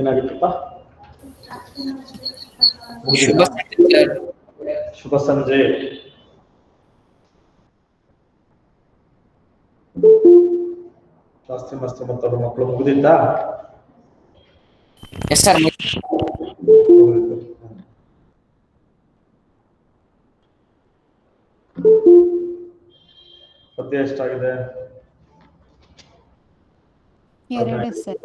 ಏನಾಗಿತ್ತಪ್ಪ? ಶುಭ ಸಂಜೆ. ಶಾಸ್ತ್ರಿ ಮಾಸ್ಟರ್ ಮತ್ತು ಮಕ್ಕಳು ಮುಗಿದಿತ್ತಾ? ಪದ್ಯ ಎಷ್ಟಾಗಿದೆ? 2 ಸರ್.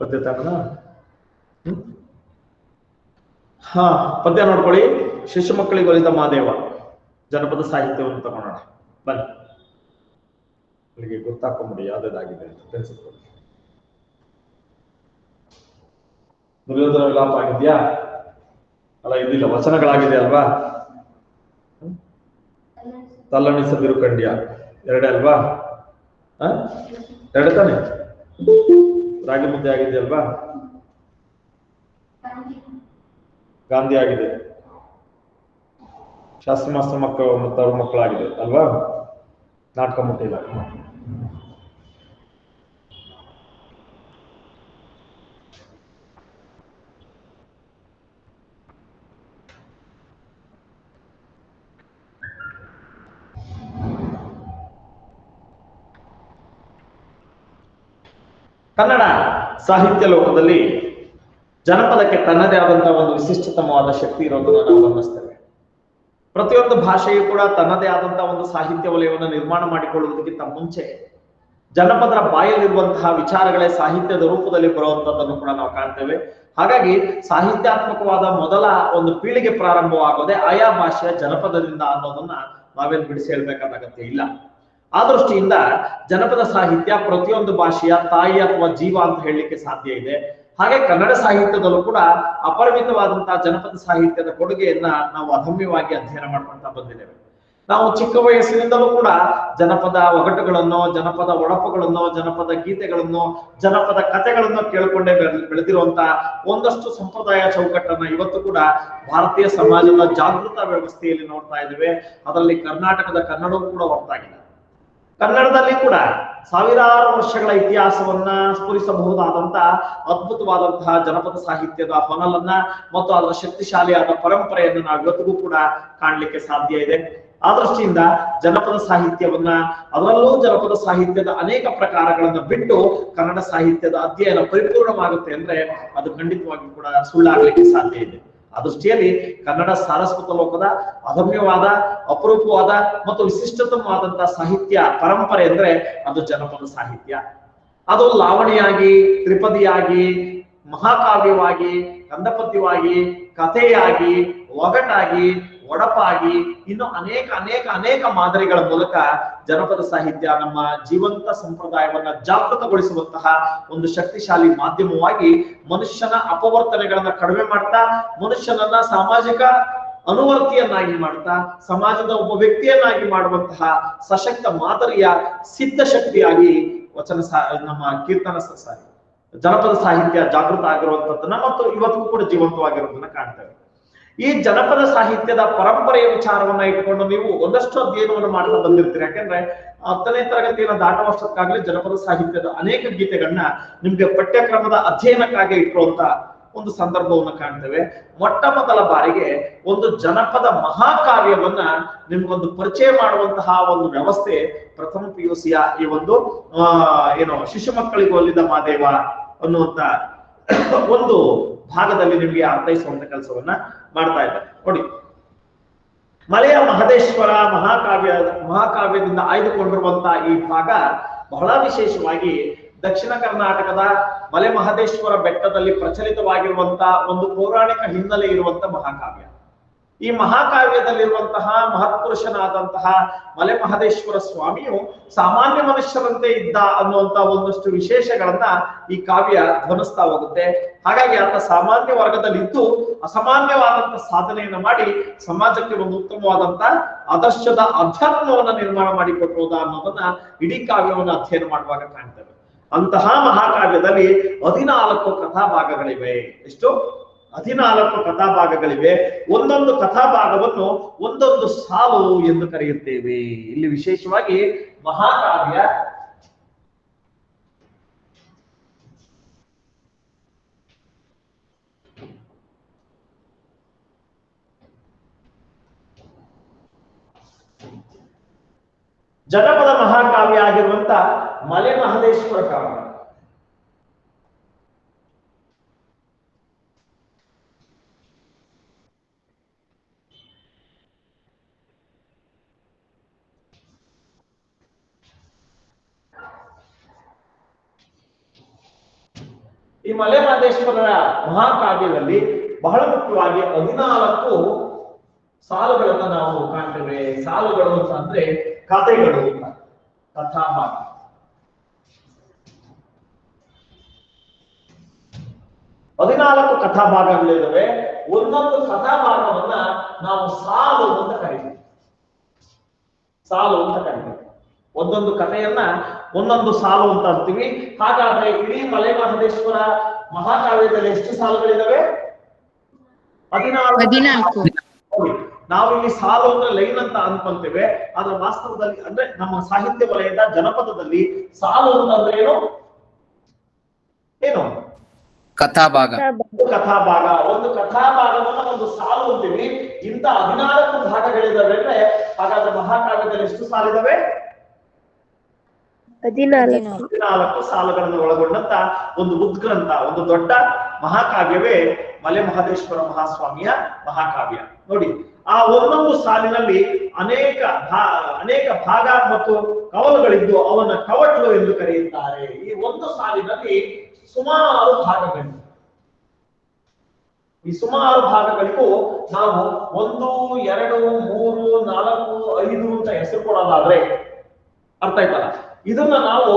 ಪದ್ಯ ತಗೋಣ. ಹಾ, ಪದ್ಯ ನೋಡ್ಕೊಳ್ಳಿ. ಶಿಶು ಮಕ್ಕಳಿಗೆ ಒಲಿದ ಮಾದೇವ ಜನಪದ ಸಾಹಿತ್ಯವನ್ನು ತಗೋಣ. ಬನ್ನಿ, ಅಲ್ಲಿಗೆ ಗೊತ್ತಾಕೊಂಬಿಡಿ ಯಾವ್ದಾಗಿದೆ ಅಂತ ತಿಳಿಸಿಕೊಳ್ಳಿ. ದುರ್ಯೋಧನ ವಿಲಾಪ ಆಗಿದ್ಯಾ? ಅಲ್ಲ, ಇದಿಲ್ಲ, ವಚನಗಳಾಗಿದೆ ಅಲ್ವಾ? ತಲ್ಲಣಿಸದಿರು ಕಂಡ್ಯ 2 ಅಲ್ವಾ? 2 ತಾನೆ? ರಾಗಿ ಮುದ್ದೆ ಆಗಿದೆ ಅಲ್ವಾ? ಗಾಂಧಿ ಆಗಿದೆ. ಶಾಸ್ತ್ರಿ ಮಾಸ್ಟರ್ ಮಕ್ಕಳು ಮತ್ತು ಅವ್ರ ಮಕ್ಕಳಾಗಿದೆ ಅಲ್ವಾ? ನಾಟಕ ಮುಟ್ಟಿಲ್ಲ. ಕನ್ನಡ ಸಾಹಿತ್ಯ ಲೋಕದಲ್ಲಿ ಜನಪದಕ್ಕೆ ತನ್ನದೇ ಆದಂತಹ ಒಂದು ವಿಶಿಷ್ಟತಮವಾದ ಶಕ್ತಿ ಇರೋದನ್ನು ನಾವು ಗಮನಿಸ್ತೇವೆ. ಪ್ರತಿಯೊಂದು ಭಾಷೆಯು ಕೂಡ ತನ್ನದೇ ಆದಂತಹ ಒಂದು ಸಾಹಿತ್ಯ ವಲಯವನ್ನು ನಿರ್ಮಾಣ ಮಾಡಿಕೊಳ್ಳುವುದಕ್ಕಿಂತ ಮುಂಚೆ ಜನಪದರ ಬಾಯಲ್ಲಿರುವಂತಹ ವಿಚಾರಗಳೇ ಸಾಹಿತ್ಯದ ರೂಪದಲ್ಲಿ ಬರುವಂತದ್ದನ್ನು ಕೂಡ ನಾವು ಕಾಣ್ತೇವೆ. ಹಾಗಾಗಿ ಸಾಹಿತ್ಯಾತ್ಮಕವಾದ ಮೊದಲ ಒಂದು ಪೀಳಿಗೆ ಪ್ರಾರಂಭವಾಗೋದೇ ಆಯಾ ಭಾಷೆಯ ಜನಪದದಿಂದ ಅನ್ನೋದನ್ನ ನಾವೇನು ಬಿಡಿಸಿ ಹೇಳ್ಬೇಕಾದ ಅಗತ್ಯ ಇಲ್ಲ. ಆ ದೃಷ್ಟಿಯಿಂದ ಜನಪದ ಸಾಹಿತ್ಯ ಪ್ರತಿಯೊಂದು ಭಾಷೆಯ ತಾಯಿ ಅಥವಾ ಜೀವ ಅಂತ ಹೇಳಲಿಕ್ಕೆ ಸಾಧ್ಯ ಇದೆ. ಹಾಗೆ ಕನ್ನಡ ಸಾಹಿತ್ಯದಲ್ಲೂ ಕೂಡ ಅಪರಿಮಿತವಾದಂತಹ ಜನಪದ ಸಾಹಿತ್ಯದ ಕೊಡುಗೆಯನ್ನ ನಾವು ಅದಮ್ಯವಾಗಿ ಅಧ್ಯಯನ ಮಾಡ್ಕೊಂತ ಬಂದಿದ್ದೇವೆ. ನಾವು ಚಿಕ್ಕ ವಯಸ್ಸಿನಿಂದಲೂ ಕೂಡ ಜನಪದ ಒಗಟುಗಳನ್ನು, ಜನಪದ ಒಡಪುಗಳನ್ನು, ಜನಪದ ಗೀತೆಗಳನ್ನು, ಜನಪದ ಕಥೆಗಳನ್ನು ಕೇಳಿಕೊಂಡೇ ಬೆಳೆದಿರುವಂತಹ ಒಂದಷ್ಟು ಸಂಪ್ರದಾಯ ಚೌಕಟ್ಟನ್ನ ಇವತ್ತು ಕೂಡ ಭಾರತೀಯ ಸಮಾಜದ ಜಾಗೃತ ವ್ಯವಸ್ಥೆಯಲ್ಲಿ ನೋಡ್ತಾ ಇದ್ದೇವೆ. ಅದರಲ್ಲಿ ಕರ್ನಾಟಕದ ಕನ್ನಡವೂ ಕೂಡ ಹೊರತಾಗಿದೆ. ಕನ್ನಡದಲ್ಲಿ ಕೂಡ ಸಾವಿರಾರು ವರ್ಷಗಳ ಇತಿಹಾಸವನ್ನ ಸ್ಫುರಿಸಬಹುದಾದಂತಹ ಅದ್ಭುತವಾದಂತಹ ಜನಪದ ಸಾಹಿತ್ಯದ ಹೊನಲನ್ನ ಮತ್ತು ಅದರ ಶಕ್ತಿಶಾಲಿಯಾದ ಪರಂಪರೆಯನ್ನು ನಾವು ಇವತ್ತಿಗೂ ಕೂಡ ಕಾಣಲಿಕ್ಕೆ ಸಾಧ್ಯ ಇದೆ. ಆ ದೃಷ್ಟಿಯಿಂದ ಜನಪದ ಸಾಹಿತ್ಯವನ್ನ, ಅದರಲ್ಲೂ ಜನಪದ ಸಾಹಿತ್ಯದ ಅನೇಕ ಪ್ರಕಾರಗಳನ್ನ ಬಿಟ್ಟು ಕನ್ನಡ ಸಾಹಿತ್ಯದ ಅಧ್ಯಯನ ಪರಿಪೂರ್ಣವಾಗುತ್ತೆ ಅಂದ್ರೆ ಅದು ಖಂಡಿತವಾಗಿ ಕೂಡ ಸುಳ್ಳಾಗ್ಲಿಕ್ಕೆ ಸಾಧ್ಯ ಇದೆ. ಆ ದೃಷ್ಟಿಯಲ್ಲಿ ಕನ್ನಡ ಸಾರಸ್ವತ ಲೋಕದ ಅದಮ್ಯವಾದ, ಅಪರೂಪವಾದ ಮತ್ತು ವಿಶಿಷ್ಟತಮವಾದಂತಹ ಸಾಹಿತ್ಯ ಪರಂಪರೆ ಅಂದ್ರೆ ಅದು ಜನಪದ ಸಾಹಿತ್ಯ. ಅದು ಲಾವಣಿಯಾಗಿ, ತ್ರಿಪದಿಯಾಗಿ, ಮಹಾಕಾವ್ಯವಾಗಿ, ಕಂದಪದ್ಯವಾಗಿ, ಕಥೆಯಾಗಿ, ಒಗಟಾಗಿ, ಒಡಪಾಗಿ, ಇನ್ನು ಅನೇಕ ಮಾದರಿಗಳ ಮೂಲಕ ಜನಪದ ಸಾಹಿತ್ಯ ನಮ್ಮ ಜೀವಂತ ಸಂಪ್ರದಾಯವನ್ನ ಜಾಗೃತಗೊಳಿಸುವಂತಹ ಒಂದು ಶಕ್ತಿಶಾಲಿ ಮಾಧ್ಯಮವಾಗಿ ಮನುಷ್ಯನ ಅಪವರ್ತನೆಗಳನ್ನ ಕಡಿಮೆ ಮಾಡ್ತಾ, ಮನುಷ್ಯನನ್ನ ಸಾಮಾಜಿಕ ಅನುವರ್ತಿಯನ್ನಾಗಿ ಮಾಡ್ತಾ, ಸಮಾಜದ ಒಬ್ಬ ವ್ಯಕ್ತಿಯನ್ನಾಗಿ ಮಾಡುವಂತಹ ಸಶಕ್ತ ಮಾದರಿಯ ಸಿದ್ಧ ಶಕ್ತಿಯಾಗಿ ನಮ್ಮ ಕೀರ್ತನ ಜನಪದ ಸಾಹಿತ್ಯ ಜಾಗೃತ ಆಗಿರುವಂತದ್ದನ್ನ ಮತ್ತು ಇವತ್ತಿಗೂ ಕೂಡ ಜೀವಂತವಾಗಿರೋದನ್ನ ಕಾಣ್ತೇವೆ. ಈ ಜನಪದ ಸಾಹಿತ್ಯದ ಪರಂಪರೆಯ ವಿಚಾರವನ್ನ ಇಟ್ಕೊಂಡು ನೀವು ಒಂದಷ್ಟು ಅಧ್ಯಯನವನ್ನು ಮಾಡ್ತಾ ಬಂದಿರ್ತೀರಿ. ಯಾಕೆಂದ್ರೆ 10ನೇ ತರಗತಿಯನ್ನು ದಾಟುವಷ್ಟಕ್ಕಾಗಲೇ ಜನಪದ ಸಾಹಿತ್ಯದ ಅನೇಕ ಗೀತೆಗಳನ್ನ ನಿಮ್ಗೆ ಪಠ್ಯಕ್ರಮದ ಅಧ್ಯಯನಕ್ಕಾಗಿ ಇಟ್ಟಿರುವಂತ ಒಂದು ಸಂದರ್ಭವನ್ನು ಕಾಣ್ತೇವೆ. ಮೊಟ್ಟ ಮೊದಲ ಬಾರಿಗೆ ಒಂದು ಜನಪದ ಮಹಾಕಾವ್ಯವನ್ನ ನಿಮ್ಗೊಂದು ಪರಿಚಯ ಮಾಡುವಂತಹ ಒಂದು ವ್ಯವಸ್ಥೆ ಪ್ರಥಮ PUC ಈ ಒಂದು ಏನು ಶಿಶು ಮಕ್ಕಳಿಗೆ ಒಲಿದ ಮಾದೇವ ಅನ್ನುವಂತ ಒಂದು ಭಾಗದಲ್ಲಿ ನಿಮಗೆ ಅರ್ಥೈಸುವಂತ ಕೆಲಸವನ್ನ ಮಾಡ್ತಾ ಇದ್ದಾರೆ. ನೋಡಿ, ಮಲೆಯ ಮಹದೇಶ್ವರ ಮಹಾಕಾವ್ಯದಿಂದ ಆಯ್ದುಕೊಂಡಿರುವಂತಹ ಈ ಭಾಗ ಬಹಳ ವಿಶೇಷವಾಗಿ ದಕ್ಷಿಣ ಕರ್ನಾಟಕದ ಮಲೆ ಮಹದೇಶ್ವರ ಬೆಟ್ಟದಲ್ಲಿ ಪ್ರಚಲಿತವಾಗಿರುವಂತಹ ಒಂದು ಪೌರಾಣಿಕ ಹಿನ್ನೆಲೆ ಇರುವಂತ ಮಹಾಕಾವ್ಯ. ಈ ಮಹಾಕಾವ್ಯದಲ್ಲಿರುವಂತಹ ಮಹತ್ಪುರುಷನಾದಂತಹ ಮಲೆ ಮಹದೇಶ್ವರ ಸ್ವಾಮಿಯು ಸಾಮಾನ್ಯ ಮನುಷ್ಯರಂತೆ ಇದ್ದ ಅನ್ನುವಂತ ಒಂದಷ್ಟು ವಿಶೇಷಗಳನ್ನ ಈ ಕಾವ್ಯ ಧ್ವನಿಸ್ತಾ ಹೋಗುತ್ತೆ. ಹಾಗಾಗಿ ಆತ ಸಾಮಾನ್ಯ ವರ್ಗದಲ್ಲಿ ಇದ್ದು ಅಸಾಮಾನ್ಯವಾದಂತ ಸಾಧನೆಯನ್ನ ಮಾಡಿ ಸಮಾಜಕ್ಕೆ ಒಂದು ಉತ್ತಮವಾದಂತ ಆದರ್ಶದ ಅಧ್ಯಾತ್ಮವನ್ನ ನಿರ್ಮಾಣ ಮಾಡಿಕೊಟ್ಟುವುದ ಅನ್ನೋದನ್ನ ಇಡೀ ಕಾವ್ಯವನ್ನು ಅಧ್ಯಯನ ಮಾಡುವಾಗ ಕಾಣ್ತೇವೆ. ಅಂತಹ ಮಹಾಕಾವ್ಯದಲ್ಲಿ 14 ಕಥಾಭಾಗಗಳಿವೆ. ಎಷ್ಟು? 14 ಕಥಾಭಾಗಗಳಿವೆ. ಒಂದೊಂದು ಕಥಾಭಾಗವನ್ನು ಒಂದೊಂದು ಸಾಲು ಎಂದು ಕರೆಯುತ್ತೇವೆ. ಇಲ್ಲಿ ವಿಶೇಷವಾಗಿ ಮಹಾಕಾವ್ಯ ಜನಪದ ಮಹಾಕಾವ್ಯ ಆಗಿರುವಂತ ಮಲೆ ಮಹದೇಶ್ವರ ಕಾವ್ಯ. ಈ ಮಲೆ ಮಹದೇಶ್ವರರ ಮಹಾಕಾವ್ಯದಲ್ಲಿ ಬಹಳ ಮುಖ್ಯವಾಗಿ 14 ಸಾಲುಗಳನ್ನ ನಾವು ಕಾಣ್ತೇವೆ. ಸಾಲುಗಳು ಅಂತ ಅಂದ್ರೆ ಕಥೆಗಳು, ಕಥಾಭಾಗ. ಕಥಾಭಾಗಗಳಿದ್ದಾವೆ. ಒಂದೊಂದು ಕಥಾಭಾಗವನ್ನ ನಾವು ಸಾಲು ಅಂತ ಕರಿತೀವಿ. ಸಾಲು ಅಂತ ಕರಿತೀವಿ. ಒಂದೊಂದು ಕಥೆಯನ್ನ ಒಂದೊಂದು ಸಾಲು ಅಂತ ಅಂತೀವಿ. ಹಾಗಾದ್ರೆ ಇಡೀ ಮಲೆ ಮಹದೇಶ್ವರ ಮಹಾಕಾವ್ಯದಲ್ಲಿ ಎಷ್ಟು ಸಾಲುಗಳಿದಾವೆ? 14. ನಾವಿಲ್ಲಿ ಸಾಲು ಅಂದ್ರೆ ಲೈನ್ ಅಂತ ಅನ್ಕೊಂತೇವೆ. ಆದ್ರೆ ವಾಸ್ತವದಲ್ಲಿ ಅಂದ್ರೆ ನಮ್ಮ ಸಾಹಿತ್ಯ ವಲಯದ ಜನಪದದಲ್ಲಿ ಸಾಲು ಅಂತಂದ್ರೆ ಏನು? ಕಥಾಭಾಗ. ಒಂದು ಕಥಾಭಾಗವನ್ನ ಒಂದು ಸಾಲು ಅಂತೀವಿ. ಇಂತ 14 ಭಾಗಗಳಿದಾವೆ ಅಂದ್ರೆ ಹಾಗಾದ್ರೆ ಮಹಾಕಾವ್ಯದಲ್ಲಿ ಎಷ್ಟು ಸಾಲಿದಾವೆ? 14 ಸಾಲುಗಳನ್ನು ಒಳಗೊಂಡಂತ ಒಂದು ಉದ್ಗ್ರಂಥ, ಒಂದು ದೊಡ್ಡ ಮಹಾಕಾವ್ಯವೇ ಮಲೆ ಮಹದೇಶ್ವರ ಮಹಾಸ್ವಾಮಿಯ ಮಹಾಕಾವ್ಯ. ನೋಡಿ, ಆ ಒಂದೊಂದು ಸಾಲಿನಲ್ಲಿ ಅನೇಕ ಭಾಗ ಮತ್ತು ಕವಲುಗಳಿದ್ದು ಅವನ್ನ ಕವಟ್ಲು ಎಂದು ಕರೆಯುತ್ತಾರೆ. ಈ ಒಂದು ಸಾಲಿನಲ್ಲಿ ಸುಮಾರು ಭಾಗಗಳಿವೆ. ಈ ಸುಮಾರು ಭಾಗಗಳಿಗೂ ನಾವು 1, 2, 3, 4, 5 ಅಂತ ಹೆಸರು ಕೊಡೋದಾದ್ರೆ ಅರ್ಥ ಆಯ್ತಲ್ಲ. ಇದನ್ನ ನಾವು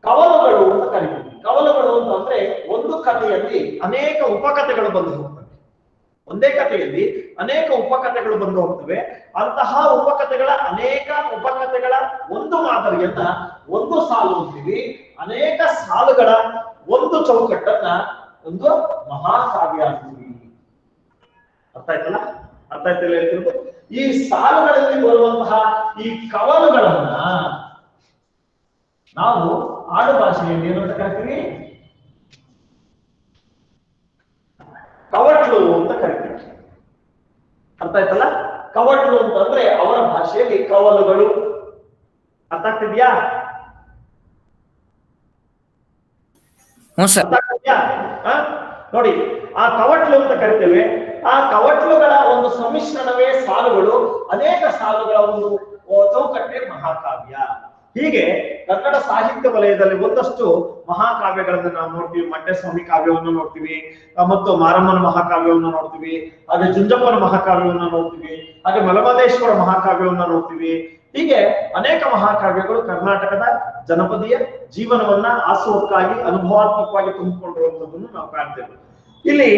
ಕವಲುಗಳು ಅಂತ ಕರಿತೀವಿ. ಕವಲುಗಳು ಅಂತಂದ್ರೆ ಒಂದು ಕಥೆಯಲ್ಲಿ ಅನೇಕ ಉಪಕಥೆಗಳು ಬಂದು ಹೋಗ್ತವೆ. ಒಂದೇ ಕಥೆಯಲ್ಲಿ ಅನೇಕ ಉಪಕಥೆಗಳು ಬಂದು ಹೋಗ್ತವೆ. ಅಂತಹ ಅನೇಕ ಉಪಕಥೆಗಳ ಒಂದು ಮಾದರಿಯನ್ನ ಒಂದು ಸಾಲು ಅಂತೀವಿ. ಅನೇಕ ಸಾಲುಗಳ ಒಂದು ಚೌಕಟ್ಟನ್ನ ಒಂದು ಮಹಾಕಾವ್ಯ ಅಂತೀವಿ. ಅರ್ಥ ಆಯ್ತಲ್ಲ? ಅರ್ಥ ಆಯ್ತಲ್ಲ ಹೇಳ್ತಿರೋದು? ಈ ಸಾಲುಗಳಲ್ಲಿ ಬರುವಂತಹ ಈ ಕವಲುಗಳನ್ನ ನಾವು ಆಡು ಭಾಷೆಯಲ್ಲಿ ಏನು ಅಂತ ಕರಿತೀವಿ? ಕವಟ್ಲು ಅಂತ ಕರಿತೀವಿ. ಅರ್ಥ ಆಯ್ತಲ್ಲ? ಕವಟ್ಲು ಅಂತಂದ್ರೆ ಅವರ ಭಾಷೆಯಲ್ಲಿ ಕವಲುಗಳು. ಅರ್ಥ ಆಗ್ತಿದ್ಯಾ? ನೋಡಿ, ಆ ಕವಟ್ಲು ಅಂತ ಕರಿತೇವೆ. ಆ ಕವಟ್ಲುಗಳ ಒಂದು ಸಮ್ಮಿಶ್ರಣವೇ ಸಾಲುಗಳು. ಅನೇಕ ಸಾಲುಗಳ ಒಂದು ಚೌಕಟ್ಟೆ ಮಹಾಕಾವ್ಯ. ಹೀಗೆ ಕನ್ನಡ ಸಾಹಿತ್ಯ ವಲಯದಲ್ಲಿ ಒಂದಷ್ಟು ಮಹಾಕಾವ್ಯಗಳನ್ನು ನಾವು ನೋಡ್ತೀವಿ. ಮಂಡ್ಯಸ್ವಾಮಿ ಕಾವ್ಯವನ್ನು ನೋಡ್ತೀವಿ, ಮತ್ತು ಮಾರಮ್ಮನ ಮಹಾಕಾವ್ಯವನ್ನು ನೋಡ್ತೀವಿ, ಹಾಗೆ ಜುಂಜಪ್ಪನ ಮಹಾಕಾವ್ಯವನ್ನು ನೋಡ್ತೀವಿ, ಹಾಗೆ ಮಲಮಹದೇಶ್ವರ ಮಹಾಕಾವ್ಯವನ್ನು ನೋಡ್ತೀವಿ. ಹೀಗೆ ಅನೇಕ ಮಹಾಕಾವ್ಯಗಳು ಕರ್ನಾಟಕದ ಜನಪದೀಯ ಜೀವನವನ್ನ ಆಸುವಕ್ಕಾಗಿ ಅನುಭವಾತ್ಮಕವಾಗಿ ತುಂಬಿಕೊಂಡಿರುವಂತದ್ದನ್ನು ನಾವು ಕಾಣ್ತೇವೆ. ಇಲ್ಲಿ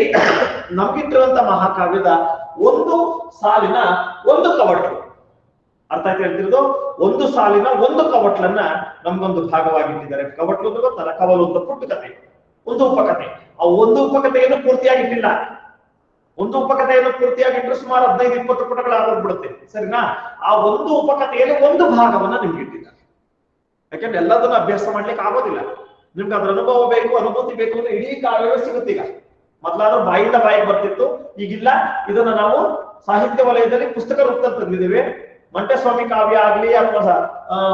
ನಮ್ಗಿಟ್ಟಿರುವಂತ ಮಹಾಕಾವ್ಯದ ಒಂದು ಸಾಲಿನ ಒಂದು ಕವಟ್ಲು. ಅರ್ಥ ಆಯ್ತು ಹೇಳ್ತಿರೋದು? ಒಂದು ಸಾಲಿನ ಒಂದು ಕವಟ್ಲನ್ನ ನಮ್ಗೊಂದು ಭಾಗವಾಗಿಟ್ಟಿದ್ದಾರೆ. ಕವಟ್ಲು ಗೊತ್ತಲ್ಲ, ಕವಲು ಅಂತ ಪುಟ್ಟ ಕಥೆ, ಒಂದು ಉಪಕಥೆ. ಆ ಒಂದು ಉಪಕಥೆಯನ್ನು ಪೂರ್ತಿಯಾಗಿಟ್ಟಿಲ್ಲ. ಒಂದು ಉಪಕಥೆಯನ್ನು ಪೂರ್ತಿಯಾಗಿಟ್ಟರೆ ಸುಮಾರು 15-20 ಪುಟಗಳಾಗೋಗ್ಬಿಡುತ್ತೆ, ಸರಿನಾ? ಆ ಒಂದು ಉಪಕಥೆಯಲ್ಲಿ ಒಂದು ಭಾಗವನ್ನ ನಿಮ್ಗೆ ಇಟ್ಟಿದ್ದಾರೆ. ಯಾಕಂದ್ರೆ ಎಲ್ಲದನ್ನ ಅಭ್ಯಾಸ ಮಾಡ್ಲಿಕ್ಕೆ ಆಗೋದಿಲ್ಲ. ನಿಮ್ಗೆ ಅದ್ರ ಅನುಭವ ಬೇಕು, ಅನುಭೂತಿ ಬೇಕು ಅಂದ್ರೆ ಇಡೀ ಕಾವ್ಯವೇ ಸಿಗುತ್ತೆ. ಈಗ ಮೊದಲಾದ್ರೂ ಬಾಯಿಂದ ಬಾಯಿಗೆ ಬರ್ತಿತ್ತು, ಈಗಿಲ್ಲ. ಇದನ್ನ ನಾವು ಸಾಹಿತ್ಯ ವಲಯದಲ್ಲಿ ಪುಸ್ತಕ ರೂಪದಲ್ಲಿ ತಂದಿದ್ದೇವೆ. ಮಂಟೇಸ್ವಾಮಿ ಕಾವ್ಯ ಆಗ್ಲಿ ಅಥವಾ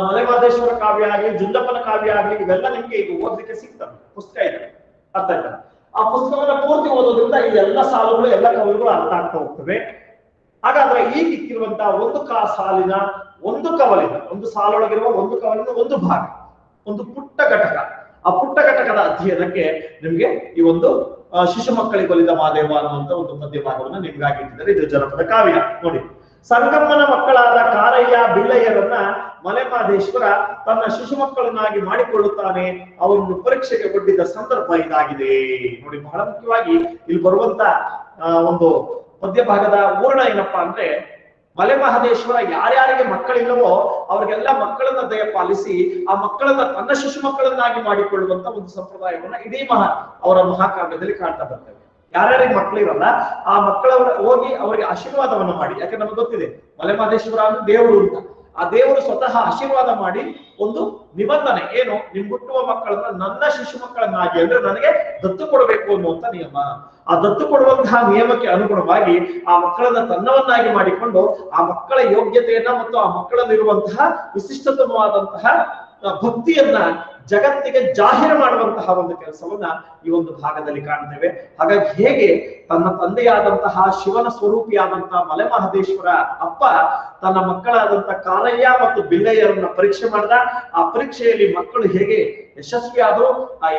ಮಲೆಮಹದೇಶ್ವರ ಕಾವ್ಯ ಆಗ್ಲಿ, ಜುಂಡಪ್ಪನ ಕಾವ್ಯ ಆಗ್ಲಿ, ಇವೆಲ್ಲ ನಿಮ್ಗೆ ಈಗ ಓದ್ಲಿಕ್ಕೆ ಸಿಗ್ತವೆ, ಪುಸ್ತಕ ಇದೆ. ಅರ್ಥ ಆಯ್ತಾ? ಆ ಪುಸ್ತಕವನ್ನ ಪೂರ್ತಿ ಓದೋದ್ರಿಂದ ಈ ಎಲ್ಲ ಸಾಲುಗಳು, ಎಲ್ಲ ಕವಲುಗಳು ಅರ್ಥ ಆಗ್ತಾ ಹೋಗ್ತವೆ. ಹಾಗಾದ್ರೆ ಈಗ ಇಕ್ಕಿರುವಂತಹ ಒಂದು ಸಾಲಿನ ಒಂದು ಕವಲಿನ, ಒಂದು ಸಾಲೊಳಗಿರುವ ಒಂದು ಕವಲಿನ ಒಂದು ಭಾಗ, ಒಂದು ಪುಟ್ಟ ಘಟಕ, ಆ ಪುಟ್ಟ ಘಟಕದ ಅಧ್ಯಯನಕ್ಕೆ ನಿಮ್ಗೆ ಈ ಒಂದು ಶಿಶು ಮಕ್ಕಳಿಗೆ ಒಲಿದ ಮಾದೇವ ಅನ್ನುವಂತ ಒಂದು ಪದ್ಯ ಭಾಗವನ್ನ ನಿಮ್ಗಾಗಿ ಇಟ್ಟಿದ್ದಾರೆ. ಇದು ಜನಪದ ಕಾವ್ಯ. ನೋಡಿ, ಸಂಗಮ್ಮನ ಮಕ್ಕಳಾದ ಕಾರಯ್ಯ ಬಿಳ್ಳಯ್ಯರನ್ನ ಮಲೆಮಹದೇಶ್ವರ ತನ್ನ ಶಿಶು ಮಕ್ಕಳನ್ನಾಗಿ ಮಾಡಿಕೊಳ್ಳುತ್ತಾನೆ. ಅವರನ್ನು ಪರೀಕ್ಷೆಗೆ ಒಡ್ಡಿದ ಸಂದರ್ಭ ಇದಾಗಿದೆ. ನೋಡಿ, ಬಹಳ ಮುಖ್ಯವಾಗಿ ಇಲ್ಲಿ ಬರುವಂತ ಒಂದು ಪದ್ಯ ಭಾಗದ ಪೂರ್ಣ ಏನಪ್ಪಾ ಅಂದ್ರೆ, ಮಲೆಮಹದೇಶ್ವರ ಯಾರ್ಯಾರಿಗೆ ಮಕ್ಕಳಿಲ್ಲವೋ ಅವ್ರಿಗೆಲ್ಲ ಮಕ್ಕಳನ್ನ ದಯಪಾಲಿಸಿ ಆ ಮಕ್ಕಳನ್ನ ತನ್ನ ಶಿಶು ಮಕ್ಕಳನ್ನಾಗಿ ಮಾಡಿಕೊಳ್ಳುವಂತ ಒಂದು ಸಂಪ್ರದಾಯವನ್ನ ಇಡೀ ಅವರ ಮಹಾಕಾವ್ಯದಲ್ಲಿ ಕಾಣ್ತಾ ಬರ್ತೇವೆ. ಯಾರ್ಯಾರಿಗೆ ಮಕ್ಕಳಿರಲ್ಲ ಆ ಮಕ್ಕಳವರ ಹೋಗಿ ಅವರಿಗೆ ಆಶೀರ್ವಾದವನ್ನ ಮಾಡಿ, ಯಾಕೆ ನಮ್ಗೆ ಗೊತ್ತಿದೆ ಮಲೆಮಹದೇಶ್ವರ ಅಂದ್ರೆ ದೇವರು ಅಂತ. ಆ ದೇವರು ಸ್ವತಃ ಆಶೀರ್ವಾದ ಮಾಡಿ ಒಂದು ನಿಬಂಧನೆ ಏನು, ನಿಮ್ ಹುಟ್ಟುವ ಮಕ್ಕಳನ್ನ ನನ್ನ ಶಿಶು ಮಕ್ಕಳನ್ನಾಗಿ, ಅಂದ್ರೆ ನನಗೆ ದತ್ತು ಕೊಡಬೇಕು ಅನ್ನುವಂತ ನಿಯಮ. ಆ ದತ್ತು ಕೊಡುವಂತಹ ನಿಯಮಕ್ಕೆ ಅನುಗುಣವಾಗಿ ಆ ಮಕ್ಕಳನ್ನ ತನ್ನವನ್ನಾಗಿ ಮಾಡಿಕೊಂಡು ಆ ಮಕ್ಕಳ ಯೋಗ್ಯತೆಯನ್ನ ಮತ್ತು ಆ ಮಕ್ಕಳಲ್ಲಿರುವಂತಹ ವಿಶಿಷ್ಟತಮವಾದಂತಹ ಭಕ್ತಿಯನ್ನ ಜಗತ್ತಿಗೆ ಜಾಹೀರು ಮಾಡುವಂತಹ ಒಂದು ಕೆಲಸವನ್ನ ಈ ಒಂದು ಭಾಗದಲ್ಲಿ ಕಾಣ್ತೇವೆ. ಹಾಗಾಗಿ ಹೇಗೆ ತನ್ನ ತಂದೆಯಾದಂತಹ ಶಿವನ ಸ್ವರೂಪಿಯಾದಂತಹ ಮಲೆಮಹದೇಶ್ವರ ಅಪ್ಪ ತನ್ನ ಮಕ್ಕಳಾದಂತಹ ಕಾರಯ್ಯ ಮತ್ತು ಬಿಲ್ಲಯ್ಯರನ್ನ ಪರೀಕ್ಷೆ ಮಾಡಿದ, ಆ ಪರೀಕ್ಷೆಯಲ್ಲಿ ಮಕ್ಕಳು ಹೇಗೆ ಯಶಸ್ವಿ ಆದರೂ ಆ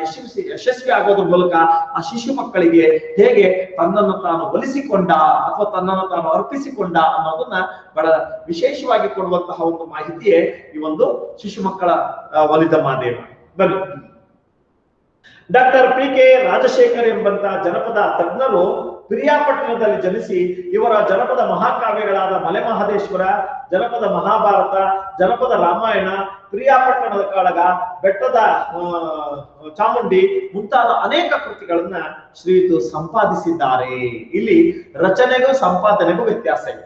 ಯಶಸ್ವಿ ಆಗೋದ್ರ ಮೂಲಕ ಆ ಶಿಶು ಮಕ್ಕಳಿಗೆ ಹೇಗೆ ತನ್ನನ್ನು ತಾನು ಒಲಿಸಿಕೊಂಡ ಅಥವಾ ತನ್ನನ್ನು ತಾನು ಅರ್ಪಿಸಿಕೊಂಡ ಅನ್ನೋದನ್ನ ಬಹಳ ವಿಶೇಷವಾಗಿ ಕೊಡುವಂತಹ ಒಂದು ಮಾಹಿತಿಯೇ ಈ ಒಂದು ಶಿಶು ಮಕ್ಕಳ ಒಲಿದ ಮಾದೇವ. ಬನ್ನಿ, ಡಾಕ್ಟರ್ ಪಿ ಕೆ ರಾಜಶೇಖರ್ ಎಂಬಂತಹ ಜನಪದ ತಜ್ಞರು ಪಿರಿಯಾಪಟ್ಟಣದಲ್ಲಿ ಜನಿಸಿ ಇವರ ಜನಪದ ಮಹಾಕಾವ್ಯಗಳಾದ ಮಲೆಮಹದೇಶ್ವರ, ಜನಪದ ಮಹಾಭಾರತ, ಜನಪದ ರಾಮಾಯಣ, ಪಿರಿಯಾಪಟ್ಟಣದ ಕಾಳಗ, ಬೆಟ್ಟದ ಚಾಮುಂಡಿ ಮುಂತಾದ ಅನೇಕ ಕೃತಿಗಳನ್ನ ಶ್ರೀಯುತ ಸಂಪಾದಿಸಿದ್ದಾರೆ. ಇಲ್ಲಿ ರಚನೆಗೂ ಸಂಪಾದನೆಗೂ ವ್ಯತ್ಯಾಸ ಇದೆ.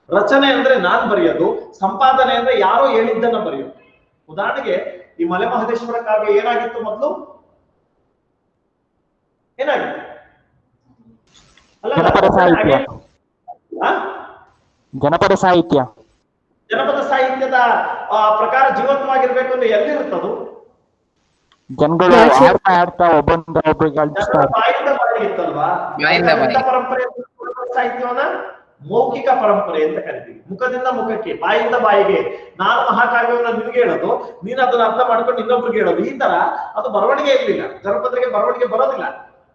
ರಚನೆ ಅಂದ್ರೆ ನಾನ್ ಬರೆಯೋದು, ಸಂಪಾದನೆ ಅಂದ್ರೆ ಯಾರೋ ಹೇಳಿದ್ದನ್ನ ಬರೆಯೋದು. ಉದಾಹರಣೆಗೆ ಈ ಮಲೆಮಹದೇಶ್ವರ ಕಾವ್ಯ ಏನಾಗಿತ್ತು, ಮೊದಲು ಏನಾಗಿತ್ತು ಅಲ್ಲ, ಜನಪದ ಸಾಹಿತ್ಯ, ಜನಪದ ಸಾಹಿತ್ಯದ ಪ್ರಕಾರ ಜೀವಂತವಾಗಿರ್ಬೇಕು ಅಂದ್ರೆ ಎಲ್ಲಿರುತ್ತದು? ಜನಗಳು ಆಡ್ತಾ ಒಬ್ಬೊಬ್ಬರಿಗೆ ಬಾಯಿಂದ ಬಾಯಿಗಿತ್ತಲ್ವಾ? ಪರಂಪರೆ ಸಾಹಿತ್ಯವನ್ನ ಮೌಖಿಕ ಪರಂಪರೆ ಅಂತ ಕರಿತೀವಿ. ಮುಖದಿಂದ ಮುಖಕ್ಕೆ, ಬಾಯಿಂದ ಬಾಯಿಗೆ. ನಾನು ಮಹಾಕಾವ್ಯವನ್ನ ನಿನ್ಗೆ ಹೇಳೋದು, ನೀನ್ ಅದನ್ನ ಅರ್ಥ ಮಾಡ್ಕೊಂಡು ಇನ್ನೊಬ್ರಿಗೆ ಹೇಳೋದು, ಈ ತರ ಅದು ಬರವಣಿಗೆ ಇರ್ಲಿಲ್ಲ. ಜನಪದರಿಗೆ ಬರವಣಿಗೆ ಬರೋದಿಲ್ಲ.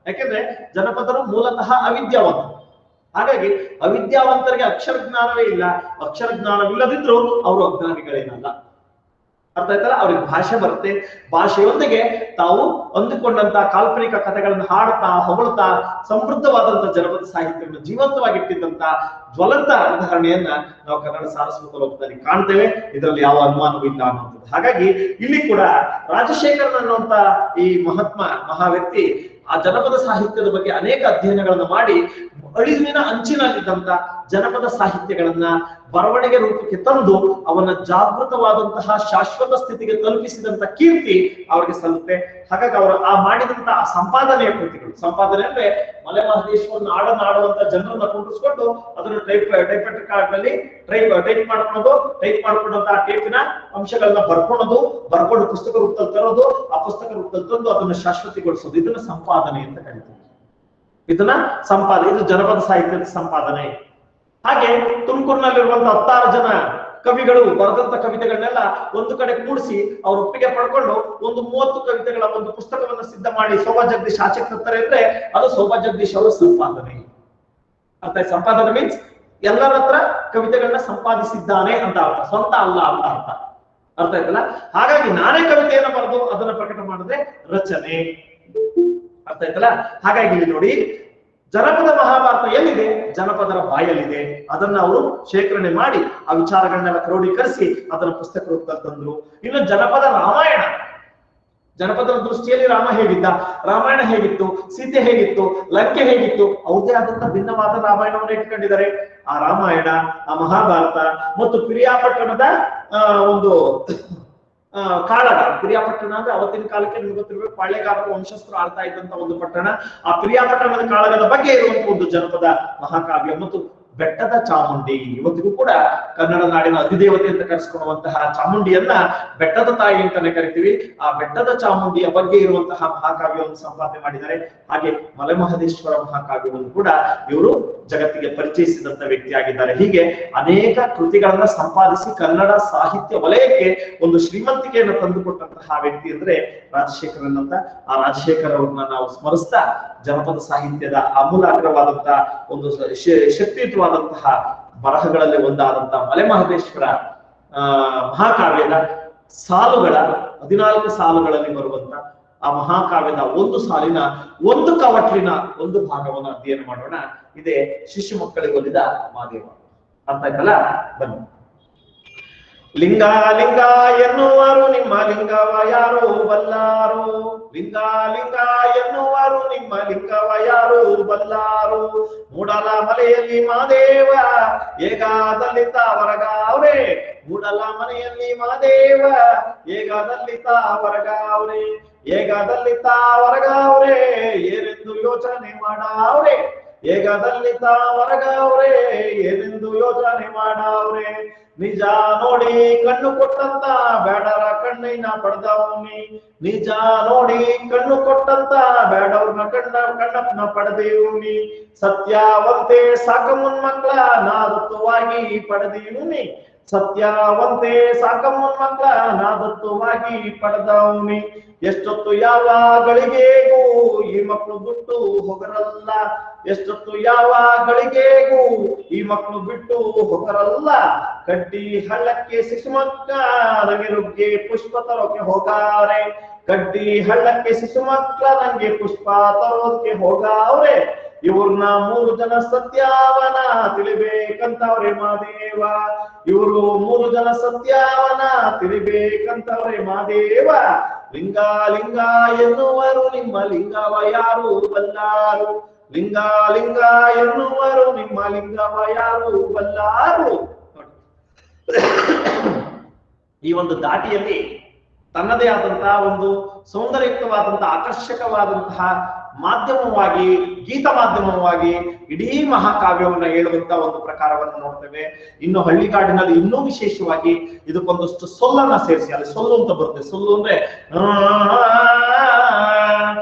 ಯಾಕೆಂದ್ರೆ ಜನಪದರು ಮೂಲತಃ ಅವಿದ್ಯಾವಂತರು. ಹಾಗಾಗಿ ಅವಿದ್ಯಾವಂತರಿಗೆ ಅಕ್ಷರ ಜ್ಞಾನವೇ ಇಲ್ಲ. ಅಕ್ಷರ ಜ್ಞಾನವಿಲ್ಲದಿದ್ರು ಅವರು ಅಜ್ಞಾನಿಗಳೇನಲ್ಲ. ಅರ್ಥ ಆಯ್ತಲ್ಲ? ಅವ್ರಿಗೆ ಭಾಷೆ ಬರುತ್ತೆ. ಭಾಷೆಯೊಂದಿಗೆ ತಾವು ಅಂದುಕೊಂಡಂತಹ ಕಾಲ್ಪನಿಕ ಕಥೆಗಳನ್ನು ಹಾಡ್ತಾ ಹೊಗಳ್ತಾ ಸಮೃದ್ಧವಾದಂತಹ ಜನಪದ ಸಾಹಿತ್ಯವನ್ನು ಜೀವಂತವಾಗಿಟ್ಟಿದ್ದಂತ ಜ್ವಲಂತ ಉದಾಹರಣೆಯನ್ನ ನಾವು ಕನ್ನಡ ಸಾರಸ್ವತ ಲೋಕದಲ್ಲಿ ಕಾಣ್ತೇವೆ. ಇದರಲ್ಲಿ ಯಾವ ಅನುಮಾನವೂ ಇಲ್ಲ ಅನ್ನುವಂಥದ್ದು. ಹಾಗಾಗಿ ಇಲ್ಲಿ ಕೂಡ ರಾಜಶೇಖರನ್ ಅನ್ನುವಂತ ಈ ಮಹಾ ವ್ಯಕ್ತಿ ಆ ಜನಪದ ಸಾಹಿತ್ಯದ ಬಗ್ಗೆ ಅನೇಕ ಅಧ್ಯಯನಗಳನ್ನು ಮಾಡಿ ಅಳಿವಿನ ಅಂಚಿನಲ್ಲಿದ್ದಂತ ಜನಪದ ಸಾಹಿತ್ಯಗಳನ್ನ ಬರವಣಿಗೆ ರೂಪಕ್ಕೆ ತಂದು ಅವನ್ನ ಜಾಗೃತವಾದಂತಹ ಶಾಶ್ವತ ಸ್ಥಿತಿಗೆ ತಲುಪಿಸಿದಂತ ಕೀರ್ತಿ ಅವರಿಗೆ ಸಲ್ಲುತ್ತೆ. ಹಾಗಾಗಿ ಅವರು ಆ ಮಾಡಿದಂತಹ ಸಂಪಾದನೆಯ ಕೃತಿಗಳು, ಸಂಪಾದನೆ ಅಂದ್ರೆ ಮಲೆಮಹದೇಶ್ವರನ ಆಡುವಂತ ಜನರನ್ನ ಕುಂಡಿಸ್ಕೊಂಡು ಅದನ್ನು ಟೈಪ್ ಕಾರ್ಡ್ನಲ್ಲಿ ಟೈಪ್ ಮಾಡ್ಕೊಂಡಂತಹ ಟೇಪಿನ ಅಂಶಗಳನ್ನ ಬರ್ಕೊಂಡು ಪುಸ್ತಕ ರೂಪದಲ್ಲಿ ತರೋದು, ಆ ಪುಸ್ತಕ ರೂಪದಲ್ಲಿ ತಂದು ಅದನ್ನ ಶಾಶ್ವತಿಗೊಳಿಸೋದು, ಇದನ್ನ ಸಂಪಾದನೆ ಅಂತ ಕರೀತೀವಿ. ಇದು ಜನಪದ ಸಾಹಿತ್ಯದ ಸಂಪಾದನೆ. ಹಾಗೆ ತುಮಕೂರಿನಲ್ಲಿರುವಂತಹ 16 ಜನ ಕವಿಗಳು ಬರೆದಂತ ಕವಿತೆಗಳನ್ನೆಲ್ಲ ಒಂದು ಕಡೆ ಕೂಡಿಸಿ ಅವ್ರ ಒಪ್ಪಿಗೆ ಪಡ್ಕೊಂಡು ಒಂದು 30 ಕವಿತೆಗಳ ಒಂದು ಪುಸ್ತಕವನ್ನು ಸಿದ್ಧ ಮಾಡಿ ಶೋಭಾ ಜಗದೀಶ್ ಆಚೆ ತರ್ತಾರೆ ಅಂದ್ರೆ ಅದು ಶೋಭಾ ಜಗದೀಶ್ ಅವರ ಸಂಪಾದನೆ. ಅರ್ಥ? ಸಂಪಾದನೆ ಮೀನ್ಸ್ ಎಲ್ಲರ ಹತ್ರ ಕವಿತೆಗಳನ್ನ ಸಂಪಾದಿಸಿದ್ದಾನೆ ಅಂತ ಅರ್ಥ, ಸ್ವಂತ ಅಲ್ಲ ಅಂತ ಅರ್ಥ. ಅರ್ಥ ಆಯ್ತಲ್ಲ? ಹಾಗಾಗಿ ನಾನೇ ಕವಿತೆಯನ್ನ ಬರೆದು ಅದನ್ನ ಪ್ರಕಟ ಮಾಡಿದ್ರೆ ರಚನೆ. ಅರ್ಥ ಆಯ್ತಲ್ಲ? ಹಾಗಾಗಿ ಇಲ್ಲಿ ನೋಡಿ, ಜನಪದ ಮಹಾಭಾರತ ಎಲ್ಲಿದೆ? ಜನಪದರ ಬಾಯಲ್ಲಿದೆ. ಅದನ್ನ ಅವರು ಶೇಖರಣೆ ಮಾಡಿ ಆ ವಿಚಾರಗಳನ್ನೆಲ್ಲ ಕ್ರೋಢೀಕರಿಸಿ ಅದನ್ನ ಪುಸ್ತಕ ರೂಪದಲ್ಲಿ ತಂದ್ರು. ಇನ್ನು ಜನಪದ ರಾಮಾಯಣ, ಜನಪದರ ದೃಷ್ಟಿಯಲ್ಲಿ ರಾಮ ಹೇಗಿದ್ದ, ರಾಮಾಯಣ ಹೇಗಿತ್ತು, ಸೀತೆ ಹೇಗಿತ್ತು, ಲಂಕೆ ಹೇಗಿತ್ತು, ಅವ್ರದೇ ಆದಂತ ಭಿನ್ನವಾದ ರಾಮಾಯಣವನ್ನು ಇಟ್ಕೊಂಡಿದ್ದಾರೆ. ಆ ರಾಮಾಯಣ, ಆ ಮಹಾಭಾರತ ಮತ್ತು ಪಿರಿಯಾಪಟ್ಟಣದ ಒಂದು ಕಾಳಗ. ಪಿರಿಯಾಪಟ್ಟಣ ಅಂದ್ರೆ ಅವತ್ತಿನ ಕಾಲಕ್ಕೆ ನಿಮ್ಗೆ ಗೊತ್ತಿರ್ಬೇಕು, ಪಾಳೆಗಾರರು ವಂಶಸ್ಥರು ಆಳ್ತಾ ಇದ್ದಂತ ಒಂದು ಪಟ್ಟಣ. ಆ ಪಿರಿಯಾಪಟ್ಟಣದ ಕಾಳಗದ ಬಗ್ಗೆ ಇರುವಂತಹ ಒಂದು ಜನಪದ ಮಹಾಕಾವ್ಯ. ಮತ್ತು ಬೆಟ್ಟದ ಚಾಮುಂಡಿ, ಇವತ್ತಿಗೂ ಕೂಡ ಕನ್ನಡ ನಾಡಿನ ಅಧಿದೇವತೆ ಅಂತ ಕರೆಸ್ಕೊಳ್ಳುವಂತಹ ಚಾಮುಂಡಿಯನ್ನ ಬೆಟ್ಟದ ತಾಯಿ ಅಂತಾನೆ ಕರಿತೀವಿ. ಆ ಬೆಟ್ಟದ ಚಾಮುಂಡಿಯ ಬಗ್ಗೆ ಇರುವಂತಹ ಮಹಾಕಾವ್ಯವನ್ನು ಸಂಪಾದನೆ ಮಾಡಿದ್ದಾರೆ. ಹಾಗೆ ಮಲೆಮಹದೇಶ್ವರ ಮಹಾಕಾವ್ಯವನ್ನು ಕೂಡ ಇವರು ಜಗತ್ತಿಗೆ ಪರಿಚಯಿಸಿದಂತ ವ್ಯಕ್ತಿಯಾಗಿದ್ದಾರೆ. ಹೀಗೆ ಅನೇಕ ಕೃತಿಗಳನ್ನ ಸಂಪಾದಿಸಿ ಕನ್ನಡ ಸಾಹಿತ್ಯ ವಲಯಕ್ಕೆ ಒಂದು ಶ್ರೀಮಂತಿಕೆಯನ್ನು ತಂದುಕೊಟ್ಟಂತಹ ವ್ಯಕ್ತಿ ಅಂದ್ರೆ ರಾಜಶೇಖರನ್ ಅಂತ. ಆ ರಾಜಶೇಖರ್ ಅವ್ರನ್ನ ನಾವು ಸ್ಮರಿಸ್ತಾ ಜನಪದ ಸಾಹಿತ್ಯದ ಅಮೂಲಾಗ್ರವಾದಂತಹ ಒಂದು ಶಕ್ತಿಯುತವಾದಂತಹ ಬರಹಗಳಲ್ಲಿ ಒಂದಾದಂತಹ ಮಲೆಮಹದೇಶ್ವರ ಮಹಾಕಾವ್ಯದ ಸಾಲುಗಳ 14 ಸಾಲುಗಳಲ್ಲಿ ಬರುವಂತ ಆ ಮಹಾಕಾವ್ಯದ ಒಂದು ಸಾಲಿನ ಒಂದು ಕವಟ್ಲಿನ ಒಂದು ಭಾಗವನ್ನು ಅಧ್ಯಯನ ಮಾಡೋಣ. ಇದೇ ಶಿಶು ಮಕ್ಕಳಿಗೆ ಒಲಿದ ಮಾದೇವ. ಅರ್ಥ ಆಯ್ತಲ್ಲ? ಬನ್ನಿ. ಲಿಂಗ ಲಿಂಗ ಎನ್ನುವರು ನಿಮ್ಮ ಲಿಂಗವ ಯಾರು ಬಲ್ಲಾರು. ಲಿಂಗ ಲಿಂಗ ಎನ್ನುವರು ನಿಮ್ಮ ಲಿಂಗವ ಯಾರು ಬಲ್ಲಾರು. ಮೂಡಲ ಮಲೆಯಲ್ಲಿ ಮಾದೇವ ಏಗಾದಲ್ಲಿ ತಾವರಗಾವ್ರೆ. ಮೂಡಲ ಮನೆಯಲ್ಲಿ ಮಾದೇವ ಏಗಾದಲ್ಲಿ ತಾವರಗಾವ್ರೆ. ಏಗಾದಲ್ಲಿ ತಾವರಗಾವ್ರೆ ಏನೆಂದು ಯೋಚನೆ ಮಾಡಾವ್ರೆ. ಏಗಾದಲ್ಲಿ ತಾವರಗಾವ್ರೆ ಏನೆಂದು ಯೋಚನೆ ಮಾಡಾವ್ರೆ. ನಿಜ ನೋಡಿ ಕಣ್ಣು ಕೊಟ್ಟಂತ ಬೇಡರ ಕಣ್ಣಿನ ಪಡೆದವನಿ. ನಿಜ ನೋಡಿ ಕಣ್ಣು ಕೊಟ್ಟಂತ ಬೇಡವ್ರನ್ನ ಕಣ್ಣಪ್ಪನ ಪಡೆದೀವ್ನಿ. ಸತ್ಯವಂತೆ ಸಾಕ ಮುನ್ಮಕ್ಳ ನಾದತ್ವವಾಗಿ ಪಡೆದೀವ್ನಿ. ಸತ್ಯವಂತೆ ಸಾಕ ಮುನ್ಮಕ್ಳ ನಾದತ್ವವಾಗಿ ಪಡೆದವನಿ. ಎಷ್ಟೊತ್ತು ಯಾವ ಗಳಿಗೆಗೂ ಈ ಮಕ್ಕಳು ಬಿಟ್ಟು ಹೋಗರಲ್ಲ. ಎಷ್ಟೊತ್ತು ಯಾವ ಗಳಿಗೆಗೂ ಈ ಮಕ್ಕಳು ಬಿಟ್ಟು ಹೋಗರಲ್ಲ. ಕಡ್ಡಿ ಹಳ್ಳಕ್ಕೆ ಶಿಶುಮಕ್ಕ ರಂಗಿರುಗ್ಗೆ ಪುಷ್ಪ ತರೋಕೆ ಹೋಗಾರೆ. ಕಡ್ಡಿ ಹಳ್ಳಕ್ಕೆ ಶಿಶುಮಕ್ಕಳ ನಂಗೆ ಪುಷ್ಪ ತರೋಕೆ ಹೋಗಾವ್ರೆ. ಇವ್ರನ್ನ 3 ಜನ ಸತ್ಯವನ ತಿಳಿಬೇಕಂತವ್ರೆ ಮಾದೇವ. ಇವರು 3 ಜನ ಸತ್ಯವನ ತಿಳಿಬೇಕಂತವ್ರೆ ಮಾದೇವ. ಲಿಂಗ ಲಿಂಗ ಎನ್ನುವರು ನಿಮ್ಮ ಲಿಂಗವ ಯಾರು ಬಲ್ಲಾರು. ಲಿಂಗ ಲಿಂಗ ಎನ್ನುವರು ನಿಮ್ಮ ಲಿಂಗವ ಯಾರು ಬಲ್ಲಾರು. ಈ ಒಂದು ದಾಟಿಯಲ್ಲಿ ತನ್ನದೇ ಆದಂತಹ ಒಂದು ಸೌಂದರ್ಯಯುಕ್ತವಾದಂತಹ ಆಕರ್ಷಕವಾದಂತಹ ಮಾಧ್ಯಮವಾಗಿ, ಗೀತ ಮಾಧ್ಯಮವಾಗಿ ಇಡೀ ಮಹಾಕಾವ್ಯವನ್ನ ಹೇಳುವಂತ ಒಂದು ಪ್ರಕಾರವನ್ನು ನೋಡ್ತೇವೆ. ಇನ್ನು ಹಳ್ಳಿಗಾಡಿನಲ್ಲಿ ಇನ್ನೂ ವಿಶೇಷವಾಗಿ ಇದಕ್ಕೊಂದಷ್ಟು ಸೊಲ್ಲನ್ನ ಸೇರಿಸಿ, ಅಲ್ಲಿ ಸೊಲ್ಲು ಅಂತ ಬರುತ್ತೆ. ಸೊಲ್ಲು ಅಂದ್ರೆ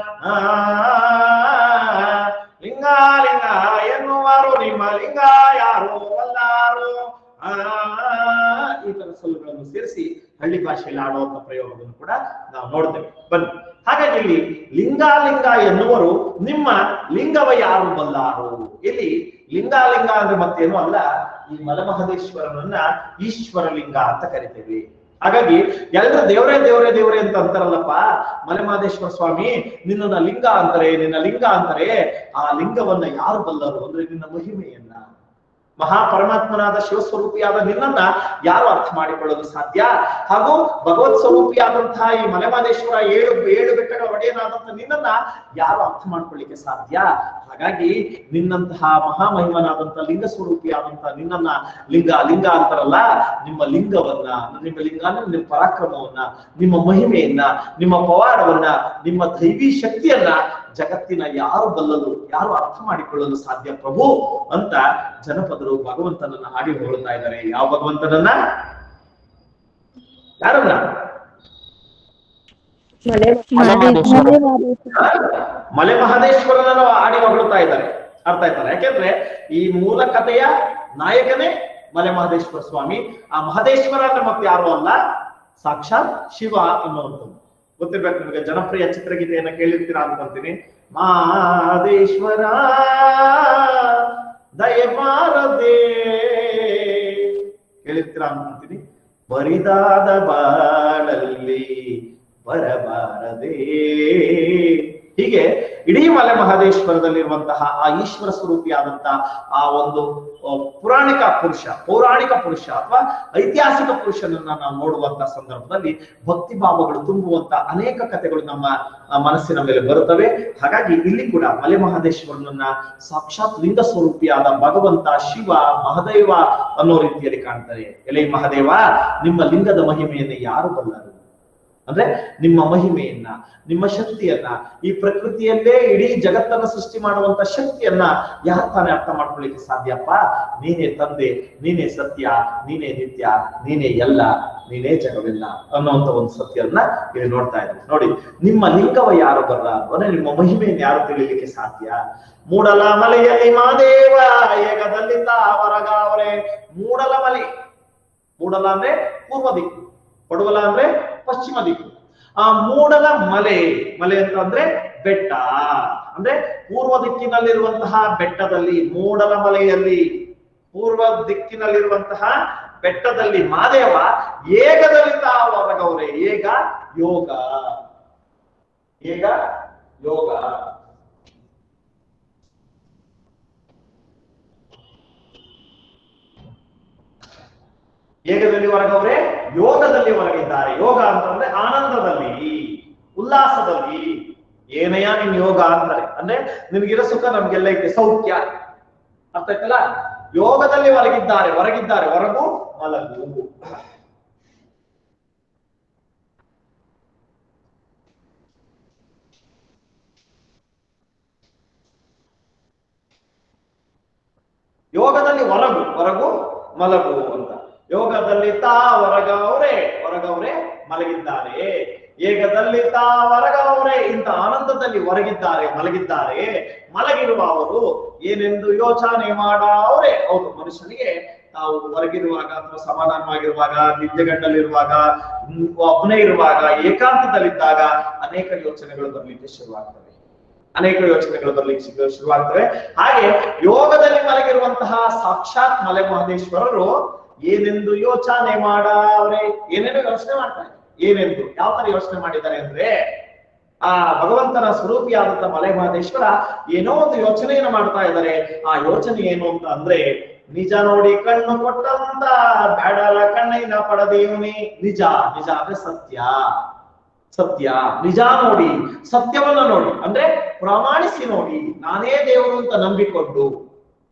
ಲಿಂಗ ಲಿಂಗ ಎನ್ನುವರು ನಿಮ್ಮ ಲಿಂಗ ಯಾರು ಅಲ್ಲಾರು. ಈ ತರ ಸೊಲ್ಲುಗಳನ್ನು ಸೇರಿಸಿ ಹಳ್ಳಿ ಭಾಷೆಯಲ್ಲಿ ಆಡುವಂತ ಪ್ರಯೋಗವನ್ನು ಕೂಡ ನಾವು ನೋಡ್ತೇವೆ. ಬನ್ನಿ. ಹಾಗಾಗಿ ಇಲ್ಲಿ ಲಿಂಗ ಲಿಂಗ ಎನ್ನುವರು ನಿಮ್ಮ ಲಿಂಗವ ಯಾರು ಬಲ್ಲಾರು. ಇಲ್ಲಿ ಲಿಂಗ ಲಿಂಗ ಅಂದ್ರೆ ಮತ್ತೇನು ಅಲ್ಲ, ಈ ಮಲೆಮಹದೇಶ್ವರನನ್ನ ಈಶ್ವರ ಲಿಂಗ ಅಂತ ಕರಿತೇವೆ. ಹಾಗಾಗಿ ಎಲ್ಲರೂ ದೇವರೇ ದೇವರೇ ದೇವರೇ ಅಂತ ಅಂತಾರಲ್ಲಪ್ಪ. ಮಲೆಮಹದೇಶ್ವರ ಸ್ವಾಮಿ ನಿನ್ನ ಲಿಂಗ ಅಂತಾರೆ, ನಿನ್ನ ಲಿಂಗ ಅಂತಾರೆ. ಆ ಲಿಂಗವನ್ನ ಯಾರು ಬಲ್ಲರು ಅಂದ್ರೆ ನಿನ್ನ ಮಹಿಮೆಯನ್ನ, ಮಹಾಪರಮಾತ್ಮನಾದ ಶಿವಸ್ವರೂಪಿಯಾದ ನಿನ್ನನ್ನ ಯಾರು ಅರ್ಥ ಮಾಡಿಕೊಳ್ಳಲು ಸಾಧ್ಯ? ಹಾಗೂ ಭಗವತ್ ಸ್ವರೂಪಿಯಾದಂತಹ ಈ ಮಲೆಮಹದೇಶ್ವರ ಏಳು ಬೆಟ್ಟಗಳ ಒಡೆಯನಾದಂತಹ ನಿನ್ನನ್ನ ಯಾರು ಅರ್ಥ ಮಾಡ್ಕೊಳ್ಳಿಕ್ಕೆ ಸಾಧ್ಯ? ಹಾಗಾಗಿ ನಿನ್ನಂತಹ ಮಹಾಮಹಿಮನಾದಂತಹ ಲಿಂಗ ಸ್ವರೂಪಿಯಾದಂತಹ ನಿನ್ನನ್ನ ಲಿಂಗ ಲಿಂಗ ಅಂತಾರಲ್ಲ. ನಿಮ್ಮ ಲಿಂಗವನ್ನ, ನಿಮ್ಮ ಲಿಂಗ ಅಂದ್ರೆ ನಿಮ್ಮ ಪರಾಕ್ರಮವನ್ನ, ನಿಮ್ಮ ಮಹಿಮೆಯನ್ನ, ನಿಮ್ಮ ಪವಾಡವನ್ನ, ನಿಮ್ಮ ದೈವಿ ಶಕ್ತಿಯನ್ನ ಜಗತ್ತಿನ ಯಾರು ಬಲ್ಲಲು, ಯಾರು ಅರ್ಥ ಮಾಡಿಕೊಳ್ಳಲು ಸಾಧ್ಯ ಪ್ರಭು ಅಂತ ಜನಪದರು ಭಗವಂತನನ್ನ ಹಾಡಿ ಹೊಗಳ್ತಾ ಇದ್ದಾರೆ. ಯಾವ ಭಗವಂತನನ್ನ? ಯಾರನ್ನ? ಮಲೆಮಹದೇಶ್ವರನನ್ನು ಹಾಡಿ ಹೊಗಳ್ತಾ ಇದ್ದಾರೆ. ಅರ್ಥ ಆಯ್ತಲ್ಲ? ಯಾಕೆಂದ್ರೆ ಈ ಮೂಲ ಕಥೆಯ ನಾಯಕನೇ ಮಲೆಮಹದೇಶ್ವರ ಸ್ವಾಮಿ. ಆ ಮಹದೇಶ್ವರ ಅಂದ್ರೆ ಮತ್ತೆ ಯಾರು ಅಲ್ಲ, ಸಾಕ್ಷಾತ್ ಶಿವ ಅನ್ನುವಂಥದ್ದು ಗೊತ್ತಿರ್ಬೇಕು ನಿಮಗೆ. ಜನಪ್ರಿಯ ಚಿತ್ರಗೀತೆಯನ್ನ ಕೇಳಿರ್ತೀರಾ ಅನ್ಕೊಂತೀನಿ. ಮಹದೇಶ್ವರ ದಯಮಾರದೆ ಕೇಳಿರ್ತೀರಾ ಅನ್ಕೊಂತೀನಿ. ಬರಿದಾದ ಬಾಳಲ್ಲಿ ಬರಬಾರದೆ. ಹೀಗೆ ಇಡೀ ಮಲೆಮಹದೇಶ್ವರದಲ್ಲಿರುವಂತಹ ಆ ಈಶ್ವರ ಸ್ವರೂಪಿಯಾದಂತಹ ಆ ಒಂದು ಪೌರಾಣಿಕ ಪುರುಷ ಅಥವಾ ಐತಿಹಾಸಿಕ ಪುರುಷನನ್ನ ನಾವು ನೋಡುವಂತಹ ಸಂದರ್ಭದಲ್ಲಿ ಭಕ್ತಿ ಭಾವಗಳು ತುಂಬುವಂತ ಅನೇಕ ಕಥೆಗಳು ನಮ್ಮ ಮನಸ್ಸಿನ ಮೇಲೆ ಬರುತ್ತವೆ. ಹಾಗಾಗಿ ಇಲ್ಲಿ ಕೂಡ ಮಲೆಮಹದೇಶ್ವರನನ್ನ ಸಾಕ್ಷಾತ್ ಲಿಂಗ ಸ್ವರೂಪಿಯಾದ ಭಗವಂತ ಶಿವ ಮಹದೇವ ಅನ್ನೋ ರೀತಿಯಲ್ಲಿ ಕಾಣ್ತಾರೆ. ಎಲೆ ಮಹದೇವ, ನಿಮ್ಮ ಲಿಂಗದ ಮಹಿಮೆಯನ್ನು ಯಾರು ಬಲ್ಲರು? ಅಂದ್ರೆ ನಿಮ್ಮ ಮಹಿಮೆಯನ್ನ, ನಿಮ್ಮ ಶಕ್ತಿಯನ್ನ, ಈ ಪ್ರಕೃತಿಯಲ್ಲೇ ಇಡೀ ಜಗತ್ತನ್ನ ಸೃಷ್ಟಿ ಮಾಡುವಂತ ಶಕ್ತಿಯನ್ನ ಯಾರು ತಾನೇ ಅರ್ಥ ಮಾಡ್ಕೊಳ್ಳಿಕ್ಕೆ ಸಾಧ್ಯಪ್ಪ? ನೀನೇ ತಂದೆ, ನೀನೇ ಸತ್ಯ, ನೀನೇ ನಿತ್ಯ, ನೀನೇ ಎಲ್ಲ, ನೀನೇ ಜಗವೆಲ್ಲ ಅನ್ನುವಂತ ಒಂದು ಸತ್ಯವನ್ನ ಇಲ್ಲಿ ನೋಡ್ತಾ ಇದ್ದೀವಿ. ನೋಡಿ, ನಿಮ್ಮ ಲಿಂಗವ ಯಾರು ಬರಲ್ಲ ಅಂದ್ರೆ ನಿಮ್ಮ ಮಹಿಮೆಯನ್ನು ಯಾರು ತಿಳಿಲಿಕ್ಕೆ ಸಾಧ್ಯ? ಮೂಡಲ ಮಲೆಯಲ್ಲಿ ಮಾದೇವ ಏಗದಲ್ಲಿ ತಾವರಗಾವರೆ. ಮೂಡಲ ಮಲೆ, ಮೂಡಲ ಅಂದ್ರೆ ಪೂರ್ವ ದಿಕ್ಕು, ಪಡುವಲ ಅಂದ್ರೆ ಪಶ್ಚಿಮ ದಿಕ್ಕು. ಆ ಮೂಡಲ ಮಲೆ, ಮಲೆ ಅಂತಂದ್ರೆ ಬೆಟ್ಟ, ಅಂದ್ರೆ ಪೂರ್ವ ದಿಕ್ಕಿನಲ್ಲಿರುವಂತಹ ಬೆಟ್ಟದಲ್ಲಿ, ಮೂಡಲ ಮಲೆಯಲ್ಲಿ ಪೂರ್ವ ದಿಕ್ಕಿನಲ್ಲಿರುವಂತಹ ಬೆಟ್ಟದಲ್ಲಿ ಮಾದೇವ ಏಗದಲ್ಲಿ ತಾವರಗೌರೆ. ಏಗ ಯೋಗ, ಏಗ ಯೋಗ. ಏಗದಲ್ಲಿ ಹೊರಗವ್ರೆ, ಯೋಗದಲ್ಲಿ ಹೊರಗಿದ್ದಾರೆ. ಯೋಗ ಅಂತಂದ್ರೆ ಆನಂದದಲ್ಲಿ, ಉಲ್ಲಾಸದಲ್ಲಿ. ಏನಯ್ಯ ನಿನ್ ಯೋಗ ಅಂತಾರೆ ಅಂದ್ರೆ ನಿನ್ಗಿರೋ ಸುಖ ನಮ್ಗೆಲ್ಲ ಐತೆ, ಸೌಖ್ಯ. ಅರ್ಥ ಆಯ್ತಲ್ಲ? ಯೋಗದಲ್ಲಿ ಹೊರಗಿದ್ದಾರೆ, ಹೊರಗಿದ್ದಾರೆ, ಹೊರಗು ಮಲಗು. ಯೋಗದಲ್ಲಿ ಹೊರಗು, ಹೊರಗು ಮಲಗು ಅಂತ. ಯೋಗದಲ್ಲಿ ತಾ ಹೊರಗವ್ರೆ, ಹೊರಗವ್ರೆ ಮಲಗಿದ್ದಾರೆ. ಏಗದಲ್ಲಿ ತಾ ಹೊರಗವ್ರೆ, ಇಂಥ ಆನಂದದಲ್ಲಿ ಹೊರಗಿದ್ದಾರೆ, ಮಲಗಿದ್ದಾರೆ. ಮಲಗಿರುವ ಅವರು ಏನೆಂದು ಯೋಚನೆ ಮಾಡವ್ರೆ. ಅವರು ಮನುಷ್ಯನಿಗೆ ನಾವು ಹೊರಗಿರುವಾಗ ಅಥವಾ ಸಮಾಧಾನವಾಗಿರುವಾಗ, ನಿದ್ದೆಗಣ್ಣಲ್ಲಿರುವಾಗ, ಒಬ್ಬನೇ ಇರುವಾಗ, ಏಕಾಂತದಲ್ಲಿದ್ದಾಗ ಅನೇಕ ಯೋಚನೆಗಳು ಬರ್ಲಿಕ್ಕೆ ಶುರುವಾಗ್ತವೆ, ಅನೇಕ ಯೋಚನೆಗಳು ಬರ್ಲಿಕ್ಕೆ ಶುರುವಾಗ್ತವೆ. ಹಾಗೆ ಯೋಗದಲ್ಲಿ ಮಲಗಿರುವಂತಹ ಸಾಕ್ಷಾತ್ ಮಲೆ ಮಹದೇಶ್ವರರು ಏನೆಂದು ಯೋಚನೆ ಮಾಡವ್ರೆ. ಏನೇನು ಯೋಚನೆ ಮಾಡ್ತಾರೆ, ಏನೆಂದು ಯಾವ ತರ ಯೋಚನೆ ಮಾಡಿದ್ದಾರೆ ಅಂದ್ರೆ, ಆ ಭಗವಂತನ ಸ್ವರೂಪಿಯಾದಂತ ಮಲೆ ಮಹದೇಶ್ವರ ಏನೋ ಒಂದು ಯೋಚನೆಯನ್ನು ಮಾಡ್ತಾ ಇದ್ದಾರೆ. ಆ ಯೋಚನೆ ಏನು ಅಂತ ಅಂದ್ರೆ, ನಿಜ ನೋಡಿ ಕಣ್ಣು ಕೊಟ್ಟಂತ ಬ್ಯಾಡರ ಕಣ್ಣಿನ ಪಡೆದೇವನಿ. ನಿಜ, ನಿಜ ಅಂದ್ರೆ ಸತ್ಯ, ಸತ್ಯ. ನಿಜ ನೋಡಿ, ಸತ್ಯವನ್ನ ನೋಡಿ ಅಂದ್ರೆ ಪ್ರಾಮಾಣಿಸಿ ನೋಡಿ. ನಾನೇ ದೇವರು ಅಂತ ನಂಬಿಕೊಂಡು.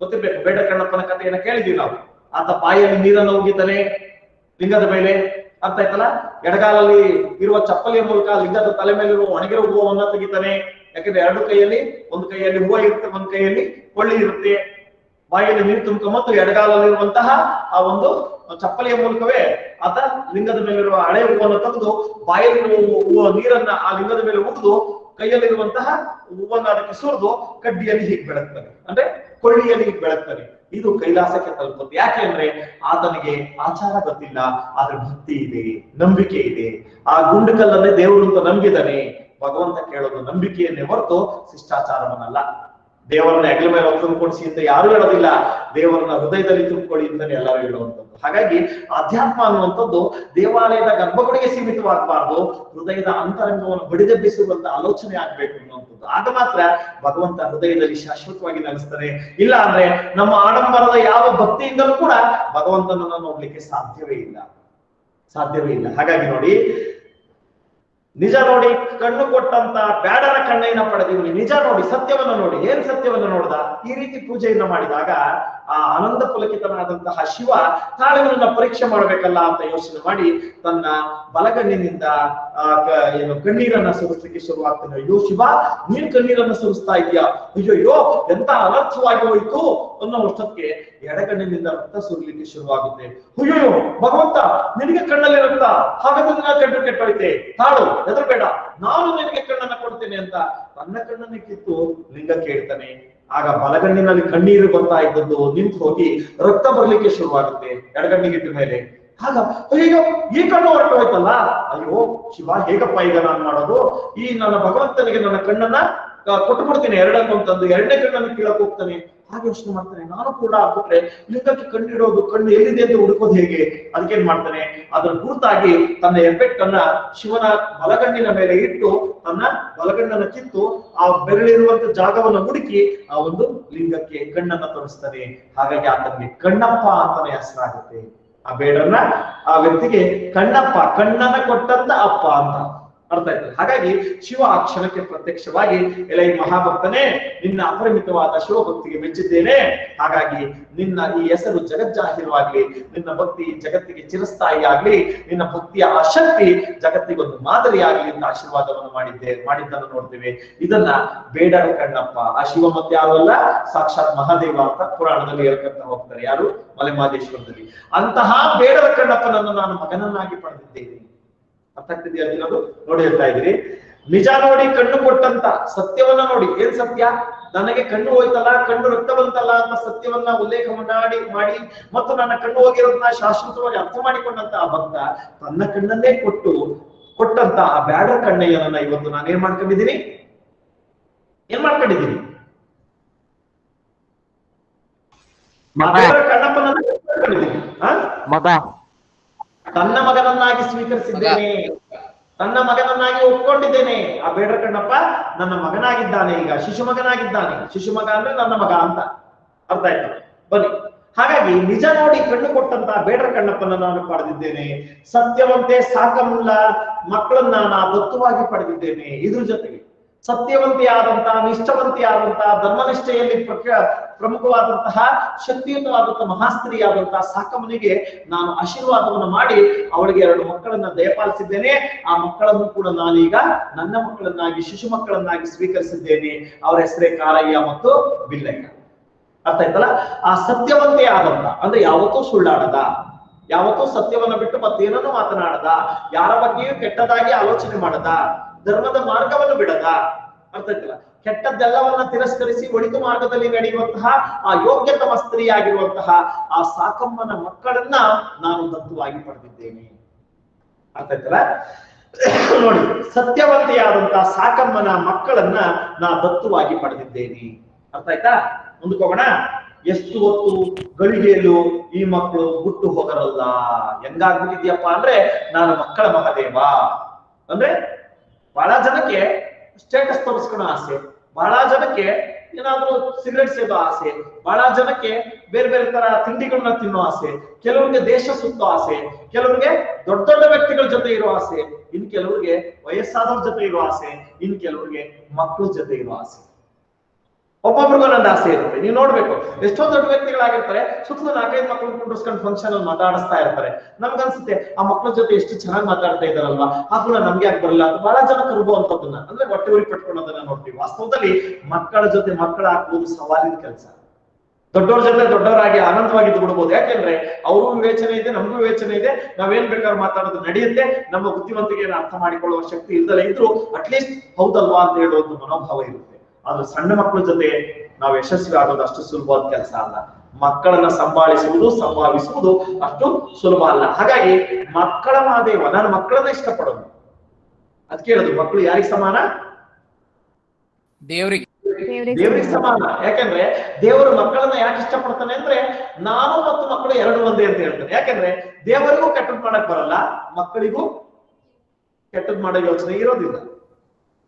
ಗೊತ್ತಿರ್ಬೇಕು, ಬೇಡ ಕಣ್ಣಪ್ಪನ ಕಥೆಯನ್ನ ಕೇಳಿದೀವಿ ನಾವು. ಆತ ಬಾಯಲ್ಲಿ ನೀರನ್ನು ಉಗಿತಾನೆ ಲಿಂಗದ ಮೇಲೆ. ಅರ್ಥ ಆಯ್ತಲ್ಲ? ಎಡಗಾಲಲ್ಲಿ ಇರುವ ಚಪ್ಪಲಿಯ ಮೂಲಕ ಲಿಂಗದ ತಲೆ ಮೇಲಿರುವ ಒಣಗಿರುವ ಹೂವನ್ನ ತೆಗಿತಾನೆ. ಯಾಕಂದ್ರೆ ಎರಡು ಕೈಯಲ್ಲಿ, ಒಂದು ಕೈಯಲ್ಲಿ ಹೂವು ಇರುತ್ತೆ, ಒಂದು ಕೈಯಲ್ಲಿ ಕೊಳ್ಳಿ ಇರುತ್ತೆ. ಬಾಯಲ್ಲಿ ನೀರು ತುಂಬಿಕ ಮತ್ತು ಎಡಗಾಲಲ್ಲಿರುವಂತಹ ಆ ಒಂದು ಚಪ್ಪಲಿಯ ಮೂಲಕವೇ ಆತ ಲಿಂಗದ ಮೇಲಿರುವ ಹಳೆ ಹೂವನ್ನು ತೆಗೆದು ಬಾಯಲ್ಲಿರುವ ನೀರನ್ನ ಆ ಲಿಂಗದ ಮೇಲೆ ಉಗಿದು ಕೈಯಲ್ಲಿರುವಂತಹ ಹೂವನ್ನ ಅದಕ್ಕೆ ಸುರಿದು ಕಡ್ಡಿಯಲ್ಲಿ ಹೀಗೆ ಬೆಳಗ್ತಾನೆ, ಅಂದ್ರೆ ಕೊಳ್ಳಿಯಲ್ಲಿ ಹೀಗೆ ಬೆಳಗ್ತಾನೆ. ಇದು ಕೈಲಾಸಕ್ಕೆ ತಲುಪುತ್ತೆ. ಯಾಕೆ ಅಂದ್ರೆ ಆತನಿಗೆ ಆಚಾರ ಗೊತ್ತಿಲ್ಲ, ಆದ್ರೆ ಭಕ್ತಿ ಇದೆ, ನಂಬಿಕೆ ಇದೆ. ಆ ಗುಂಡುಕಲ್ಲನ್ನೇ ದೇವರು ಅಂತ ನಂಬಿದಾನೆ. ಭಗವಂತ ಕೇಳೋದು ನಂಬಿಕೆಯನ್ನೇ ಹೊರತು ಶಿಷ್ಟಾಚಾರವನ್ನಲ್ಲ. ದೇವರನ್ನ ಹೆಗಲ ಮೇಲೆ ತುಂಬಿಕೊಡಿಸಿ ಅಂತ ಯಾರು ಹೇಳೋದಿಲ್ಲ, ದೇವರನ್ನ ಹೃದಯದಲ್ಲಿ ತುಂಬಿಕೊಳ್ಳಿ ಅಂತಾನೆ ಎಲ್ಲರೂ ಹೇಳುವಂಥದ್ದು. ಹಾಗಾಗಿ ಅಧ್ಯಾತ್ಮ ಅನ್ನುವಂಥದ್ದು ದೇವಾಲಯದ ಗರ್ಭಗುಡಿಗೆ ಸೀಮಿತವಾಗಬಾರ್ದು, ಹೃದಯದ ಅಂತರಂಗವನ್ನು ಬಡಿದೆಬ್ಬಿಸುವಂತ ಆಲೋಚನೆ ಆಗ್ಬೇಕು ಅನ್ನುವಂಥದ್ದು. ಆಗ ಮಾತ್ರ ಭಗವಂತ ಹೃದಯದಲ್ಲಿ ಶಾಶ್ವತವಾಗಿ ನೆಲೆಸ್ತಾನೆ. ಇಲ್ಲ ಅಂದ್ರೆ ನಮ್ಮ ಆಡಂಬರದ ಯಾವ ಭಕ್ತಿಯಿಂದಲೂ ಕೂಡ ಭಗವಂತನನ್ನ ನೋಡ್ಲಿಕ್ಕೆ ಸಾಧ್ಯವೇ ಇಲ್ಲ, ಸಾಧ್ಯವೇ ಇಲ್ಲ. ಹಾಗಾಗಿ ನೋಡಿ, ನಿಜ ನೋಡಿ ಕಣ್ಣು ಕೊಟ್ಟಂತ ಬ್ಯಾಡರ ಕಣ್ಣೈನ ಪಡೆದೀವಿ. ನಿಜ ನೋಡಿ, ಸತ್ಯವನ್ನ ನೋಡಿ. ಏನ್ ಸತ್ಯವನ್ನ ನೋಡ್ದ? ಈ ರೀತಿ ಪೂಜೆಯನ್ನ ಮಾಡಿದಾಗ ಆ ಆನಂದ ಪುಲಕಿತನಾದಂತಹ ಶಿವ ತಾಳಿನ ಪರೀಕ್ಷೆ ಮಾಡ್ಬೇಕಲ್ಲ ಅಂತ ಯೋಚನೆ ಮಾಡಿ ತನ್ನ ಬಲಗಣ್ಣಿನಿಂದ ಏನು ಕಣ್ಣೀರನ್ನ ಸುರಿಸ್ಲಿಕ್ಕೆ ಶುರುವಾಗ್ತಾನೆ. ಅಯ್ಯೋ ಶಿವ, ನೀನ್ ಕಣ್ಣೀರನ್ನ ಸುರಿಸ್ತಾ ಇದೀಯಾ, ಅಯ್ಯೋ ಎಂತ ಅನರ್ಥವಾಗಿ ಹೋಯ್ತು ಅನ್ನೋಷ್ಟಕ್ಕೆ ಎಡಗಣ್ಣಿನಿಂದ ರಕ್ತ ಸುರಿಲಿಕ್ಕೆ ಶುರುವಾಗುತ್ತೆ. ಅಯ್ಯೋ ಭಗವಂತ, ನಿನಗೆ ಕಣ್ಣಲ್ಲಿ ರಕ್ತ, ಹಾಗಾದ್ರೆ ನನ್ನ ಕಣ್ಣು ಕೆಟ್ಟೋಯ್ತೆ, ತಾಳು ಹೆದರ್ಬೇಡ, ನಾನು ನಿನಗೆ ಕಣ್ಣನ್ನ ಕೊಡ್ತೇನೆ ಅಂತ ತನ್ನ ಕಣ್ಣನ್ನ ಕಿತ್ತು ಲಿಂಗ ಕೇಳ್ತಾನೆ. ಆಗ ಬಲಗಣ್ಣಿನಲ್ಲಿ ಕಣ್ಣೀರು ಬರ್ತಾ ಇದ್ದದ್ದು ನಿಂತು ಹೋಗಿ ರಕ್ತ ಬರ್ಲಿಕ್ಕೆ ಶುರುವಾಗುತ್ತೆ ಎಡಗಣ್ಣಿಗಿಟ್ಟ ಮೇಲೆ. ಆಗ ಅಯ್ಯೋ ಈ ಕಣ್ಣು ಹೊರಟು ಹೋಯ್ತಲ್ಲ, ಅಯ್ಯೋ ಶಿವ ಹೇಗಪ್ಪ ಈಗ ನಾನು ಮಾಡೋದು? ಈ ನನ್ನ ಭಗವಂತನಿಗೆ ನನ್ನ ಕಣ್ಣನ್ನ ಕೊಟ್ಟು ಬಿಡ್ತೀನಿ ಎರಡಕ್ಕೂ ಅಂತಂದು ಎರಡನೇ ಕಣ್ಣನ್ನು ಕೀಳಕ್ ಹೋಗ್ತಾನೆ. ಹಾಗೆ ಯೋಚನೆ ಮಾಡ್ತಾನೆ, ನಾನು ಕೂಡ ಆಗ್ಬಿಟ್ರೆ ಲಿಂಗಕ್ಕೆ ಕಣ್ಣಿಡೋದು, ಕಣ್ಣು ಎಲ್ಲಿದೆ ಅಂತ ಹುಡುಕೋದು ಹೇಗೆ? ಅದಕ್ಕೇನ್ ಮಾಡ್ತಾನೆ, ಅದ್ರ ಗುರುತಾಗಿ ತನ್ನ ಎಫೆಕ್ಟನ್ನ ಶಿವನ ಬಲಗಣ್ಣಿನ ಮೇಲೆ ಇಟ್ಟು ತನ್ನ ಬಲಗಣ್ಣನ್ನ ಕಿತ್ತು ಆ ಬೆರಳಿರುವಂತ ಜಾಗವನ್ನು ಹುಡುಕಿ ಆ ಒಂದು ಲಿಂಗಕ್ಕೆ ಕಣ್ಣನ್ನ ತೋರಿಸ್ತಾನೆ. ಹಾಗಾಗಿ ಆತನಿಗೆ ಕಣ್ಣಪ್ಪ ಅಂತಾನೆ ಹೆಸರಾಗುತ್ತೆ. ಆ ಬೇಡನ್ನ ಆ ವ್ಯಕ್ತಿಗೆ ಕಣ್ಣಪ್ಪ, ಕಣ್ಣನ್ನ ಕೊಟ್ಟಂತ ಅಪ್ಪ ಅಂತ. ಅರ್ಥ ಆಯ್ತು. ಹಾಗಾಗಿ ಶಿವ ಆ ಕ್ಷಣಕ್ಕೆ ಪ್ರತ್ಯಕ್ಷವಾಗಿ ಎಲೈ ಮಹಾಭಕ್ತನೇ, ನಿನ್ನ ಅಪರಿಮಿತವಾದ ಶಿವಭಕ್ತಿಗೆ ಮೆಚ್ಚಿದ್ದೇನೆ, ಹಾಗಾಗಿ ನಿನ್ನ ಈ ಹೆಸರು ಜಗಜ್ಜಾಹಿರವಾಗ್ಲಿ, ನಿನ್ನ ಭಕ್ತಿ ಜಗತ್ತಿಗೆ ಚಿರಸ್ಥಾಯಿ ಆಗ್ಲಿ, ನಿನ್ನ ಭಕ್ತಿಯ ಆ ಶಕ್ತಿ ಜಗತ್ತಿಗೊಂದು ಮಾದರಿಯಾಗಲಿ ಅಂತ ಆಶೀರ್ವಾದವನ್ನು ಮಾಡಿದ್ದನ್ನು ನೋಡ್ತೇವೆ. ಇದನ್ನ ಬೇಡರ ಕಣ್ಣಪ್ಪ, ಆ ಶಿವ ಮತ್ತೆ ಯಾರು ಅಲ್ಲ, ಸಾಕ್ಷಾತ್ ಮಹಾದೇವ ಅಂತ ಪುರಾಣದಲ್ಲಿ ಹೇಳ್ಕೊಂತ ಹೋಗ್ತಾರೆ. ಯಾರು? ಮಲೆಮಹದೇಶ್ವರದಲ್ಲಿ. ಅಂತಹ ಬೇಡರ ಕಣ್ಣಪ್ಪನನ್ನು ನಾನು ಮಗನನ್ನಾಗಿ ಪಡೆದಿದ್ದೇನೆ. ಅರ್ಥ ಆಗ್ತಿದೆಯಾ ಅಂತಿರೋದು? ನೋಡಿ ಹೇಳ್ತಾ ಇದ್ದೀರಿ. ನಿಜ ನೋಡಿ ಕಣ್ಣು ಕೊಟ್ಟಂತ ಸತ್ಯವನ್ನ ನೋಡಿ. ಏನ್ ಸತ್ಯ? ನನಗೆ ಕಣ್ಣು ಹೋಯ್ತಲ್ಲ, ಕಣ್ಣು ರಕ್ತ ಬಂತಲ್ಲ ಅಂತ ಸತ್ಯವನ್ನ ಉಲ್ಲೇಖ ಮಾಡಿ ಮತ್ತು ನನ್ನ ಕಣ್ಣು ಹೋಗಿರೋದನ್ನ ಶಾಶ್ವತವಾಗಿ ಅರ್ಥ ಮಾಡಿಕೊಂಡಂತ ಆ ಭಕ್ತ ತನ್ನ ಕಣ್ಣನ್ನೇ ಕೊಟ್ಟಂತ ಆ ಬೇಡರ ಕಣ್ಣಯ್ಯನನ್ನ ಇವತ್ತು ನಾನು ಏನ್ ಮಾಡ್ಕೊಂಡಿದ್ದೀನಿ? ತನ್ನ ಮಗನನ್ನಾಗಿ ಸ್ವೀಕರಿಸಿದ್ದೇನೆ, ತನ್ನ ಮಗನನ್ನಾಗಿ ಒಪ್ಕೊಂಡಿದ್ದೇನೆ. ಆ ಬೇಡರ ಕಣ್ಣಪ್ಪ ನನ್ನ ಮಗನಾಗಿದ್ದಾನೆ, ಈಗ ಶಿಶು ಮಗನಾಗಿದ್ದಾನೆ. ಶಿಶು ಮಗ ಅಂದ್ರೆ ನನ್ನ ಮಗ ಅಂತ ಅರ್ಥ ಆಯ್ತು. ಬನ್ನಿ, ಹಾಗಾಗಿ ನಿಜ ನೋಡಿ ಕಣ್ಣು ಕೊಟ್ಟಂತ ಬೇಡರ ಕಣ್ಣಪ್ಪನ ನಾನು ಪಡೆದಿದ್ದೇನೆ. ಸತ್ಯವಂತೆ ಸಾಕಮುಲ್ಲ ಮಕ್ಕಳನ್ನ ನಾ ದತ್ತವಾಗಿ ಪಡೆದಿದ್ದೇನೆ. ಇದ್ರ ಜೊತೆಗೆ ಸತ್ಯವಂತಿಯಾದಂತಹ, ನಿಷ್ಠವಂತಿಯಾದಂತಹ, ಧರ್ಮನಿಷ್ಠೆಯಲ್ಲಿ ಪ್ರಮುಖವಾದಂತಹ, ಶಕ್ತಿಯುತವಾದಂತಹ ಮಹಾಸ್ತ್ರೀಯಾದಂತಹ ಸಾಕಮ್ಮನಿಗೆ ನಾನು ಆಶೀರ್ವಾದವನ್ನು ಮಾಡಿ ಅವಳಿಗೆ 2 ಮಕ್ಕಳನ್ನ ದಯಪಾಲಿಸಿದ್ದೇನೆ. ಆ ಮಕ್ಕಳನ್ನು ಕೂಡ ನಾನೀಗ ನನ್ನ ಮಕ್ಕಳನ್ನಾಗಿ, ಶಿಶು ಮಕ್ಕಳನ್ನಾಗಿ ಸ್ವೀಕರಿಸಿದ್ದೇನೆ. ಅವರ ಹೆಸರೇ ಕಾರಯ್ಯ ಮತ್ತು ಬಿಲ್ಲಯ್ಯ. ಅರ್ಥ ಆಯ್ತಲ್ಲ? ಆ ಸತ್ಯವಂತೆ ಆದಂತ ಅಂದ್ರೆ ಯಾವತ್ತೂ ಸುಳ್ಳಾಡದ, ಯಾವತ್ತೂ ಸತ್ಯವನ್ನ ಬಿಟ್ಟು ಮತ್ತೇನನ್ನು ಮಾತನಾಡದ, ಯಾರ ಬಗ್ಗೆಯೂ ಕೆಟ್ಟದಾಗಿ ಆಲೋಚನೆ ಮಾಡದ, ಧರ್ಮದ ಮಾರ್ಗವನ್ನು ಬಿಡದ, ಅರ್ಥ ಆಯ್ತಲ್ಲ? ಕೆಟ್ಟದ್ದೆಲ್ಲವನ್ನ ತಿರಸ್ಕರಿಸಿ ಒಳಿತು ಮಾರ್ಗದಲ್ಲಿ ನಡೆಯುವಂತಹ ಆ ಯೋಗ್ಯತಮ ಸ್ತ್ರೀಯಾಗಿರುವಂತಹ ಆ ಸಾಕಮ್ಮನ ಮಕ್ಕಳನ್ನ ನಾನು ದತ್ತವಾಗಿ ಪಡೆದಿದ್ದೇನೆ. ಅರ್ಥ ಆಯ್ತಲ್ಲ? ನೋಡಿ, ಸತ್ಯವಂತೆಯಾದಂತಹ ಸಾಕಮ್ಮನ ಮಕ್ಕಳನ್ನ ನಾ ದತ್ತವಾಗಿ ಪಡೆದಿದ್ದೇನೆ. ಅರ್ಥ ಆಯ್ತಾ? ಮುಂದಕ್ಕೆ ಹೋಗೋಣ. ಎಷ್ಟು ಹೊತ್ತು ಗಳಿಗೆಯಲ್ಲೂ ಈ ಮಕ್ಕಳು ಬಿಟ್ಟು ಹೋಗರಲ್ಲ. ಹೆಂಗಾಗ್ಬಿಟ್ಟಿದ್ಯಪ್ಪ ಅಂದ್ರೆ ನಾನು ಮಕ್ಕಳ ಮಹಾದೇವ ಅಂದ್ರೆ ಬಹಳ ಜನಕ್ಕೆ ಸ್ಟೇಟಸ್ ತೋರಿಸ್ಕೊಳ್ಳೋ ಆಸೆ, ಬಹಳ ಜನಕ್ಕೆ ಏನಾದ್ರೂ ಸಿಗರೆಟ್ ಸೇದೋ ಆಸೆ, ಬಹಳ ಜನಕ್ಕೆ ಬೇರೆ ಬೇರೆ ತರ ತಿಂಡಿಗಳನ್ನ ತಿನ್ನೋ ಆಸೆ, ಕೆಲವ್ರಿಗೆ ದೇಶ ಸುತ್ತೋ ಆಸೆ, ಕೆಲವ್ರಿಗೆ ದೊಡ್ಡ ದೊಡ್ಡ ವ್ಯಕ್ತಿಗಳ ಜೊತೆ ಇರೋ ಆಸೆ, ಇನ್ ಕೆಲವ್ರಿಗೆ ವಯಸ್ಸಾದವ್ರ ಜೊತೆ ಇರೋ ಆಸೆ, ಇನ್ ಕೆಲವ್ರಿಗೆ ಮಕ್ಕಳ ಜೊತೆ ಇರೋ ಆಸೆ. ಒಬ್ಬೊಬ್ರಿಗೂ ಒಂದೊಂದು ಆಸೆ ಇರುತ್ತೆ. ನೀವು ನೋಡ್ಬೇಕು, ಎಷ್ಟೋ ದೊಡ್ಡ ವ್ಯಕ್ತಿಗಳಾಗಿರ್ತಾರೆ, ಸುತ್ತಲೂ 4-5 ಮಕ್ಕಳು ಕುಂಡ್ರಿಸ್ಕೊಂಡು ಫಂಕ್ಷನ್ ಅಲ್ಲಿ ಮಾತಾಡಿಸ್ತಾ ಇರ್ತಾರೆ. ನಮ್ಗನ್ಸುತ್ತೆ ಆ ಮಕ್ಕಳ ಜೊತೆ ಎಷ್ಟು ಚೆನ್ನಾಗಿ ಮಾತಾಡ್ತಾ ಇದಾರಲ್ವಾ, ಆ ಕೂಡ ನಮ್ಗೆ ಯಾಕೆ ಬರಲ್ಲ ಅಂತ ಬಹಳ ಜನ ಕರುಬುವಂತದನ್ನ ಅಂದ್ರೆ ಹೊಟ್ಟೆ ಉರಿ ಪಟ್ಕೊಳ್ಳೋದನ್ನ ನೋಡ್ತೀವಿ. ವಾಸ್ತವದಲ್ಲಿ ಮಕ್ಕಳ ಜೊತೆ ಮಕ್ಕಳ ಹಾಕುವುದು ಸವಾಲಿನ ಕೆಲಸ. ದೊಡ್ಡವ್ರ ಜೊತೆ ದೊಡ್ಡವರಾಗಿ ಆನಂದವಾಗಿ ಬಿಡ್ಬೋದು. ಯಾಕೆಂದ್ರೆ ಅವ್ರಿಗೂ ವಿವೇಚನೆ ಇದೆ, ನಮಗೂ ವಿವೇಚನೆ ಇದೆ. ನಾವೇನ್ ಬೇಕಾದ್ರೂ ಮಾತಾಡೋದು ನಡೆಯುತ್ತೆ. ನಮ್ಮ ಬುದ್ಧಿವಂತಿಕೆಯನ್ನು ಅರ್ಥ ಮಾಡಿಕೊಳ್ಳುವ ಶಕ್ತಿ ಇಲ್ದಲೇ ಇದ್ರು ಅಟ್ಲೀಸ್ಟ್ ಹೌದಲ್ವಾ ಅಂತ ಹೇಳುವಂತ ಮನೋಭಾವ ಇರುತ್ತೆ. ಆದ್ರೆ ಸಣ್ಣ ಮಕ್ಕಳ ಜೊತೆ ನಾವು ಯಶಸ್ವಿ ಆಗೋದು ಅಷ್ಟು ಸುಲಭವಾದ ಕೆಲಸ ಅಲ್ಲ. ಮಕ್ಕಳನ್ನ ಸಂಭಾಳಿಸುವುದು, ಸಂಭಾವಿಸುವುದು ಅಷ್ಟು ಸುಲಭ ಅಲ್ಲ. ಹಾಗಾಗಿ ಮಕ್ಕಳ ಮಹಾದೇವ, ನಾನು ಮಕ್ಕಳನ್ನ ಇಷ್ಟಪಡೋದು. ಅದ್ ಕೇಳೋದು, ಮಕ್ಕಳು ಯಾರಿಗೆ ಸಮಾನ? ದೇವರಿಗೆ ಸಮಾನ. ಯಾಕೆಂದ್ರೆ ದೇವರು ಮಕ್ಕಳನ್ನ ಯಾಕೆ ಇಷ್ಟಪಡ್ತಾನೆ ಅಂದ್ರೆ ನಾನು ಮತ್ತು ಮಕ್ಕಳು 2 ಒಂದೇ ಅಂತ ಹೇಳ್ತಾನೆ. ಯಾಕೆಂದ್ರೆ ದೇವರಿಗೂ ಕೆಟ್ಟದ್ ಮಾಡಕ್ ಬರಲ್ಲ, ಮಕ್ಕಳಿಗೂ ಕೆಟ್ಟದ್ ಮಾಡೋ ಯೋಚನೆ ಇರೋದಿಲ್ಲ,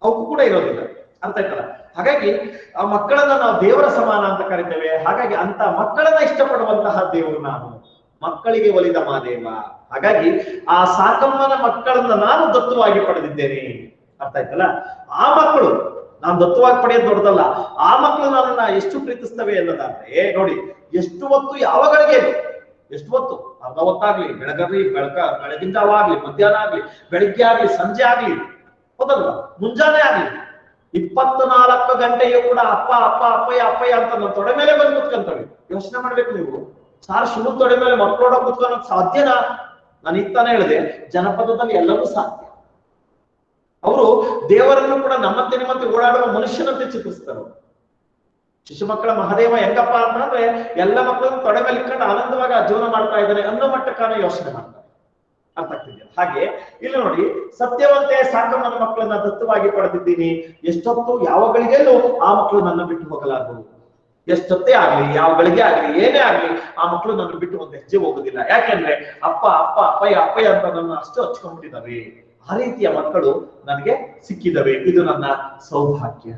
ಅವಕ್ಕೂ ಕೂಡ ಇರೋದಿಲ್ಲ. ಅರ್ಥ ಆಯ್ತಲ್ಲ? ಹಾಗಾಗಿ ಆ ಮಕ್ಕಳನ್ನ ನಾವು ದೇವರ ಸಮಾನ ಅಂತ ಕರಿತೇವೆ. ಹಾಗಾಗಿ ಅಂತ ಮಕ್ಕಳನ್ನ ಇಷ್ಟಪಡುವಂತಹ ದೇವರು ನಾನು, ಮಕ್ಕಳಿಗೆ ಒಲಿದ ಮಹಾದೇವ. ಹಾಗಾಗಿ ಆ ಸಾಕಮ್ಮನ ಮಕ್ಕಳನ್ನ ನಾನು ದತ್ತವಾಗಿ ಪಡೆದಿದ್ದೇನೆ. ಅರ್ಥ ಆಯ್ತಲ್ಲ? ಆ ಮಕ್ಕಳು ನಾನು ದತ್ತವಾಗಿ ಪಡೆಯೋದು ದೊಡ್ಡದಲ್ಲ. ಆ ಮಕ್ಕಳು ನನ್ನನ್ನ ಎಷ್ಟು ಪ್ರೀತಿಸ್ತವೆ ಅನ್ನೋದಾದ್ರೆ ನೋಡಿ, ಎಷ್ಟು ಹೊತ್ತು ಯಾವಾಗಳಿಗೆ, ಎಷ್ಟು ಹೊತ್ತು, ಅರ್ಧ ಹೊತ್ತಾಗ್ಲಿ, ಬೆಳಗಿನ ಜಾವ ಆಗ್ಲಿ, ಮಧ್ಯಾಹ್ನ ಆಗ್ಲಿ, ಬೆಳಿಗ್ಗೆ ಆಗ್ಲಿ, ಸಂಜೆ ಆಗ್ಲಿ, ಹೌದಲ್ವಾ, ಮುಂಜಾನೆ ಆಗ್ಲಿ, 24 ಗಂಟೆಯೂ ಕೂಡ ಅಪ್ಪ ಅಪ್ಪ ಅಪ್ಪಯ್ಯ ಅಪ್ಪಯ್ಯ ಅಂತ ನಾವು ತೊಡೆ ಮೇಲೆ ಬಂದು ಕುತ್ಕೊಂತವೆ. ಯೋಚನೆ ಮಾಡ್ಬೇಕು ನೀವು. ಸಾರ್ ಶಿವನ್ ತೊಡೆ ಮೇಲೆ ಮಕ್ಕಳೋಡ ಕುತ್ಕೊಳ್ಳೋಕ್ ಸಾಧ್ಯನಾ? ನಾನು ಇತ್ತಾನೆ ಹೇಳಿದೆ, ಜನಪದದಲ್ಲಿ ಎಲ್ಲವೂ ಸಾಧ್ಯ. ಅವರು ದೇವರನ್ನು ಕೂಡ ನಮ್ಮಂತೆ ನಿಮ್ಮಂತೆ ಓಡಾಡುವ ಮನುಷ್ಯನಂತೆ ಚಿತ್ರಿಸ್ತಾರೆ. ಶಿಶು ಮಕ್ಕಳ ಮಹಾದೇವ ಹೆಂಗಪ್ಪ ಅಂತಂದ್ರೆ ಎಲ್ಲ ಮಕ್ಕಳನ್ನು ತೊಡೆ ಮೇಲೆ ಇಟ್ಕೊಂಡು ಆನಂದವಾಗಿ ಜೀವನ ಮಾಡ್ತಾ ಇದ್ದಾನೆ ಅನ್ನೋ ಮಟ್ಟಕ್ಕಾನ ಯೋಚನೆ ಮಾಡ್ತಾರೆ. ಅರ್ಥ ಆಗ್ತಿದೆಯಾ? ಹಾಗೆ ಇಲ್ಲಿ ನೋಡಿ, ಸತ್ಯವಂತೆ ಸಾಕಮ್ಮನ ಮಕ್ಕಳನ್ನ ದತ್ತವಾಗಿ ಪಡೆದಿದ್ದೀನಿ. ಎಷ್ಟೊತ್ತು ಯಾವ ಗಳಿಗೆಯಲ್ಲೂ ಆ ಮಕ್ಕಳು ನನ್ನ ಬಿಟ್ಟು ಹೋಗಲಾರಬಹುದು. ಎಷ್ಟೊತ್ತೇ ಆಗ್ಲಿ, ಯಾವ ಗಳಿಗೆ ಆಗ್ಲಿ, ಏನೇ ಆಗ್ಲಿ, ಆ ಮಕ್ಕಳು ನನ್ನ ಬಿಟ್ಟು ಒಂದು ಹೆಜ್ಜೆ ಹೋಗುದಿಲ್ಲ. ಯಾಕೆಂದ್ರೆ ಅಪ್ಪ ಅಪ್ಪ ಅಪ್ಪಯ್ಯ ಅಪ್ಪಯ್ಯ ಅಂತ ನನ್ನ ಅಷ್ಟು ಹಚ್ಕೊಂಡ್ಬಿಟ್ಟಿದ್ದಾವೆ. ಆ ರೀತಿಯ ಮಕ್ಕಳು ನನಗೆ ಸಿಕ್ಕಿದವೆ. ಇದು ನನ್ನ ಸೌಭಾಗ್ಯ.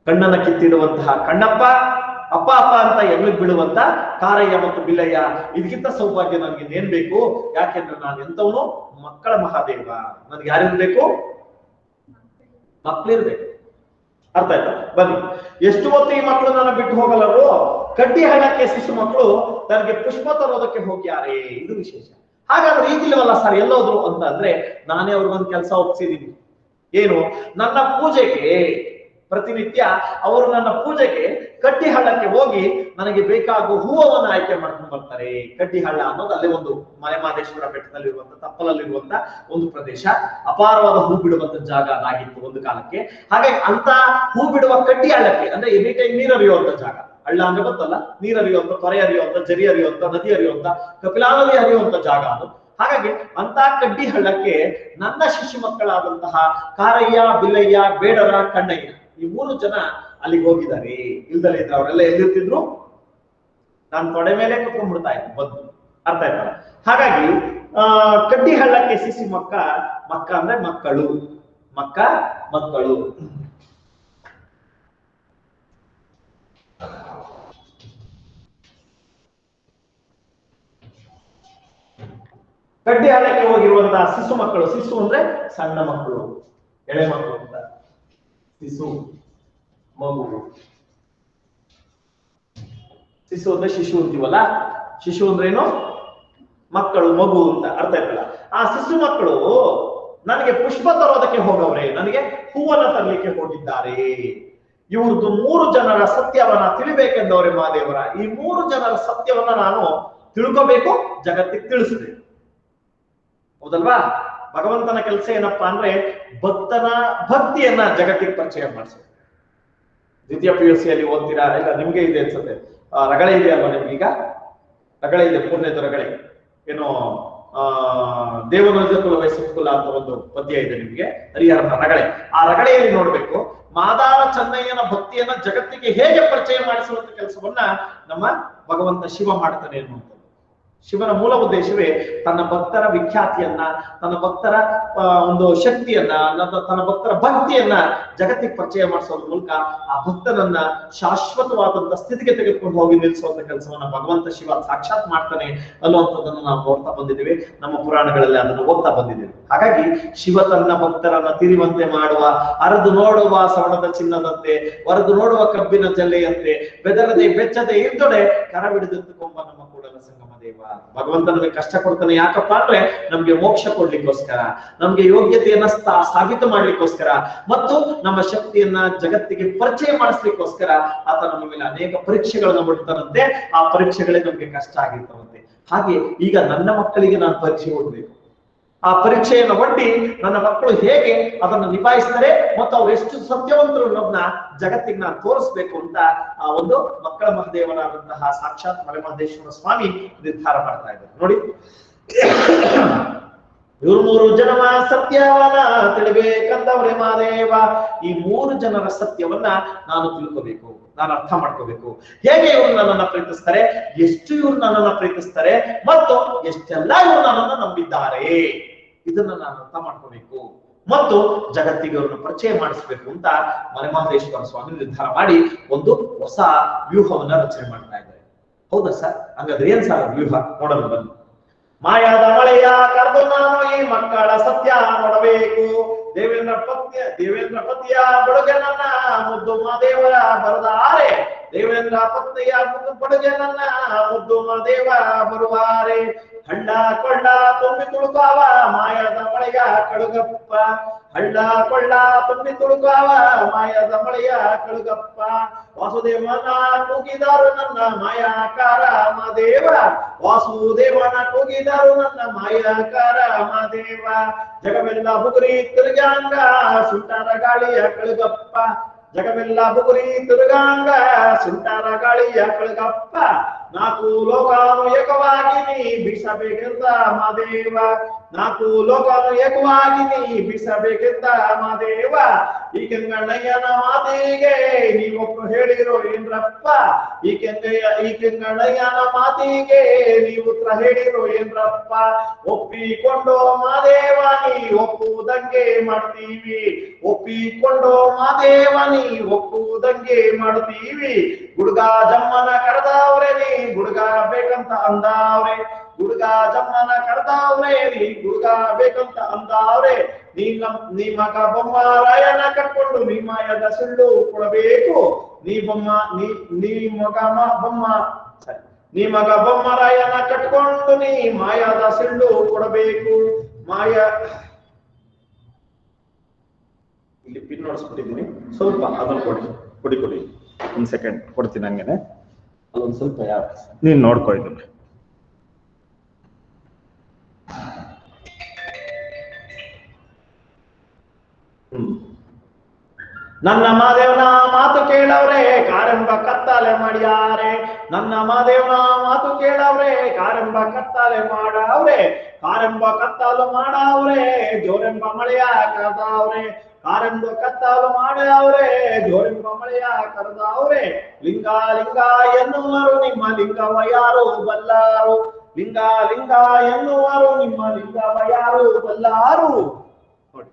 ಕಣ್ಣನ್ನ ಕಿತ್ತಿಡುವಂತಹ ಕಣ್ಣಪ್ಪ, ಅಪ್ಪ ಅಪ್ಪ ಅಂತ ಎಮ್ಮಿಗೆ ಬಿಡುವಂತ ಕಾರಯ್ಯ ಮತ್ತು ಬಿಲ್ಲಯ್ಯ, ಇದಕ್ಕಿಂತ ಸೌಭಾಗ್ಯ ನನ್ಗೆ ಇನ್ನೇನ್ ಬೇಕು? ಯಾಕೆಂದ್ರೆ ನಾನು ಎಂತವನು? ಮಕ್ಕಳ ಮಹಾದೇವ. ನನ್ಗೆ ಯಾರಿರ್ಬೇಕು? ಮಕ್ಳಿರ್ಬೇಕು. ಅರ್ಥ ಆಯ್ತಾ? ಬನ್ನಿ, ಎಷ್ಟು ಹೊತ್ತು ಈ ಮಕ್ಕಳು ನನ್ನ ಬಿಟ್ಟು ಹೋಗಲ್ಲರು? ಕಡ್ಡಿ ಹಳ್ಳಕ್ಕೆ ಶಿಶು ಮಕ್ಕಳು ನನಗೆ ಪುಷ್ಪ ತರೋದಕ್ಕೆ ಹೋಗ್ಯಾರೆ. ಇದು ವಿಶೇಷ. ಹಾಗಾದ್ರೆ ಈಗಿಲ್ವಲ್ಲ ಸರ್ ಎಲ್ಲೋದ್ರು ಅಂತ ಅಂದ್ರೆ, ನಾನೇ ಅವ್ರಿಗೊಂದು ಕೆಲಸ ಒಪ್ಸಿದೀನಿ. ಏನು? ನನ್ನ ಪೂಜೆಗೆ ಪ್ರತಿನಿತ್ಯ ಅವರು ನನ್ನ ಪೂಜೆಗೆ ಕಡ್ಡಿ ಹಳ್ಳಕ್ಕೆ ಹೋಗಿ ನನಗೆ ಬೇಕಾಗುವ ಹೂವನ್ನ ಆಯ್ಕೆ ಮಾಡ್ಕೊಂಡು ಬರ್ತಾರೆ. ಕಡ್ಡಿ ಹಳ್ಳ ಅನ್ನೋದು ಅಲ್ಲಿ ಒಂದು ಮಲೆಮಹದೇಶ್ವರ ಬೆಟ್ಟದಲ್ಲಿರುವಂತ ತಪ್ಪಲಲ್ಲಿರುವಂತ ಒಂದು ಪ್ರದೇಶ. ಅಪಾರವಾದ ಹೂ ಬಿಡುವಂತ ಜಾಗ ಅದಾಗಿತ್ತು ಒಂದು ಕಾಲಕ್ಕೆ. ಹಾಗಾಗಿ ಅಂತ ಹೂ ಬಿಡುವ ಕಡ್ಡಿ ಹಳ್ಳಕ್ಕೆ, ಅಂದ್ರೆ ಎನಿ ಟೈಮ್ ನೀರು ಹರಿಯುವಂತ ಜಾಗ. ಹಳ್ಳ ಅಂದ್ರೆ ಗೊತ್ತಲ್ಲ, ನೀರು ಹರಿಯುವಂತ, ತೊರೆ ಹರಿಯುವಂತ, ಜರಿ ಹರಿಯುವಂತ, ನದಿ ಹರಿಯುವಂತ, ಕಪಿಲಾ ನದಿ ಹರಿಯುವಂತ ಜಾಗ ಅದು. ಹಾಗಾಗಿ ಅಂತ ಕಡ್ಡಿ ಹಳ್ಳಕ್ಕೆ ನನ್ನ ಶಿಶು ಮಕ್ಕಳಾದಂತಹ ಕಾರಯ್ಯ, ಬಿಲ್ಲಯ್ಯ, ಬೇಡರ, ಕಣ್ಣಯ್ಯ ಈ 3 ಜನ ಅಲ್ಲಿಗೆ ಹೋಗಿದ್ದಾರೆ. ಇಲ್ದಲೇ ಇದ್ರೆ ಅವರೆಲ್ಲ ಎಲ್ಲಿರ್ತಿದ್ರು? ನಾನು ತೊಡೆ ಮೇಲೆ ಕುತ್ಕೊಂಡ್ಬಿಡ್ತಾ ಇದ್ದೆ ಬಂದು. ಅರ್ಥ ಆಯ್ತಲ್ಲ? ಹಾಗಾಗಿ ಕಡ್ಡಿ ಹಳ್ಳಕ್ಕೆ ಶಿಶು ಮಕ್ಕ ಅಂದ್ರೆ ಮಕ್ಕಳು, ಮಕ್ಕಳು. ಕಡ್ಡಿ ಹಳ್ಳಕ್ಕೆ ಹೋಗಿರುವಂತಹ ಶಿಶು ಮಕ್ಕಳು. ಶಿಶು ಅಂದ್ರೆ ಸಣ್ಣ ಮಕ್ಕಳು, ಎಳೆ ಮಕ್ಕಳು ಅಂತ. ಶಿಶು, ಮಗು. ಶಿಶು ಅಂದ್ರೆ ಶಿಶು ಅಂತೀವಲ್ಲ, ಶಿಶು ಅಂದ್ರೇನು? ಮಕ್ಕಳು, ಮಗು ಅಂತ. ಅರ್ಥ ಆಯ್ತಲ್ಲ? ಆ ಶಿಶು ಮಕ್ಕಳು ನನಗೆ ಪುಷ್ಪ ತರೋದಕ್ಕೆ ಹೋಗವ್ರೆ, ನನಗೆ ಹೂವನ್ನ ತರಲಿಕ್ಕೆ ಹೋಗಿದ್ದಾರೆ. ಇವ್ರದ್ದು 3 ಜನರ ಸತ್ಯವನ್ನ ತಿಳಿಬೇಕೆಂದವ್ರೆ ಮಹಾದೇವರ. ಈ 3 ಜನರ ಸತ್ಯವನ್ನ ನಾನು ತಿಳ್ಕೋಬೇಕು, ಜಗತ್ತಿಗೆ ತಿಳಿಸ್ಬೇಕು. ಹೌದಲ್ವಾ? ಭಗವಂತನ ಕೆಲಸ ಏನಪ್ಪಾ ಅಂದ್ರೆ ಭಕ್ತನ ಭಕ್ತಿಯನ್ನ ಜಗತ್ತಿಗೆ ಪರಿಚಯ ಮಾಡಿಸೋದು. ದ್ವಿತೀಯ PUC ಅಲ್ಲಿ ಓದ್ತೀರಾ? ಇಲ್ಲ, ನಿಮ್ಗೆ ಇದೆ ಅನ್ಸುತ್ತೆ. ರಗಳೆ ಇದೆ ಅಲ್ವಾ ನಿಮ್ಗೀಗ? ರಗಳೆ ಇದೆ, ಪೂರ್ಣದ ರಗಳೆ. ಏನೋ ದೇವನೋಜ ಕುಲ ವೈಸತ್ಕುಲ ಅಂತ ಒಂದು ಪದ್ಯ ಇದೆ ನಿಮ್ಗೆ, ಹರಿಹರನ ರಗಳೆ. ಆ ರಗಳೆಯಲ್ಲಿ ನೋಡ್ಬೇಕು, ಮಾದಾರ ಚೆನ್ನಯ್ಯನ ಭಕ್ತಿಯನ್ನ ಜಗತ್ತಿಗೆ ಹೇಗೆ ಪರಿಚಯ ಮಾಡಿಸುವಂತ ಕೆಲಸವನ್ನ ನಮ್ಮ ಭಗವಂತ ಶಿವ ಮಾಡ್ತಾನೆ ಅನ್ನುವಂಥದ್ದು. ಶಿವನ ಮೂಲ ಉದ್ದೇಶವೇ ತನ್ನ ಭಕ್ತರ ವಿಖ್ಯಾತಿಯನ್ನ, ತನ್ನ ಭಕ್ತರ ಒಂದು ಶಕ್ತಿಯನ್ನ, ತನ್ನ ಭಕ್ತರ ಭಕ್ತಿಯನ್ನ ಜಗತ್ತಿಗೆ ಪರಿಚಯ ಮಾಡಿಸೋದ್ರ ಮೂಲಕ ಆ ಭಕ್ತನನ್ನ ಶಾಶ್ವತವಾದಂತ ಸ್ಥಿತಿಗೆ ತೆಗೆದುಕೊಂಡು ಹೋಗಿ ನಿಲ್ಲಿಸುವಂತ ಕೆಲಸವನ್ನ ಭಗವಂತ ಶಿವ ಸಾಕ್ಷಾತ್ ಮಾಡ್ತಾನೆ ಅನ್ನುವಂಥದ್ದನ್ನು ನಾವು ನೋಡ್ತಾ ಬಂದಿದ್ದೇವೆ. ನಮ್ಮ ಪುರಾಣಗಳಲ್ಲಿ ಅದನ್ನು ಓದ್ತಾ ಬಂದಿದ್ದೇವೆ. ಹಾಗಾಗಿ ಶಿವ ತನ್ನ ಭಕ್ತರನ್ನ ತಿರುವಂತೆ ಮಾಡುವ, ಅರದು ನೋಡುವ ಸವಣದ ಚಿನ್ನದಂತೆ, ಹೊರದು ನೋಡುವ ಕಬ್ಬಿನ ಜಲ್ಲೆಯಂತೆ, ಬೆದರದೆ ಬೆಚ್ಚದೆ ಇದ್ದೊಡೆ ಕರಬಿಡಿದೆತ್ತುಕೊಂಬ ನಮ್ಮ ಕೂಡಲ ಸಂಗಮ ದೇವ. ಭಗವಂತ ನಮಗೆ ಕಷ್ಟ ಕೊಡ್ತಾನೆ ಯಾಕಪ್ಪ ಅಂದ್ರೆ ನಮ್ಗೆ ಮೋಕ್ಷ ಕೊಡ್ಲಿಕ್ಕೋಸ್ಕರ, ನಮ್ಗೆ ಯೋಗ್ಯತೆಯನ್ನ ಸಾಬೀತು ಮಾಡ್ಲಿಕ್ಕೋಸ್ಕರ, ಮತ್ತು ನಮ್ಮ ಶಕ್ತಿಯನ್ನ ಜಗತ್ತಿಗೆ ಪರಿಚಯ ಮಾಡಿಸ್ಲಿಕ್ಕೋಸ್ಕರ ಆತ ನಮ್ಮ ಮೇಲೆ ಅನೇಕ ಪರೀಕ್ಷೆಗಳನ್ನ ಬಿಡ್ತಾರಂತೆ. ಆ ಪರೀಕ್ಷೆಗಳೇ ನಮ್ಗೆ ಕಷ್ಟ ಆಗಿರ್ತಾವಂತೆ. ಹಾಗೆ ಈಗ ನನ್ನ ಮಕ್ಕಳಿಗೆ ನಾನು ಪರೀಕ್ಷೆ ಕೊಡ್ಬೇಕು. ಆ ಪರೀಕ್ಷೆಯನ್ನು ಒಡ್ಡಿ ನನ್ನ ಮಕ್ಕಳು ಹೇಗೆ ಅದನ್ನು ನಿಭಾಯಿಸ್ತಾರೆ ಮತ್ತು ಅವ್ರು ಎಷ್ಟು ಸತ್ಯವಂತರು ಅನ್ನೋದನ್ನ ಜಗತ್ತಿಗೆ ನಾನು ತೋರಿಸ್ಬೇಕು ಅಂತ ಆ ಒಂದು ಮಕ್ಕಳ ಮಹದೇವನಾದಂತಹ ಸಾಕ್ಷಾತ್ ಮಲೆಮಹದೇಶ್ವರ ಸ್ವಾಮಿ ನಿರ್ಧಾರ ಮಾಡ್ತಾ ಇದ್ದಾರೆ. ನೋಡಿ, ಇವ್ರು 3 ಜನರ ಸತ್ಯವನ್ನ ತಿಳಿಬೇಕಂದವ್ರೆ ಮಹಾದೇವ. ಈ 3 ಜನರ ಸತ್ಯವನ್ನ ನಾನು ತಿಳ್ಕೋಬೇಕು, ನಾನು ಅರ್ಥ ಮಾಡ್ಕೋಬೇಕು. ಹೇಗೆ ಇವ್ರು ನನ್ನನ್ನ ಪ್ರೀತಿಸ್ತಾರೆ, ಎಷ್ಟು ಇವ್ರು ನನ್ನನ್ನ ಪ್ರೀತಿಸ್ತಾರೆ, ಮತ್ತು ಎಷ್ಟೆಲ್ಲ ಇವ್ರು ನನ್ನನ್ನ ನಂಬಿದ್ದಾರೆ, ಇದನ್ನ ನಾನು ಅರ್ಥ ಮಾಡ್ಕೋಬೇಕು ಮತ್ತು ಜಗತ್ತಿಗೆ ಅವ್ರನ್ನ ಪರಿಚಯ ಮಾಡಿಸ್ಬೇಕು ಅಂತ ಮಲೆಮಹದೇಶ್ವರ ಸ್ವಾಮಿ ನಿರ್ಧಾರ ಮಾಡಿ ಒಂದು ಹೊಸ ವ್ಯೂಹವನ್ನ ರಚನೆ ಮಾಡ್ತಾ ಇದ್ದಾರೆ. ಹೌದಾ ಸರ್? ಹಂಗಾದ್ರೆ ಏನ್ ಸರ್ ವ್ಯೂಹ? ನೋಡೋಣ ಬನ್ನಿ. ಮಾಯಾದ ಮಳೆಯ ಕರೆದು ನಾನು ಈ ಮಕ್ಕಳ ಸತ್ಯ ನೋಡಬೇಕು. ದೇವೇಂದ್ರ ಪತಿಯ ಬಡುಗನನ್ನ ಮುದ್ದು ಮಾದೇವರ ಬರದಾರೆ. ದೇವೇಂದ್ರ ಪತ್ನಿಯ ಬಡುಗನನ್ನ ಮುದ್ದು ಮಾದೇವ ಬರುವಾರೆ. ಹಳ್ಳ ಕೊಳ್ಳ ತುಂಬಿ ತುಳುಕಾವ ಮಾಯದ ಮಳೆಯ ಕಳುಗಪ್ಪ. ಹಳ್ಳ ಕೊಳ್ಳ ತುಂಬಿ ತುಳುಕಾವ ಮಾಯದ ಮಳೆಯ ಕಳುಗಪ್ಪ. ವಾಸುದೇವನ ಕೂಗಿದರು ನನ್ನ ಮಾಯಾಕಾರ ಮಾದೇವ. ವಾಸುದೇವನ ಕೂಗಿದರು ನನ್ನ ಮಾಯಾಕಾರ ಮಾದೇವ. ಜಗವೆಲ್ಲ ಬುಗುರಿ ತಿರುಗಾಂಗ ಸುಂಟರ ಗಾಳಿಯ ಕಳುಗಪ್ಪ. ಜಗವೆಲ್ಲ ಬುಗುರಿ ತಿರುಗಾಂಗ ಸುಂಟರ ಗಾಳಿಯ ಕಳುಗಪ್ಪ. 4 ಲೋಕಾನು ಏಕವಾಗಿ ನೀ ಬೀಸಬೇಕೆಂದ ಮಾದೇವ. ನಾಲ್ಕು ಲೋಕವನ್ನು ಏಕವಾಗಿ ನೀ ಬೀಸಬೇಕೆಂದ ಮಾದೇವ ಈ ಕೆಂಗಣ್ಣಯ್ಯನ ಮಾತಿಗೆ ನೀವೊಬ್ರು ಹೇಳಿರೋ ಏನ್ರಪ್ಪ ಈ ಕೆಂಗಣ್ಣಯ್ಯನ ಮಾತಿಗೆ ನೀವು ಉತ್ತರ ಹೇಳಿರೋ ಏನ್ರಪ್ಪ ಒಪ್ಪಿಕೊಂಡು ಮಾದೇವ ನೀ ಒಪ್ಪುವುದಂಗೆ ಮಾಡ್ತೀವಿ ಒಪ್ಪಿಕೊಂಡು ಮಾದೇವ ನೀ ಒಪ್ಪುವುದಂಗೆ ಮಾಡ್ತೀವಿ ಗುಡ್ಗ ಜಮ್ಮನ ಕರೆದವ್ರೆ ನೀ ಗುಡ್ಗ ಬೇಕಂತ ಅಂದವ್ರೆ ಗುಡ್ಗ ಜಮ್ಮನ ಕರೆದವ್ರೆ ನೀ ಗುಡ್ಗ ಬೇಕಂತ ಅಂದವ್ರೆ ನೀ ಮಗ ಬೊಮ್ಮರಾಯನ ಕಟ್ಕೊಂಡು ನೀ ಮಾಯದ ಸುಳ್ಳು ಕೊಡಬೇಕು ನೀ ಮಗ ಬೊಮ್ಮರಾಯನ ಕಟ್ಕೊಂಡು ನೀ ಮಾಯದ ಸುಳ್ಳು ಕೊಡಬೇಕು ಇಲ್ಲಿ ಪಿನ್ ನೋಡಿಸ್ಬಿಟ್ಟಿದ್ದೀನಿ ಸ್ವಲ್ಪ ಅದನ್ನು ಕೊಡಿ ಒಂದ್ ಸೆಕೆಂಡ್ ಕೊಡ್ತೀನಿ ಹಂಗೇನೆ ಅದೊಂದು ಸ್ವಲ್ಪ ನೀನ್ ನೋಡ್ಕೊ ಇದನ್ನ ನನ್ನ ಮಾದೇವನ ಮಾತು ಕೇಳವ್ರೆ ಕಾರೆಂಬ ಕತ್ತಾಲೆ ಮಾಡ್ಯಾರೆ ನನ್ನ ಮಾದೇವನ ಮಾತು ಕೇಳವ್ರೆ ಕಾರೆಂಬ ಕತ್ತಾಲೆ ಮಾಡವ್ರೆ ಕಾರೆಂಬ ಕತ್ತಾಲು ಮಾಡವ್ರೆ ಜೋರೆಂಬ ಮಳೆಯ ಕರೆದವ್ರೆ ಕಾರೆಂಬ ಕತ್ತಾಲು ಮಾಡವ್ರೆ ಜೋರೆಂಬ ಮಳೆಯ ಕರೆದವ್ರೆ ಲಿಂಗ ಲಿಂಗ ಎನ್ನುವರು ನಿಮ್ಮ ಲಿಂಗವ ಯಾರು ಬಲ್ಲಾರು ಲಿಂಗ ಲಿಂಗ ಎನ್ನುವರು ನಿಮ್ಮ ಲಿಂಗವ ಯಾರು ಬಲ್ಲಾರು ನೋಡಿ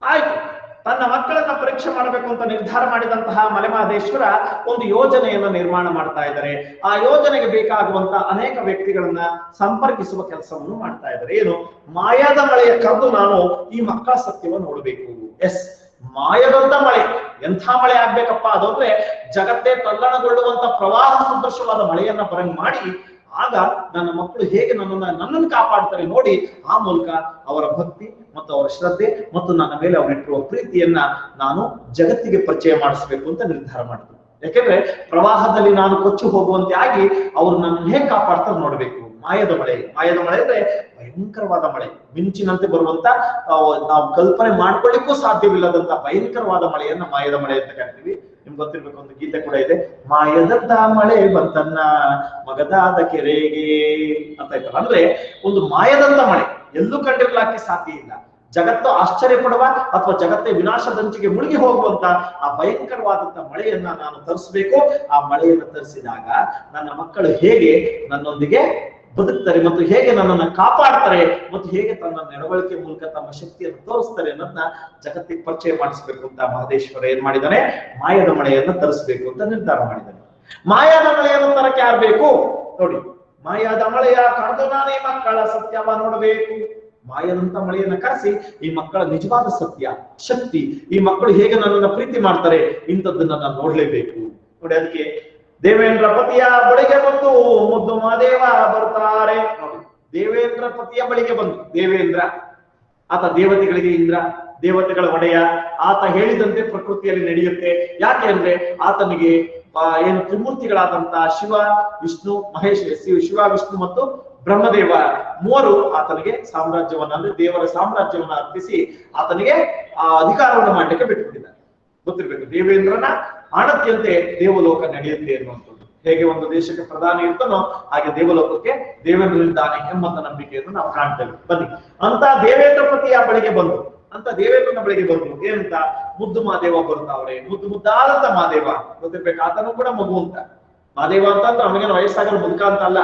ಆಯ್ತು ತನ್ನ ಮಕ್ಕಳನ್ನ ಪರೀಕ್ಷೆ ಮಾಡಬೇಕು ಅಂತ ನಿರ್ಧಾರ ಮಾಡಿದಂತಹ ಮಲೆಮಹದೇಶ್ವರ ಒಂದು ಯೋಜನೆಯನ್ನು ನಿರ್ಮಾಣ ಮಾಡ್ತಾ ಇದ್ದಾರೆ ಆ ಯೋಜನೆಗೆ ಬೇಕಾಗುವಂತ ಅನೇಕ ವ್ಯಕ್ತಿಗಳನ್ನ ಸಂಪರ್ಕಿಸುವ ಕೆಲಸವನ್ನು ಮಾಡ್ತಾ ಇದ್ದಾರೆ ಏನು ಮಾಯದ ಮಳೆಯ ಕರೆದು ನಾನು ಈ ಮಕ್ಕಳ ಸತ್ಯವನ್ನು ನೋಡಬೇಕು ಎಸ್ ಮಾಯದಂತ ಮಳೆ ಎಂಥ ಮಳೆ ಆಗ್ಬೇಕಪ್ಪ ಅದಂದ್ರೆ ಜಗತ್ತೇ ತಲ್ಲಣಗೊಳ್ಳುವಂತ ಪ್ರವಾಹ ಸದೃಶವಾದ ಮಳೆಯನ್ನ ಬರಂಗ್ ಮಾಡಿ ಆಗ ನನ್ನ ಮಕ್ಕಳು ಹೇಗೆ ನನ್ನನ್ನು ಕಾಪಾಡ್ತಾರೆ ನೋಡಿ ಆ ಮೂಲಕ ಅವರ ಭಕ್ತಿ ಮತ್ತು ಅವರ ಶ್ರದ್ಧೆ ಮತ್ತು ನನ್ನ ಮೇಲೆ ಅವರಿಟ್ಟಿರುವ ಪ್ರೀತಿಯನ್ನ ನಾನು ಜಗತ್ತಿಗೆ ಪರಿಚಯ ಮಾಡಿಸ್ಬೇಕು ಅಂತ ನಿರ್ಧಾರ ಮಾಡ್ತೀನಿ ಯಾಕೆಂದ್ರೆ ಪ್ರವಾಹದಲ್ಲಿ ನಾನು ಕೊಚ್ಚಿ ಹೋಗುವಂತೆ ಆಗಿ ಅವರು ನನ್ನನ್ನು ಹೇಗೆ ಕಾಪಾಡ್ತಾರೆ ನೋಡ್ಬೇಕು ಮಾಯದ ಮಳೆ ಅಂದ್ರೆ ಭಯಂಕರವಾದ ಮಳೆ ಮಿಂಚಿನಂತೆ ಬರುವಂತ ನಾವು ಕಲ್ಪನೆ ಮಾಡ್ಕೊಳ್ಳಿಕ್ಕೂ ಸಾಧ್ಯವಿಲ್ಲದಂತ ಭಯಂಕರವಾದ ಮಳೆಯನ್ನ ಮಾಯದ ಮಳೆ ಅಂತ ಕರಿತೀವಿ ನಿಮ್ಗೆ ಗೊತ್ತಿರ್ಬೇಕು ಒಂದು ಗೀತೆ ಕೂಡ ಇದೆ ಮಾಯದಂತ ಮಳೆ ಬಂತನ್ನ ಮಗದಾದ ಕೆರೆಗೆ ಅಂತ ಇರ್ತಲ್ಲ ಅಂದ್ರೆ ಒಂದು ಮಾಯದಂತ ಮಳೆ ಎಲ್ಲೂ ಕಂಡಿರ್ಲಾಕ್ಕೆ ಸಾಧ್ಯ ಇಲ್ಲ ಜಗತ್ತು ಆಶ್ಚರ್ಯ ಪಡುವ ಅಥವಾ ಜಗತ್ತೇ ವಿನಾಶದಂಚಿಗೆ ಮುಳುಗಿ ಹೋಗುವಂತ ಆ ಭಯಂಕರವಾದಂತ ಮಳೆಯನ್ನ ನಾನು ತರಿಸ್ಬೇಕು ಆ ಮಳೆಯನ್ನು ತರಿಸಿದಾಗ ನನ್ನ ಮಕ್ಕಳು ಹೇಗೆ ನನ್ನೊಂದಿಗೆ ಬದುಕ್ತಾರೆ ಮತ್ತು ಹೇಗೆ ನನ್ನನ್ನು ಕಾಪಾಡ್ತಾರೆ ಮತ್ತು ಹೇಗೆ ತನ್ನ ನಡವಳಿಕೆ ಮೂಲಕ ತಮ್ಮ ಶಕ್ತಿಯನ್ನು ತೋರಿಸ್ತಾರೆ ಅನ್ನೋದನ್ನ ಜಗತ್ತಿಗೆ ಪರಿಚಯ ಮಾಡಿಸ್ಬೇಕು ಅಂತ ಮಹದೇಶ್ವರ ಏನ್ ಮಾಡಿದಾನೆ ಮಾಯದ ಮಳೆಯನ್ನು ತರಿಸ್ಬೇಕು ಅಂತ ನಿರ್ಧಾರ ಮಾಡಿದ್ದಾನೆ ಮಾಯದ ಮಳೆಯನ್ನು ತರಕ್ಕೆ ಯಾರು ಬೇಕು ನೋಡಿ ಮಾಯದ ಮಳೆಯ ಕರೆದು ನಾನೇ ಮಕ್ಕಳ ಸತ್ಯವ ನೋಡಬೇಕು ಮಾಯದಂತ ಮಳೆಯನ್ನ ಕರೆಸಿ ಈ ಮಕ್ಕಳ ನಿಜವಾದ ಸತ್ಯ ಶಕ್ತಿ ಈ ಮಕ್ಕಳು ಹೇಗೆ ನನ್ನನ್ನ ಪ್ರೀತಿ ಮಾಡ್ತಾರೆ ಇಂಥದ್ದನ್ನ ನಾನು ನೋಡ್ಲೇಬೇಕು ನೋಡಿ ಅದಕ್ಕೆ ದೇವೇಂದ್ರ ಪತಿಯ ಬಳಿಗೆ ಬಂದು ಮುದ್ದು ಮಾದೇವ ಬರ್ತಾರೆ ನೋಡಿ ದೇವೇಂದ್ರ ಪತಿಯ ಬಳಿಗೆ ಬಂದು ದೇವೇಂದ್ರ ಆತ ದೇವತೆಗಳಿಗೆ ಇಂದ್ರ ದೇವತೆಗಳ ಒಡೆಯ ಆತ ಹೇಳಿದಂತೆ ಪ್ರಕೃತಿಯಲ್ಲಿ ನಡೆಯುತ್ತೆ ಯಾಕೆ ಅಂದ್ರೆ ಆತನಿಗೆ ಏನು ತ್ರಿಮೂರ್ತಿಗಳಾದಂತ ಶಿವ ವಿಷ್ಣು ಮಹೇಶ್ ಶಿವ ವಿಷ್ಣು ಮತ್ತು ಬ್ರಹ್ಮದೇವ ಮೂವರು ಆತನಿಗೆ ಸಾಮ್ರಾಜ್ಯವನ್ನ ಅಂದ್ರೆ ದೇವರ ಸಾಮ್ರಾಜ್ಯವನ್ನ ಅರ್ಪಿಸಿ ಆತನಿಗೆ ಆ ಅಧಿಕಾರವನ್ನು ಮಾಡಲಿಕ್ಕೆ ಬಿಟ್ಟುಬಿಟ್ಟಿದ್ದಾರೆ ಗೊತ್ತಿರ್ಬೇಕು ದೇವೇಂದ್ರನ ಆಣತಿಯಂತೆ ದೇವಲೋಕ ನಡೆಯುತ್ತೆ ಅನ್ನುವಂಥದ್ದು ಹೇಗೆ ಒಂದು ದೇಶಕ್ಕೆ ಪ್ರಧಾನಿ ಇರ್ತಾನೋ ಹಾಗೆ ದೇವಲೋಕಕ್ಕೆ ದೇವೇಂದ್ರನಿದ್ದಾನೆ ಎಂಬಂತ ನಂಬಿಕೆಯನ್ನು ನಾವು ಕಾಣ್ತೇವೆ ಬನ್ನಿ ಅಂತ ದೇವೇಂದ್ರ ಪತಿಯ ಬಳಿಗೆ ಬಂದು ಅಂತ ದೇವೇಂದ್ರನ ಬಳಿಗೆ ಬಂದು ಏನಂತ ಮುದ್ದು ಮಾದೇವ ಬರ್ತಾವ್ರೆ ಮುದ್ದಾದಂತ ಮಾದೇವ ಗೊತ್ತಿರ್ಬೇಕು ಆತನೂ ಕೂಡ ಮಗು ಅಂತ ಮಾದೇವ ಅಂತ ಅಂದ್ರೆ ಅವನಿಗೆ ವಯಸ್ಸಾಗಲು ಮುದುಕ ಅಂತ ಅಲ್ಲ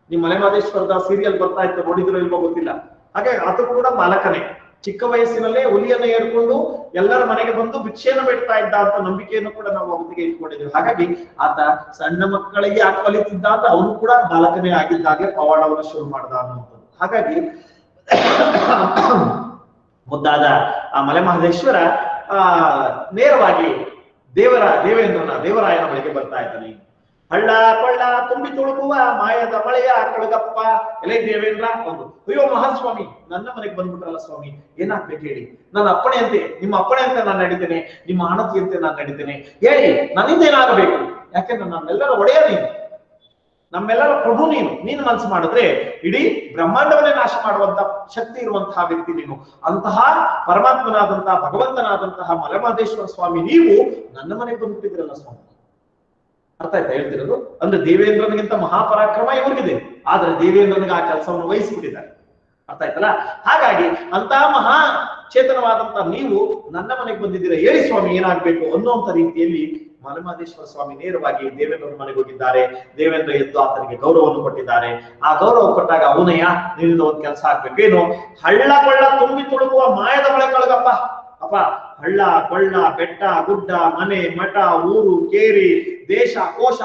ನಿಮ್ ಮಲೆಮಹದೇಶ್ವರದ ಸೀರಿಯಲ್ ಬರ್ತಾ ಇತ್ತು ನೋಡಿದ್ರು ಇಲ್ವೋ ಗೊತ್ತಿಲ್ಲ ಹಾಗೆ ಆತ ಕೂಡ ಬಾಲಕನೇ ಚಿಕ್ಕ ವಯಸ್ಸಿನಲ್ಲೇ ಹುಲಿಯನ್ನ ಏರ್ಕೊಂಡು ಎಲ್ಲರ ಮನೆಗೆ ಬಂದು ಭಿಕ್ಷೆಯನ್ನು ಬಿಡ್ತಾ ಇದ್ದ ಅಂತ ನಂಬಿಕೆಯನ್ನು ಕೂಡ ನಾವು ಅವತ್ತಿಗೆ ಇಟ್ಕೊಂಡಿದ್ದೇವೆ ಹಾಗಾಗಿ ಆತ ಸಣ್ಣ ಮಕ್ಕಳಿಗೆ ಕಲಿತಿದ್ದ ಅಂತ ಅವನು ಕೂಡ ಬಾಲಕನೇ ಆಗಿದ್ದಾಗೆ ಪವಾಡವನ್ನು ಶುರು ಮಾಡ್ದ ಅನ್ನುವಂಥದ್ದು ಹಾಗಾಗಿ ಮುದ್ದಾದ ಆ ಮಲೆಮಹದೇಶ್ವರ ನೇರವಾಗಿ ದೇವರಾಯನ ಬಳಿಗೆ ಬರ್ತಾ ಇದ್ದಾನೆ ಹಳ್ಳ ಕೊಳ್ಳ ತುಂಬಿ ತುಳುಕುವ ಮಾಯದ ಮಳೆಯ ಕಳಗಪ್ಪ ಎಲೆ ದೇವೇಂದ್ರ ಒಂದು ಅಯ್ಯೋ ಮಹಾಸ್ವಾಮಿ ನನ್ನ ಮನೆಗೆ ಬಂದ್ಬಿಟ್ರಲ್ಲ ಸ್ವಾಮಿ ಏನಾಗ್ಬೇಕು ಹೇಳಿ ನನ್ನ ಅಪ್ಪಣೆಯಂತೆ ನಿಮ್ಮ ಅಪ್ಪಣೆಯಂತೆ ನಾನು ನಡೀತೇನೆ ನಿಮ್ಮ ಆಣತಿಯಂತೆ ನಾನು ನಡೀತೇನೆ ಹೇಳಿ ನನ್ನಿಂದ ಏನಾಗಬೇಕು ಯಾಕೆಂದ್ರೆ ನಮ್ಮೆಲ್ಲರ ಒಡೆಯ ನೀನು ನಮ್ಮೆಲ್ಲರ ಪ್ರಭು ನೀನು ಮನಸ್ಸು ಮಾಡಿದ್ರೆ ಇಡೀ ಬ್ರಹ್ಮಾಂಡವನ್ನೇ ನಾಶ ಮಾಡುವಂತ ಶಕ್ತಿ ಇರುವಂತಹ ವ್ಯಕ್ತಿ ನೀನು ಅಂತಹ ಪರಮಾತ್ಮನಾದಂತಹ ಭಗವಂತನಾದಂತಹ ಮಲೆಮಹದೇಶ್ವರ ಸ್ವಾಮಿ ನೀವು ನನ್ನ ಮನೆಗೆ ಬಂದ್ಬಿಟ್ಟಿದ್ರಲ್ಲ ಸ್ವಾಮಿ ಅರ್ಥ ಆಯ್ತಾ ಹೇಳ್ತಿರೋದು ಅಂದ್ರೆ ದೇವೇಂದ್ರನಿಗಿಂತ ಮಹಾಪರಾಕ್ರಮ ಇವ್ರಿಗಿದೆ ಆದ್ರೆ ದೇವೇಂದ್ರನಿಗೆ ಆ ಕೆಲಸವನ್ನು ವಹಿಸ್ಬಿಟ್ಟಿದ್ದಾರೆ ಅರ್ಥ ಆಯ್ತಲ್ಲ? ಹಾಗಾಗಿ ಅಂತಹ ಮಹಾ ಚೇತನವಾದಂತ ನೀವು ನನ್ನ ಮನೆಗೆ ಬಂದಿದ್ದೀರಾ, ಹೇಳಿ ಸ್ವಾಮಿ ಏನಾಗ್ಬೇಕು ಅನ್ನುವಂತ ರೀತಿಯಲ್ಲಿ ಮಲೆಮಹದೇಶ್ವರ ಸ್ವಾಮಿ ನೇರವಾಗಿ ದೇವೇಂದ್ರನ ಮನೆಗೆ ಹೋಗಿದ್ದಾರೆ. ದೇವೇಂದ್ರ ಎದ್ದು ಆತನಿಗೆ ಗೌರವವನ್ನು ಕೊಟ್ಟಿದ್ದಾರೆ. ಆ ಗೌರವ ಕೊಟ್ಟಾಗ ಅವನಯ್ಯ ನಿನ್ನಿಂದ ಒಂದು ಕೆಲಸ ಆಗ್ಬೇಕೇನು, ಹಳ್ಳ ಕೊಳ್ಳ ತುಂಬಿ ತುಳುಕುವ ಮಾಯದ ಮಳೆ ಕಳಗಪ್ಪ. ಅಪ್ಪ, ಹಳ್ಳ ಕೊಳ್ಳ ಬೆಟ್ಟ ಗುಡ್ಡ ಮನೆ ಮಠ ಊರು ಕೇರಿ ದೇಶ ಕೋಶ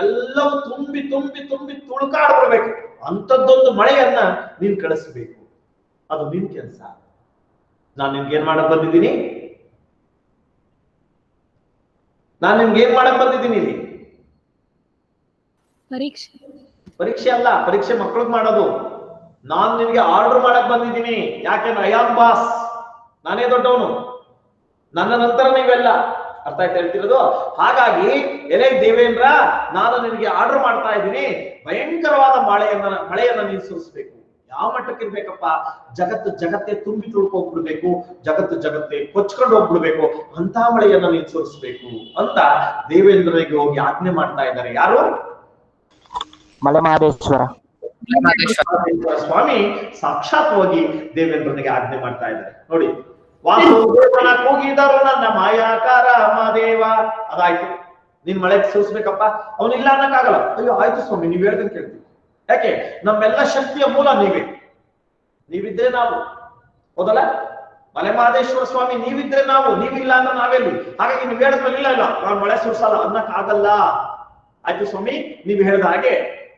ಎಲ್ಲವೂ ತುಂಬಿ ತುಂಬಿ ತುಂಬಿ ತುಳುಕಾಡ್ಬಿಡ್ಬೇಕು. ಅಂಥದ್ದೊಂದು ಮಳೆಯನ್ನ ನೀನ್ ಕಳಿಸ್ಬೇಕು. ಅದು ನಿನ್ ಕೆಲಸ. ನಾನು ನಿನ್ಗೆ ಏನ್ ಮಾಡಕ್ ಬಂದಿದ್ದೀನಿ? ನಾನು ನಿಮ್ಗೆ ಏನ್ ಮಾಡಕ್ ಬಂದಿದ್ದೀನಿ ಇಲ್ಲಿ? ಪರೀಕ್ಷೆ ಅಲ್ಲ, ಪರೀಕ್ಷೆ ಮಕ್ಕಳಿಗೆ ಮಾಡೋದು. ನಾನ್ ನಿನ್ಗೆ ಆರ್ಡರ್ ಮಾಡಕ್ ಬಂದಿದ್ದೀನಿ. ಯಾಕೆಂದ್ರೆ ಐ ಆಮ್ ಬಾಸ್, ನಾನೇ ದೊಡ್ಡವನು, ನನ್ನ ನಂತರ ನೀವೆಲ್ಲ. ಅರ್ಥ ಆಯ್ತು ಹೇಳ್ತಿರೋದು? ಹಾಗಾಗಿ ಎಲೆ ದೇವೇಂದ್ರ, ನಾನು ನಿನಗೆ ಆರ್ಡರ್ ಮಾಡ್ತಾ ಇದ್ದೀನಿ, ಭಯಂಕರವಾದ ಮಳೆಯನ್ನ ನೀನು ಸುರಿಸ್ಬೇಕು. ಯಾವ ಮಟ್ಟಕ್ಕೆ ಇರ್ಬೇಕಪ್ಪ? ಜಗತ್ತೇ ತುಂಬಿ ತುಳ್ಕೋಗ್ಬಿಡ್ಬೇಕು, ಜಗತ್ತೇ ಕೊಚ್ಕೊಂಡು ಹೋಗ್ಬಿಡ್ಬೇಕು, ಅಂತ ಮಳೆಯನ್ನ ನೀನು ಸುರಿಸ್ಬೇಕು ಅಂತ ದೇವೇಂದ್ರನಿಗೆ ಹೋಗಿ ಆಜ್ಞೆ ಮಾಡ್ತಾ ಇದ್ದಾರೆ. ಯಾರು? ಮಲೆಮಹದೇಶ್ವರ ಸ್ವಾಮಿ ಸಾಕ್ಷಾತ್ವಾಗಿ ದೇವೇಂದ್ರನಿಗೆ ಆಜ್ಞೆ ಮಾಡ್ತಾ ಇದ್ದಾರೆ. ನೋಡಿ, ವಾಸುದೇವನ ಕೂಗಿದರು ನನ್ನ ಮಾಯಾಕಾರ ಮಹಾದೇವ. ಅದಾಯ್ತು, ನೀನ್ ಮಳೆ ಸುರಿಸ್ಬೇಕಪ್ಪ. ಅವನಿಲ್ಲ ಅನ್ನಕ್ಕಾಗಲ್ಲ. ಅಯ್ಯೋ ಆಯ್ತು ಸ್ವಾಮಿ, ನೀವ್ ಹೇಳ್ದಂಗೆ ಕೇಳ್ತೀವಿ. ಯಾಕೆ? ನಮ್ಮೆಲ್ಲ ಶಕ್ತಿಯ ಮೂಲ ನೀವಿದ್ರೆ ನಾವು, ಹೌದಲ್ಲ? ಮಲೆಮಹದೇಶ್ವರ ಸ್ವಾಮಿ ನೀವಿದ್ರೆ ನಾವು, ನೀವಿಲ್ಲ ಅಂದ್ರೆ ನಾವೆಲ್ಲಿ? ಹಾಗಾಗಿ ನೀವ್ ಹೇಳಿದ್ಮೇಲೆ ಇಲ್ಲ ನಾನು ಮಳೆ ಸುರಿಸಲ್ಲ ಅನ್ನಕ್ಕಾಗಲ್ಲ. ಆಯ್ತು ಸ್ವಾಮಿ, ನೀವ್ ಹೇಳ್ದ ಹಾಗೆ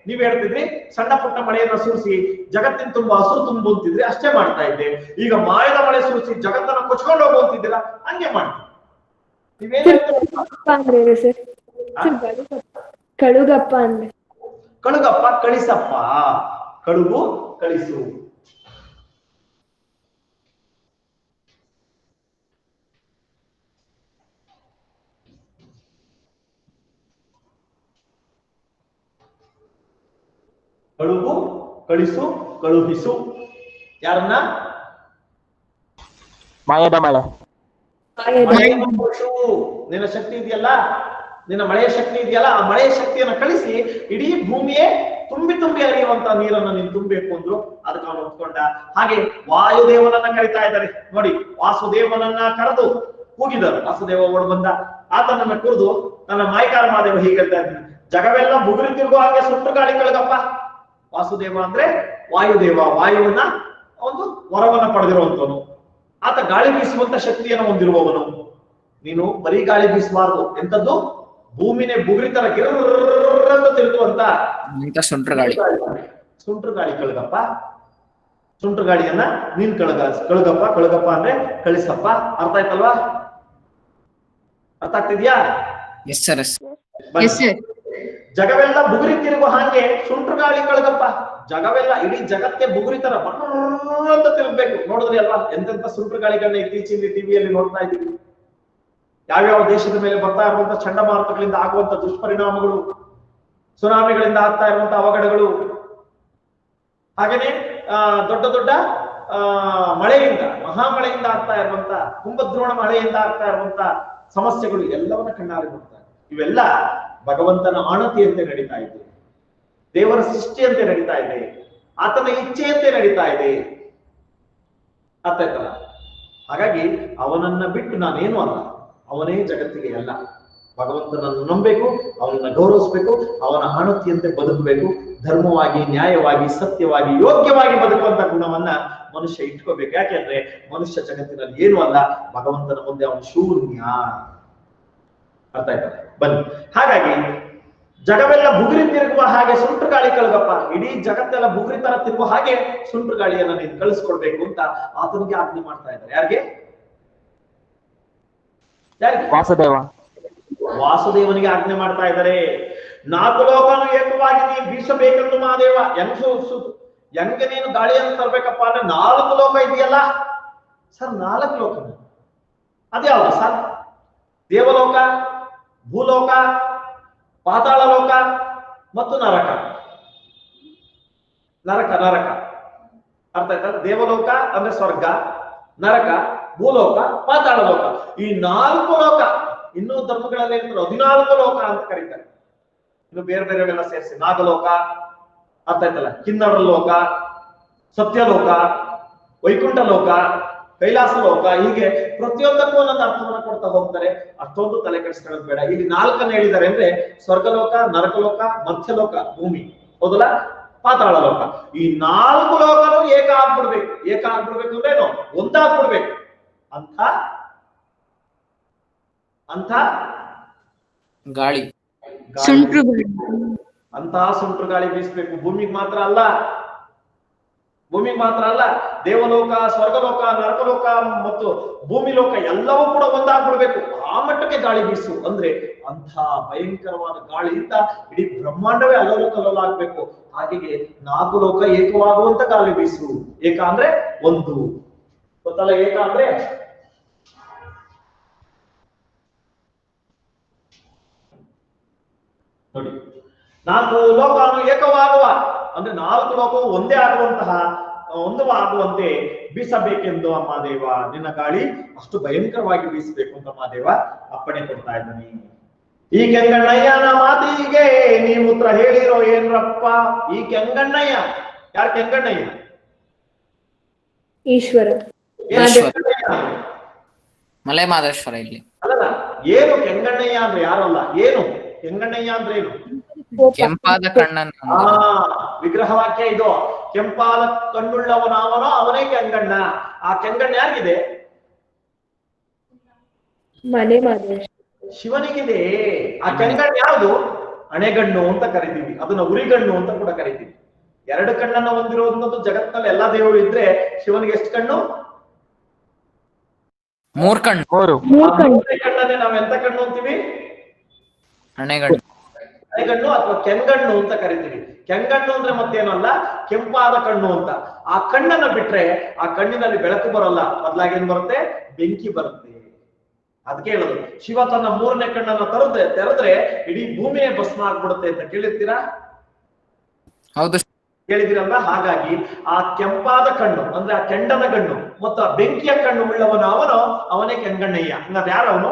ನೀವ್ ಹೇಳ್ತಿದ್ರಿ ಸಣ್ಣ ಪುಟ್ಟ ಮಳೆಯನ್ನ ಸುರಿಸಿ ಜಗತ್ತಿನ ತುಂಬಾ ಹಸುರು ತುಂಬುತ್ತಿದ್ರಿ, ಅಷ್ಟೇ ಮಾಡ್ತಾ ಇದ್ದೆ. ಈಗ ಮಾಯದ ಮಳೆ ಸುರಿಸಿ ಜಗತ್ತನ್ನ ಕೊಚ್ಕೊಂಡು ಹೋಗುತ್ತಿದ್ದೀರಾ, ಹಂಗೆ ಮಾಡ್ತೀವಿ. ಕಳುಗಪ್ಪ ಅಂದ್ರೆ ಕಳುಗಪ್ಪ, ಕಳಿಸಪ್ಪ. ಕಳುಗು ಕಳಿಸು. ಕಳುಗು ಕಳಿಸು ಕಳುಹಿಸು. ಯಾರನ್ನ? ಮಾಯದ ಮಳೆ. ನಿನ್ನ ಶಕ್ತಿ ಇದೆಯಲ್ಲ, ನಿನ್ನ ಮಳೆಯ ಶಕ್ತಿ ಇದೆಯಲ್ಲ, ಆ ಮಳೆಯ ಶಕ್ತಿಯನ್ನ ಕಳಿಸಿ ಇಡೀ ಭೂಮಿಯೇ ತುಂಬಿ ತುಂಬಿ ಹರಿಯುವಂತ ನೀರನ್ನ ನೀನು ತುಂಬಬೇಕು ಅಂದ್ರು. ಅದಕ್ಕೆ ಅವನು ಒಪ್ಕೊಂಡ. ಹಾಗೆ ವಾಯುದೇವನನ್ನ ಕರಿತಾ ಇದ್ದಾರೆ ನೋಡಿ. ವಾಸುದೇವನನ್ನ ಕರೆದು ಕೂಗಿದರು. ವಾಸುದೇವ ಓಡ್ ಬಂದ. ಆತನನ್ನ ಕುರಿದು ನನ್ನ ಮಾಯಕಾರ ಮಹಾದೇವ ಹೀಗೆ ಹೇಳ್ತಾ ಇದ್ದಾನೆ, ಜಗವೆಲ್ಲ ಬುಗುರಿ ತಿರುಗೋ ಹಾಗೆ ಸುಟ್ಟು ಗಾಳಿ ಕಳಗಪ್ಪ. ವಾಸುದೇವ ಅಂದ್ರೆ ವಾಯುದೇವ, ವಾಯುವನ್ನ ಒಂದು ವರವನ್ನ ಪಡೆದಿರುವಂತವನು. ಆತ ಗಾಳಿ ಬೀಸುವಂತ ಶಕ್ತಿಯನ್ನು ಹೊಂದಿರುವವನು. ನೀನು ಬರೀ ಗಾಳಿ ಬೀಸಬಾರದು, ಎಂತದ್ದು ಭೂಮಿನೇ ಬುಗುರಿ ತರ ಗಿರ್ರಂತ ತಿರುಗುವಂತ ಸುಂಟ್ರ ಗಾಳಿ. ಸುಂಟ್ರ ಗಾಳಿ ಕಳಗಪ್ಪ. ಸುಂಟ್ರ ಗಾಳಿಯನ್ನ ನೀನ್ ಕಳಗಪ್ಪ ಅಂದ್ರೆ ಕಳಿಸಪ್ಪ. ಅರ್ಥ ಆಯ್ತಲ್ವಾ? ಅರ್ಥ ಆಗ್ತಿದ್ಯಾ? Yes sir. ಜಗವೆಲ್ಲ ಬುಗುರಿ ತಿರುಗೋ ಹಾಗೆ ಸುಂಟ್ರ ಗಾಳಿ ಕಳಗಪ್ಪ. ಜಗವೆಲ್ಲ ಇಡೀ ಜಗತ್ತೇ ಬುಗುರಿ ತರ ಅಂತ ತಿರುಗ್ಬೇಕು. ನೋಡಿದ್ರಿ ಅಲ್ವಾ ಎಂತೆಂತ ಸುಂಟ್ರ ಗಾಳಿಗಳನ್ನ ಇತ್ತೀಚಿನ ಟಿವಿಯಲ್ಲಿ ನೋಡ್ತಾ ಇದ್ದೀವಿ. ಯಾವ್ಯಾವ ದೇಶದ ಮೇಲೆ ಬರ್ತಾ ಇರುವಂತ ಚಂಡಮಾರುತಗಳಿಂದ ಆಗುವಂತ ದುಷ್ಪರಿಣಾಮಗಳು, ಸುನಾಮಿಗಳಿಂದ ಆಗ್ತಾ ಇರುವಂತ ಅವಘಡಗಳು, ಹಾಗೇನೆ ದೊಡ್ಡ ದೊಡ್ಡ ಮಳೆಯಿಂದ, ಮಹಾಮಳೆಯಿಂದ ಆಗ್ತಾ ಇರುವಂತ, ಕುಂಭದ್ರೋಣ ಮಳೆಯಿಂದ ಆಗ್ತಾ ಇರುವಂತ ಸಮಸ್ಯೆಗಳು ಎಲ್ಲವನ್ನ ಕಣ್ಣಾರೆ ನೋಡ್ತಾರೆ. ಇವೆಲ್ಲ ಭಗವಂತನ ಆಣತಿಯಂತೆ ನಡೀತಾ ಇದೆ, ದೇವರ ಸೃಷ್ಟಿಯಂತೆ ನಡೀತಾ ಇದೆ, ಆತನ ಇಚ್ಛೆಯಂತೆ ನಡೀತಾ ಇದೆ. ಅರ್ಥ ಆಯ್ತಲ್ಲ? ಹಾಗಾಗಿ ಅವನನ್ನ ಬಿಟ್ಟು ನಾನೇನು ಅಲ್ಲ, ಅವನೇ ಜಗತ್ತಿಗೆ ಎಲ್ಲ. ಭಗವಂತನನ್ನು ನಂಬಬೇಕು, ಅವನನ್ನ ಗೌರವಿಸ್ಬೇಕು, ಅವನ ಆಣತಿಯಂತೆ ಬದುಕಬೇಕು, ಧರ್ಮವಾಗಿ, ನ್ಯಾಯವಾಗಿ, ಸತ್ಯವಾಗಿ, ಯೋಗ್ಯವಾಗಿ ಬದುಕುವಂತ ಗುಣವನ್ನ ಮನುಷ್ಯ ಇಟ್ಕೋಬೇಕು. ಯಾಕೆಂದ್ರೆ ಮನುಷ್ಯ ಜಗತ್ತಿನಲ್ಲಿ ಏನು ಅಲ್ಲ, ಭಗವಂತನ ಮುಂದೆ ಅವನು ಶೂನ್ಯ. ಅರ್ಥ ಆಯ್ತಲ್ಲ? ಬನ್ನಿ. ಹಾಗಾಗಿ ಜಗವೆಲ್ಲ ಬುಗುರಿ ತಿರುಗುವ ಹಾಗೆ ಸುಂಟ್ರ ಗಾಳಿ ಕಳಗಪ್ಪ. ಇಡೀ ಜಗತ್ತೆಲ್ಲ ಬುಗುರಿ ತರ ತಿರುಗುವ ಹಾಗೆ ಸುಂಟ್ರ ಗಾಳಿಯನ್ನ ನೀನು ಕಳಿಸ್ಕೊಡ್ಬೇಕು ಅಂತ ಆತನಿಗೆ ಆಜ್ಞೆ ಮಾಡ್ತಾ ಇದ್ದಾರೆ. ಯಾರಿಗೆ? ವಾಸುದೇವ. ವಾಸುದೇವನಿಗೆ ಆಜ್ಞೆ ಮಾಡ್ತಾ ಇದ್ದಾರೆ. ನಾಲ್ಕು ಲೋಕನು ಏಕವಾಗಿ ನೀನು ಬೀಸಬೇಕೆಂದು ಮಹಾದೇವ. ಹೆಂಗೆ ನೀನು ಗಾಳಿಯನ್ನು ತರ್ಬೇಕಪ್ಪ ಅಂದ್ರೆ 4 ಲೋಕ ಇದೆಯಲ್ಲ ಸರ್. 4 ಲೋಕ ಅದ್ಯಾವುದು ಸರ್? ದೇವಲೋಕ, ಭೂಲೋಕ, ಪಾತಾಳ ಲೋಕ ಮತ್ತು ನರಕ. ನರಕ ನರಕ ಅರ್ಥ ಆಯ್ತಲ್ಲ? ದೇವಲೋಕ ಅಂದ್ರೆ ಸ್ವರ್ಗ, ನರಕ, ಭೂಲೋಕ, ಪಾತಾಳ ಲೋಕ. ಈ 4 ಲೋಕ. ಇನ್ನೂ ಧರ್ಮಗಳಲ್ಲಿ 14 ಲೋಕ ಅಂತ ಕರೀತಾರೆ. ಇನ್ನು ಬೇರೆ ಬೇರೆವೆಲ್ಲ ಸೇರಿಸಿ ನಾಗಲೋಕ, ಅರ್ಥ ಆಯ್ತಲ್ಲ? ಕಿನ್ನರ ಲೋಕ, ಸತ್ಯಲೋಕ, ವೈಕುಂಠ ಲೋಕ, ಕೈಲಾಸ ಲೋಕ, ಹೀಗೆ ಪ್ರತಿಯೊಂದಕ್ಕೂ ಒಂದೊಂದು ಅರ್ಥವನ್ನ ಕೊಡ್ತಾ ಹೋಗ್ತಾರೆ. ಅಷ್ಟೊಂದು ತಲೆ ಕೆಡಿಸ್ಕೊಳ್ಳೋದು ಬೇಡ. ಇಲ್ಲಿ 4 ಹೇಳಿದ್ದಾರೆ ಅಂದ್ರೆ ಸ್ವರ್ಗಲೋಕ, ನರಕಲೋಕ, ಮಧ್ಯಲೋಕ, ಭೂಮಿ, ಹೌದಲ್ಲ, ಪಾತಾಳ ಲೋಕ. ಈ 4 ಲೋಕನು ಏಕ ಆಗ್ಬಿಡ್ಬೇಕು. ಏಕ ಆಗ್ಬಿಡ್ಬೇಕು ಅಂದ್ರೆ ಏನು? ಒಂದಾಗ್ಬಿಡ್ಬೇಕು ಅಂತ ಅಂತ ಗಾಳಿ ಅಂತಹ ಸುಂಟ್ರು ಗಾಳಿ ಬೀಸ್ಬೇಕು. ಭೂಮಿಗೆ ಮಾತ್ರ ಅಲ್ಲ, ಭೂಮಿಗೆ ಮಾತ್ರ ಅಲ್ಲ, ದೇವಲೋಕ, ಸ್ವರ್ಗಲೋಕ, ನರಕಲೋಕ ಮತ್ತು ಭೂಮಿ ಲೋಕ ಎಲ್ಲವೂ ಕೂಡ ಒಂದಾಗ್ಬಿಡ್ಬೇಕು. ಆ ಮಟ್ಟಕ್ಕೆ ಗಾಳಿ ಬೀಸು ಅಂದ್ರೆ ಅಂಥ ಭಯಂಕರವಾದ ಗಾಳಿಯಿಂದ ಇಡೀ ಬ್ರಹ್ಮಾಂಡವೇ ಅಲ್ಲೋಲಕಲ್ಲೋಲಾಗ್ಬೇಕು. ಹಾಗೆಯೇ 4 ಲೋಕ ಏಕವಾಗುವಂತ ಗಾಳಿ ಬೀಸು. ಏಕ ಅಂದ್ರೆ ಒಂದು, ಗೊತ್ತಲ್ಲ? ಏಕ ಅಂದ್ರೆ ನೋಡಿ, 4 ಲೋಕನು ಏಕವಾಗುವ ಅಂದ್ರೆ 4 ಲೋಕವು ಒಂದೇ ಆಗುವಂತಹ ಒಂದು ಆಗುವಂತೆ ಬೀಸಬೇಕೆಂದು ಅಮ್ಮ ದೇವ, ನಿನ್ನ ಗಾಳಿ ಅಷ್ಟು ಭಯಂಕರವಾಗಿ ಬೀಸಬೇಕು ಅಂತ ಅಮ್ಮ ದೇವ ಅಪ್ಪಣೆ ಕೊಡ್ತಾ ಇದ್ದಾನೆ. ಈ ಕೆಂಗಣ್ಣಯ್ಯನ ಮಾತಿಗೆ ನೀವು ಉತ್ತರ ಹೇಳಿರೋ ಏನ್ರಪ್ಪ? ಈ ಕೆಂಗಣ್ಣಯ್ಯ ಯಾರು? ಕೆಂಗಣ್ಣಯ್ಯ ಈಶ್ವರ, ಮಲೆ ಮಾದೇಶ್ವರ. ಇಲ್ಲಿ ಅಲ್ಲಲ್ಲ, ಏನು ಕೆಂಗಣ್ಣಯ್ಯ ಅಂದ್ರೆ? ಯಾರಲ್ಲ, ಏನು ಕೆಂಗಣ್ಣಯ್ಯ ಅಂದ್ರೆ ಏನು? ಕೆಂಪಾದ ಕಣ್ಣನ್ನ ವಿಗ್ರಹ ವಾಕ್ಯ ಇದು. ಕೆಂಪಾದ ಕಣ್ಣುಳ್ಳವನವನೋ ಅವನೇ ಕೆಂಗಣ್ಣ. ಆ ಕೆಂಗಣ್ಣ ಯಾರಿಗಿದೆ? ಮಲೆ ಮಾದೇಶ ಶಿವನಿಗಿದೆ. ಆ ಕೆಂಗಣ್ಣ ಯಾವುದು? ಅಣೆಗಣ್ಣು ಅಂತ ಕರಿತೀವಿ, ಅದನ್ನ ಉರಿಗಣ್ಣು ಅಂತ ಕೂಡ ಕರಿತೀವಿ. 2 ಕಣ್ಣನ್ನ ಹೊಂದಿರುವಂತದ್ದು ಜಗತ್ತಿನಲ್ಲಿ ಎಲ್ಲಾ ದೇವರು ಇದ್ರೆ ಶಿವನಿಗೆ ಎಷ್ಟು ಕಣ್ಣು? 3 ಕಣ್ಣು. ಕಣ್ಣನ್ನೇ ನಾವ್ ಎಂತ ಕಣ್ಣು ಅಂತೀವಿ? ಅಣೆಗಣ್ಣು, ಅಣೆಗಣ್ಣು ಅಥವಾ ಕೆಂಗಣ್ಣು ಅಂತ ಕರಿತೀವಿ. ಕೆಂಗಣ್ಣು ಅಂದ್ರೆ ಮತ್ತೇನಲ್ಲ, ಕೆಂಪಾದ ಕಣ್ಣು ಅಂತ. ಆ ಕಣ್ಣನ್ನ ಬಿಟ್ರೆ ಆ ಕಣ್ಣಿನಲ್ಲಿ ಬೆಳಕು ಬರಲ್ಲ, ಬದಲಾಗಿ ಏನ್ ಬರುತ್ತೆ? ಬೆಂಕಿ ಬರುತ್ತೆ. ಅದಕ್ಕೆ ಹೇಳೋದು, ಶಿವ ತನ್ನ 3ನೇ ಕಣ್ಣನ್ನ ತೆರೆದ್ರೆ ಇಡೀ ಭೂಮಿಯೇ ಭಸ್ಮ ಆಗ್ಬಿಡುತ್ತೆ ಅಂತ ಕೇಳಿರ್ತೀರಾ? ಹೌದು, ಕೇಳಿದಿರಲ್ಲ? ಹಾಗಾಗಿ ಆ ಕೆಂಪಾದ ಕಣ್ಣು ಅಂದ್ರೆ ಆ ಕೆಂಡದ ಕಣ್ಣು ಮತ್ತು ಆ ಬೆಂಕಿಯ ಕಣ್ಣು ಉಳ್ಳವನು ಅವನೇ ಕೆಂಗಣ್ಣಯ್ಯ. ಹಂಗಾದ್ರೆ ಯಾರು ಅವನು?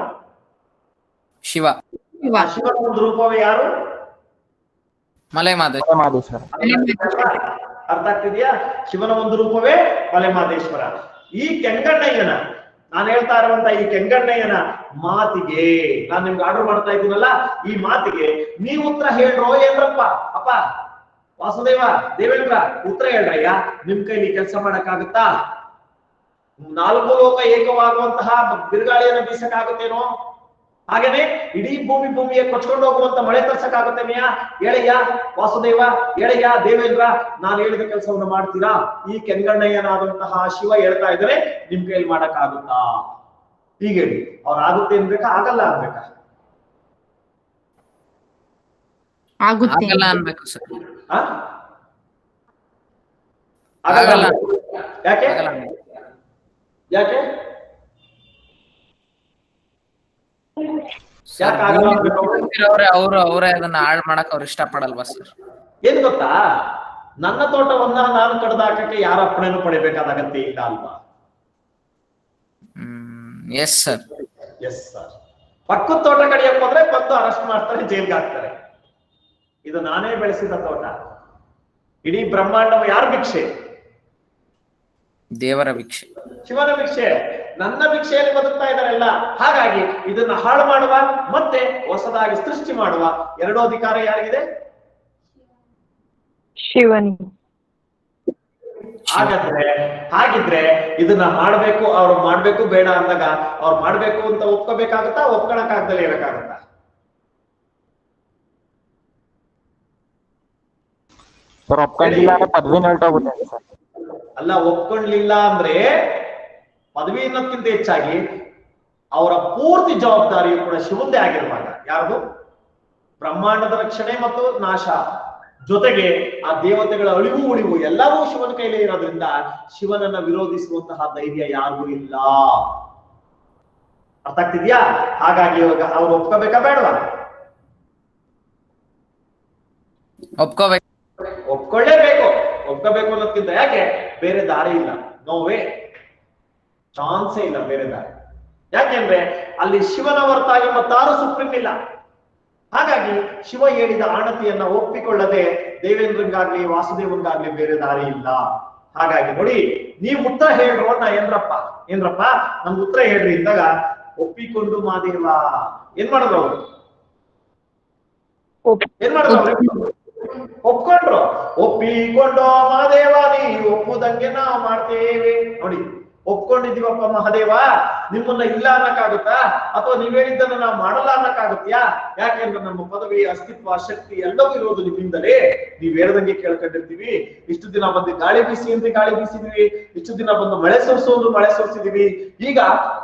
ಶಿವ. ಶಿವನ ಒಂದು ರೂಪವೇ ಯಾರು? ಮಲೆ ಮಾದೇಶ್ವರ. ಅರ್ಥ ಆಗ್ತಿದ್ಯಾ? ಶಿವನ ಒಂದು ರೂಪವೇ ಮಲೆ ಮಾದೇಶ್ವರ. ಈ ಕೆಂಗಣ್ಣಯ್ಯನ, ನಾನು ಹೇಳ್ತಾ ಇರುವಂತ ಈ ಕೆಂಗಣ್ಣಯ್ಯನ ಮಾತಿಗೆ ನಾನು ನಿಮ್ಗೆ ಆರ್ಡರ್ ಮಾಡ್ತಾ ಇದ್ದೀನಲ್ಲ, ಈ ಮಾತಿಗೆ ನೀವು ಉತ್ತರ ಹೇಳ್ರೋ ಏನ್ರಪ್ಪ? ಅಪ್ಪ ವಾಸುದೇವ, ದೇವೇಂದ್ರ, ಉತ್ತರ ಹೇಳ್ರಯ್ಯ. ನಿಮ್ ಕೈಲಿ ಕೆಲಸ ಮಾಡಕ್ಕಾಗತ್ತಾ? 4 ಲೋಕ ಏಕವಾಗುವಂತಹ ಬಿರುಗಾಳಿಯನ್ನು ಬೀಸಕ್ಕಾಗುತ್ತೇನೋ? ಹಾಗೇನೆ ಇಡೀ ಭೂಮಿയെ ಕೊಚ್ಕೊಂಡು ಹೋಗುವಂತ ಮಳೆ ತರ್ಸಕ್ಕಾಗುತ್ತೇನೆಯಾ? ಹೇಳಯ್ಯ ವಾಸುದೇವ, ಹೇಳಯ್ಯ ದೇವೇಂದ್ರ, ನಾನು ಹೇಳಿದ ಕೆಲಸವನ್ನು ಮಾಡ್ತೀರಾ? ಈ ಕೆಂಗಣ್ಣಯ್ಯನಾದಂತಹ ಶಿವ ಹೇಳ್ತಾ ಇದ್ರೆ ನಿಮ್ ಕೈಲಿ ಮಾಡಕ್ಕಾಗುತ್ತಾ? ಹೀಗೆ ಹೇಳಿ. ಆಗುತ್ತೆ ಅನ್ಬೇಕಾ, ಆಗಲ್ಲ ಅನ್ಬೇಕಾ? ಆಗಲ್ಲ ಅನ್ಬೇಕು ಸರ್. ಆಗಲ್ಲ. ಯಾಕೆ? ಯಾಕೆ ಅವರೇ ಅದನ್ನ ಹಾಳು ಮಾಡಕ್ ಅವ್ರು ಇಷ್ಟಪಡಲ್ವಾ ಸರ್? ಏನ್ ಗೊತ್ತಾ, ನನ್ನ ತೋಟವನ್ನ ನಾನು ಕಡ್ದಾಕಕ್ಕೆ ಯಾರ ಅಪ್ಪಣೆನೂ ಪಡಿಬೇಕಾದ ಅಗತ್ಯ ಇಲ್ಲ ಅಲ್ವಾ? Yes sir. Yes sir. ಪಕ್ಕದ ತೋಟ ಕಡಿಯಕ್ಕೆ ಹೋದ್ರೆ ಬಂದು ಅರೆಸ್ಟ್ ಮಾಡ್ತಾರೆ, ಜೈಲ್ಗೆ ಹಾಕ್ತಾರೆ. ಇದು ನಾನೇ ಬೆಳೆಸಿದ ತೋಟ. ಇಡೀ ಬ್ರಹ್ಮಾಂಡವ ಯಾರ ಭಿಕ್ಷೆ? ದೇವರ ಭಿಕ್ಷೆ, ಶಿವನ ಭಿಕ್ಷೆ. ನನ್ನ ಭಿಕ್ಷೆಯಲ್ಲಿ ಬದುಕ್ತಾ ಇದ್ದಾರೆಲ್ಲ. ಹಾಗಾಗಿ ಇದನ್ನ ಹಾಳು ಮಾಡುವ ಮತ್ತೆ ಹೊಸದಾಗಿ ಸೃಷ್ಟಿ ಮಾಡುವ 2 ಅಧಿಕಾರ ಯಾರಿಗಿದೆ? ಶಿವನ್. ಹಾಗಿದ್ರೆ ಇದನ್ನ ಮಾಡ್ಬೇಕು, ಅವ್ರು ಮಾಡ್ಬೇಕು ಬೇಡ ಅಂದಾಗ ಅವ್ರು ಮಾಡ್ಬೇಕು ಅಂತ ಒಪ್ಕೋಬೇಕಾಗತ್ತಾ? ಒಪ್ಕೊಳಕ್ ಆಗ್ದಲೇ ಇರಕ್ಕಾಗತ್ತಾ? ಅಲ್ಲ, ಒಪ್ಕೊಳ್ಳಿಲ್ಲ ಅಂದ್ರೆ ಪದವಿ ಅನ್ನೋದಕ್ಕಿಂತ ಹೆಚ್ಚಾಗಿ ಅವರ ಪೂರ್ತಿ ಜವಾಬ್ದಾರಿಯು ಕೂಡ ಶಿವಂದೇ ಆಗಿರುವಾಗ, ಯಾರ್ದು? ಬ್ರಹ್ಮಾಂಡದ ರಕ್ಷಣೆ ಮತ್ತು ನಾಶ ಜೊತೆಗೆ ಆ ದೇವತೆಗಳ ಅಳಿವು ಉಳಿವು ಎಲ್ಲವೂ ಶಿವನ ಕೈಲೇ ಇರೋದ್ರಿಂದ ಶಿವನನ್ನ ವಿರೋಧಿಸುವಂತಹ ಧೈರ್ಯ ಯಾರಿಗೂ ಇಲ್ಲ. ಅರ್ಥ ಆಗ್ತಿದ್ಯಾ? ಹಾಗಾಗಿ ಇವಾಗ ಅವ್ರು ಒಪ್ಕೋಬೇಕಾ ಬೇಡವಾ? ಒಪ್ಕೊಳ್ಳೇಬೇಕು. ಒಪ್ಕೋಬೇಕು ಅನ್ನೋದಕ್ಕಿಂತ ಯಾಕೆ ಬೇರೆ ದಾರಿ ಇಲ್ಲ. ನೋವೇ ಚಾನ್ಸೇ ಇಲ್ಲ ಬೇರೆ ದಾರಿ. ಯಾಕೆಂದ್ರೆ ಅಲ್ಲಿ ಶಿವನ ಹೊರತಾಗಿ ಮತ್ತಾರು ಸುಪ್ರೀಂ ಇಲ್ಲ. ಹಾಗಾಗಿ ಶಿವ ಹೇಳಿದ ಆಣತಿಯನ್ನ ಒಪ್ಪಿಕೊಳ್ಳದೆ ದೇವೇಂದ್ರನ್ಗಾಗ್ಲಿ ವಾಸುದೇವನ್ಗಾಗ್ಲಿ ಬೇರೆ ದಾರಿ ಇಲ್ಲ. ಹಾಗಾಗಿ ನೋಡಿ, ನೀವ್ ಉತ್ತರ ಹೇಳ್ರೋ ನಾ ಏನ್ರಪ್ಪ ನಮ್ಗೆ ಉತ್ತರ ಹೇಳ್ರಿ ಇದ್ದಾಗ ಒಪ್ಪಿಕೊಂಡು ಮಾದೇವ ಏನ್ ಮಾಡಿದ್ರು ಅವ್ರು? ಏನ್ ಮಾಡಿದ್ರು ಅವ್ರು? ಒಪ್ಕೊಂಡ್ರು. ಒಪ್ಪಿಕೊಂಡು ಮಹಾದೇವ ನೀ ಒಪ್ಪುದಂಗೆ ನಾವು ಮಾಡ್ತೇವೆ. ನೋಡಿ, ಒಪ್ಕೊಂಡಿದೀವಪ್ಪ ಮಹಾದೇವ, ನಿಮ್ಮನ್ನ ಇಲ್ಲ ಅನ್ನಕ್ಕಾಗುತ್ತಾ? ಅಥವಾ ನೀವ್ ಹೇಳಿದ್ದನ್ನ ನಾವು ಮಾಡಲ್ಲ ಅನ್ನಕ್ಕಾಗತ್ಯಾ? ಯಾಕೆಂದ್ರೆ ನಮ್ಮ ಪದವಿ, ಅಸ್ತಿತ್ವ, ಶಕ್ತಿ ಎಲ್ಲವೂ ಇರೋದು ನಿಮ್ಮಿಂದಲೇ. ನೀವ್ ಹೇಳ್ದಂಗೆ ಕೇಳ್ಕೊಂಡಿರ್ತೀವಿ. ಇಷ್ಟು ದಿನ ಬಂದು ಗಾಳಿ ಬೀಸಿ ಅಂದ್ರೆ ಗಾಳಿ ಬೀಸಿದ್ವಿ, ಇಷ್ಟು ದಿನ ಬಂದು ಮಳೆ ಸುರಿಸೋದು ಮಳೆ ಸುರಿಸಿದೀವಿ, ಈಗ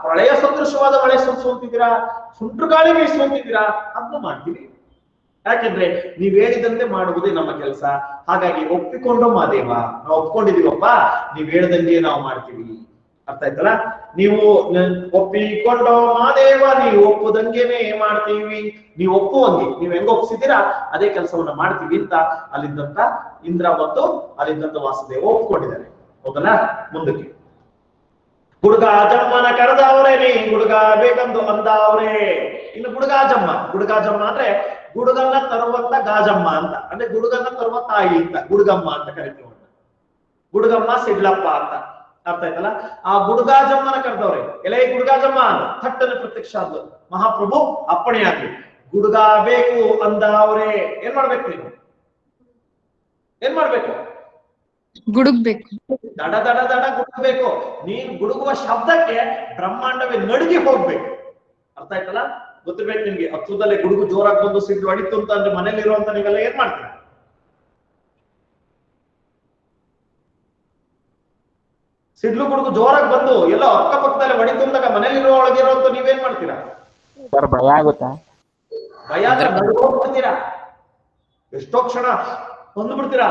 ಪ್ರಳಯ ಸದೃಶವಾದ ಮಳೆ ಸುರಿಸುವಂತಿದ್ದೀರಾ, ಸುಂಟ್ರು ಗಾಳಿ ಬೀಸುವಂತಿದ್ದೀರಾ, ಅದನ್ನು ಮಾಡ್ತೀವಿ. ಯಾಕೆಂದ್ರೆ ನೀವ್ ಹೇಳಿದಂತೆ ಮಾಡುವುದೇ ನಮ್ಮ ಕೆಲಸ. ಹಾಗಾಗಿ ಒಪ್ಪಿಕೊಂಡು ಮಾದೇವ, ನಾವು ಒಪ್ಕೊಂಡಿದೀವಪ್ಪ, ನೀವ್ ಹೇಳ್ದಂಗೆ ನಾವು ಮಾಡ್ತೀವಿ. ಅರ್ಥ ಆಯ್ತಲ್ಲ? ನೀವು ಒಪ್ಪಿಕೊಂಡು ಮಾದೇವ ನೀವು ಒಪ್ಪುದಂಗೆನೆ ಮಾಡ್ತೀವಿ, ನೀವು ಒಪ್ಪುವಂಗೆ, ನೀವ್ ಹೆಂಗ ಒಪ್ಸಿದ್ದೀರಾ ಅದೇ ಕೆಲಸವನ್ನ ಮಾಡ್ತೀವಿ ಅಂತ ಅಲ್ಲಿದ್ದಂತ ಇಂದ್ರ ಮತ್ತು ಅಲ್ಲಿದ್ದಂತ ವಾಸುದೇವ ಒಪ್ಕೊಂಡಿದ್ದಾರೆ. ಹೌದಲ್ಲ? ಮುಂದಕ್ಕೆ ಗುಡುಗಾಜಮ್ಮನ ಕರೆದವ್ರೆ, ನೀ ಗುಡುಗ ಬೇಕಂದು ಅಂದವ್ರೆ. ಇನ್ನು ಗುಡುಗಾಜಮ್ಮ ಅಂದ್ರೆ ಗುಡುಗನ್ನ ತರುವಂತ ಗಾಜಮ್ಮ ಅಂತ, ಅಂದ್ರೆ ಗುಡುಗನ್ನ ತರುವ ತಾಯಿ ಅಂತ ಗುಡುಗಮ್ಮ ಅಂತ ಕರಿತೀವಿ. ಗುಡುಗಮ್ಮ ಸಿಡ್ಲಪ್ಪ ಅಂತ. ಅರ್ಥ ಆಯ್ತಲ್ಲ? ಆ ಗುಡುಗಾಜಮ್ಮನ ಕರೆದವ್ರೆ. ಎಲೆ ಗುಡುಗಾಜಮ್ಮ ಅಂತ ಥಟ್ಟನೆ ಪ್ರತ್ಯಕ್ಷ ಆದ್ಲು. ಮಹಾಪ್ರಭು ಅಪ್ಪಣೆ ಆಗ್ಲಿ, ಗುಡುಗ ಬೇಕು ಅಂದವ್ರೆ. ಏನ್ ಮಾಡ್ಬೇಕು ನೀವು? ಏನ್ ಮಾಡ್ಬೇಕು? ಗುಡುಗ್ಬೇಕು. ದಡ ದಡ ದಡ ಗುಡುಗಬೇಕು. ನೀನ್ ಗುಡುಗುವ ಶಬ್ದಕ್ಕೆ ಬ್ರಹ್ಮಾಂಡವೇ ನಡುಗಿ ಹೋಗ್ಬೇಕು. ಅರ್ಥ ಆಯ್ತಲ್ಲ? ಗೊತ್ತಿರ್ಬೇಕು ನಿಮ್ಗೆ. ಹತ್ತದಲ್ಲೇ ಗುಡುಗು ಜೋರಾಗಿ ಬಂದು ಸಿಡ್ಲು ಹೊಡಿತು ಅಂತ ಅಂದ್ರೆ ಮನೇಲಿ ಇರುವಂತ ನೀವೆಲ್ಲ ಏನ್ ಮಾಡ್ತೀರಾ? ಸಿಡ್ಲು ಗುಡುಗು ಜೋರಾಗಿ ಬಂದು ಎಲ್ಲ ಅಕ್ಕಪಕ್ಕದಲ್ಲಿ ಹೊಡಿತು ಅಂದಾಗ ಮನೇಲಿರೋ ಒಳಗಿರೋಂತ ನೀವೇನ್ ಮಾಡ್ತೀರಾ? ಭಯ ಆಗುತ್ತಾ? ಭಯ ಹೋಗ್ಬಿಡ್ತೀರಾ, ಎಷ್ಟೋ ಕ್ಷಣ ಹೊಂದ್ಬಿಡ್ತೀರಾ.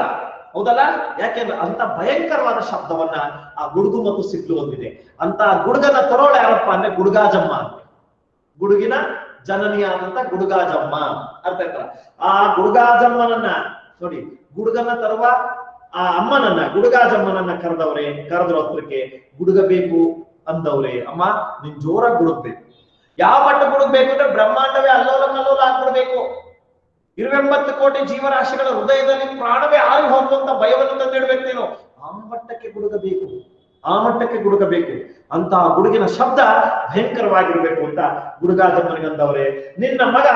ಹೌದಲ್ಲ? ಯಾಕೆಂದ್ರೆ ಅಂತ ಭಯಂಕರವಾದ ಶಬ್ದವನ್ನ ಆ ಗುಡುಗು ಮತ್ತು ಸಿಡ್ಲು ಹೊಂದಿದೆ. ಅಂತ ಗುಡುಗನ ತರೋಳು ಯಾರಪ್ಪ ಅಂದ್ರೆ ಗುಡುಗಾಜಮ್ಮ ಅಂತ. ಗುಡುಗಿನ ಜನನಿಯಾದಂತ ಗುಡುಗಾಜಮ್ಮ. ಅರ್ಥ ಆಯ್ತಲ್ಲ? ಆ ಗುಡುಗಾಜಮ್ಮನನ್ನ ನೋಡಿ, ಗುಡುಗನ್ನ ತರುವ ಆ ಅಮ್ಮನನ್ನ ಗುಡುಗಾಜಮ್ಮನನ್ನ ಕರೆದ್ರು ಹತ್ರಕ್ಕೆ. ಗುಡುಗಬೇಕು ಅಂದವ್ರೆ. ಅಮ್ಮ ನೀನ್ ಜೋರಾಗಿ ಗುಡುಗ್ಬೇಕು. ಯಾವ ಮಟ್ಟ ಗುಡುಗ್ಬೇಕು ಅಂದ್ರೆ ಬ್ರಹ್ಮಾಂಡವೇ ಅಲ್ಲೋಲ ಕಲ್ಲೋಲ ಆಗ್ಬಿಡ್ಬೇಕು. 29 ಕೋಟಿ ಜೀವರಾಶಿಗಳ ಹೃದಯದಲ್ಲಿ ಪ್ರಾಣವೇ ಆರಿ ಹೋಗುವಂತ ಭಯವನ್ನು ತಂದಿಡ್ಬೇಕು ನೀನು. ಆ ಮಟ್ಟಕ್ಕೆ ಗುಡುಗಬೇಕು. ಅಂತ ಗುಡುಗಿನ ಶಬ್ದ ಭಯಂಕರವಾಗಿರ್ಬೇಕು ಅಂತ ಗುಡುಗಾಜಮ್ಮನಿಗಂದವ್ರೆ. ನಿನ್ನ ಮಗ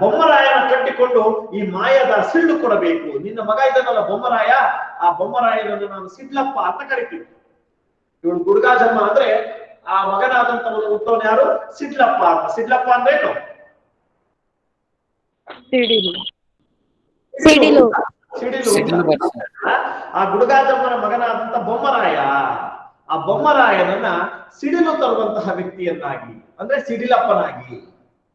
ಬೊಮ್ಮರಾಯನ ಕಟ್ಟಿಕೊಂಡು ಈ ಮಾಯದ ಸಿಳ್ಳು ಕೊಡಬೇಕು. ನಿನ್ನ ಮಗ ಇದನ್ನಲ್ಲ ಬೊಮ್ಮರಾಯ, ಆ ಬೊಮ್ಮರಾಯನನ್ನು ನಾನು ಸಿಡ್ಲಪ್ಪ ಅಂತ ಕರಿತೀವಿ. ಇವಳು ಗುಡುಗಾಜಮ್ಮ ಅಂದ್ರೆ ಆ ಮಗನಾದಂತವನು ಹುಟ್ಟೋನು ಯಾರು? ಸಿಡ್ಲಪ್ಪ ಅಂತ. ಸಿಡ್ಲಪ್ಪ ಅಂದ್ರೆ ಏನು? ಸಿಡಿಲು. ಆ ಗುಡುಗಾಜಮ್ಮನ ಮಗನಾದಂತ ಬೊಮ್ಮರಾಯ, ಆ ಬೊಮ್ಮರಾಯನನ್ನ ಸಿಡಿಲು ತರುವಂತಹ ವ್ಯಕ್ತಿಯನ್ನಾಗಿ, ಅಂದ್ರೆ ಸಿಡಿಲಪ್ಪನಾಗಿ,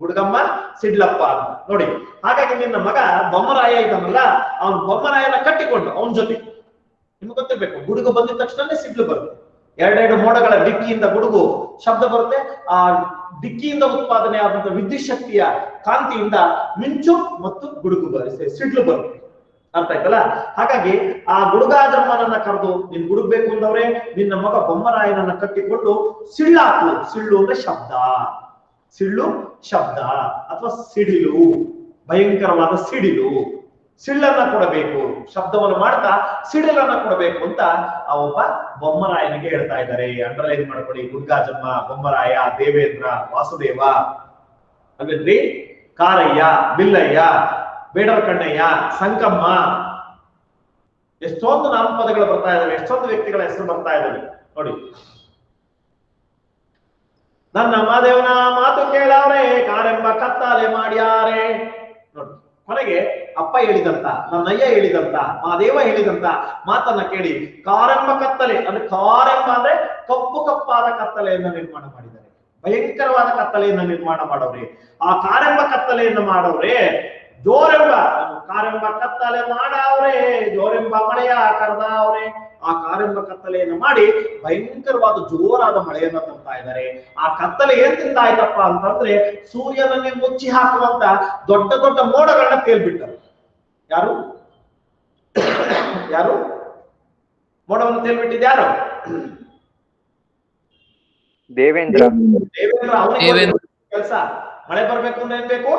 ಗುಡುಗಮ್ಮ ಸಿಡ್ಲಪ್ಪ ಅಂತ ನೋಡಿ. ಹಾಗಾಗಿ ನಿನ್ನ ಮಗ ಬೊಮ್ಮರಾಯ ಇದ್ದಾನಲ್ಲ, ಅವನು ಬೊಮ್ಮರಾಯನ ಕಟ್ಟಿಕೊಂಡು ಅವನ ಜೊತೆ. ನಿಮ್ಗೆ ಗೊತ್ತಿರ್ಬೇಕು, ಗುಡುಗು ಬಂದಿದ ತಕ್ಷಣ ಸಿಡ್ಲು ಬರುತ್ತೆ. ಎರಡೆರಡು ಮೋಡಗಳ ಡಿಕ್ಕಿಯಿಂದ ಗುಡುಗು ಶಬ್ದ ಬರುತ್ತೆ. ಆ ಡಿಕ್ಕಿಯಿಂದ ಉತ್ಪಾದನೆ ಆದಂತಹ ವಿದ್ಯುತ್ ಶಕ್ತಿಯ ಕಾಂತಿಯಿಂದ ಮಿಂಚು ಮತ್ತು ಗುಡುಗು ಸಿಡ್ಲು ಬರುತ್ತೆ. ಅರ್ಥ ಆಯ್ತಲ್ಲ? ಹಾಗಾಗಿ ಆ ಗುಡುಗಾಜಮ್ಮನನ್ನ ಕರೆದು ನೀನ್ ಗುಡುಗ್ಬೇಕು ಅಂದವ್ರೆ. ನಿನ್ನ ಮಗ ಬೊಮ್ಮರಾಯನನ್ನ ಕಟ್ಟಿಕೊಂಡು ಸಿಳ್ಳಾಕು. ಸಿಳ್ಳು ಅಂದ್ರೆ ಶಬ್ದ, ಸಿಳ್ಳು ಶಬ್ದ ಅಥವಾ ಸಿಡಿಲು, ಭಯಂಕರವಾದ ಸಿಡಿಲು. ಸಿಳ್ಳನ್ನ ಕೊಡಬೇಕು, ಶಬ್ದವನ್ನು ಮಾಡ್ತಾ ಸಿಡಿಲನ್ನ ಕೊಡಬೇಕು ಅಂತ ಆ ಒಬ್ಬ ಬೊಮ್ಮರಾಯನಿಗೆ ಹೇಳ್ತಾ ಇದ್ದಾರೆ. ಅಂಡರ್ಲೈನ್ ಮಾಡ್ಕೊಳ್ಳಿ. ಗುಡುಗಾಜಮ್ಮ, ಬೊಮ್ಮರಾಯ, ದೇವೇಂದ್ರ, ವಾಸುದೇವ, ಅಲ್ವೇನ್ರಿ? ಕಾರಯ್ಯ, ಬಿಲ್ಲಯ್ಯ, ಬೇಡರ ಕಣ್ಣಯ್ಯ, ಸಂಕಮ್ಮ, ಎಷ್ಟೊಂದು ನಾಮಪದಗಳು ಬರ್ತಾ ಇದಾವೆ, ಎಷ್ಟೊಂದು ವ್ಯಕ್ತಿಗಳ ಹೆಸರು ಬರ್ತಾ ಇದಾವೆ ನೋಡಿ. ನನ್ನ ಮಾದೇವನ ಮಾತು ಕೇಳವ್ರೆ, ಕಾರೆಂಬ ಕತ್ತಾಲೆ ಮಾಡ್ಯಾರೆ ನೋಡಿ. ಕೊನೆಗೆ ಅಪ್ಪ ಹೇಳಿದಂತ, ನನ್ನಯ್ಯ ಹೇಳಿದಂತ, ಮಾದೇವ ಹೇಳಿದಂತ ಮಾತನ್ನ ಕೇಳಿ ಕಾರೆಂಬ ಕತ್ತಲೆ ಅಂದ್ರೆ, ಕಾರೆಂಬ ಅಂದ್ರೆ ಕಪ್ಪು ಕಪ್ಪಾದ ಕತ್ತಲೆಯನ್ನ ನಿರ್ಮಾಣ ಮಾಡಿದ್ದಾರೆ. ಭಯಂಕರವಾದ ಕತ್ತಲೆಯನ್ನ ನಿರ್ಮಾಣ ಮಾಡವ್ರೆ. ಆ ಕಾರೆಂಬ ಕತ್ತಲೆಯನ್ನ ಮಾಡವ್ರೆ. ಜೋರೆಂಬ ಕಾರೆಂಬ ಕತ್ತಲೆ ಮಾಡವ್ರೆ, ಜೋರೆಂಬ ಮಳೆಯ ಕರೆದವ್ರೆ. ಆ ಕಾರೆಂಬ ಕತ್ತಲೆಯನ್ನು ಮಾಡಿ ಭಯಂಕರವಾದ ಜೋರಾದ ಮಳೆಯನ್ನ ತರ್ತಾ ಇದ್ದಾರೆ. ಆ ಕತ್ತಲೆ ಏನ್ ತಿಂತ ಆಯ್ತಪ್ಪ ಅಂತಂದ್ರೆ, ಸೂರ್ಯನನ್ನೇ ಮುಚ್ಚಿ ಹಾಕುವಂತ ದೊಡ್ಡ ದೊಡ್ಡ ಮೋಡಗಳನ್ನ ತೇಲ್ಬಿಟ್ಟರು. ಯಾರು ಯಾರು ಮೋಡವನ್ನು ತೇಲ್ಬಿಟ್ಟಿದ್ ಯಾರು? ದೇವೇಂದ್ರ. ಅವನಿಗೆ ಕೆಲಸ. ಮಳೆ ಬರ್ಬೇಕು ಅಂದ್ರೆ ಏನ್ ಬೇಕು?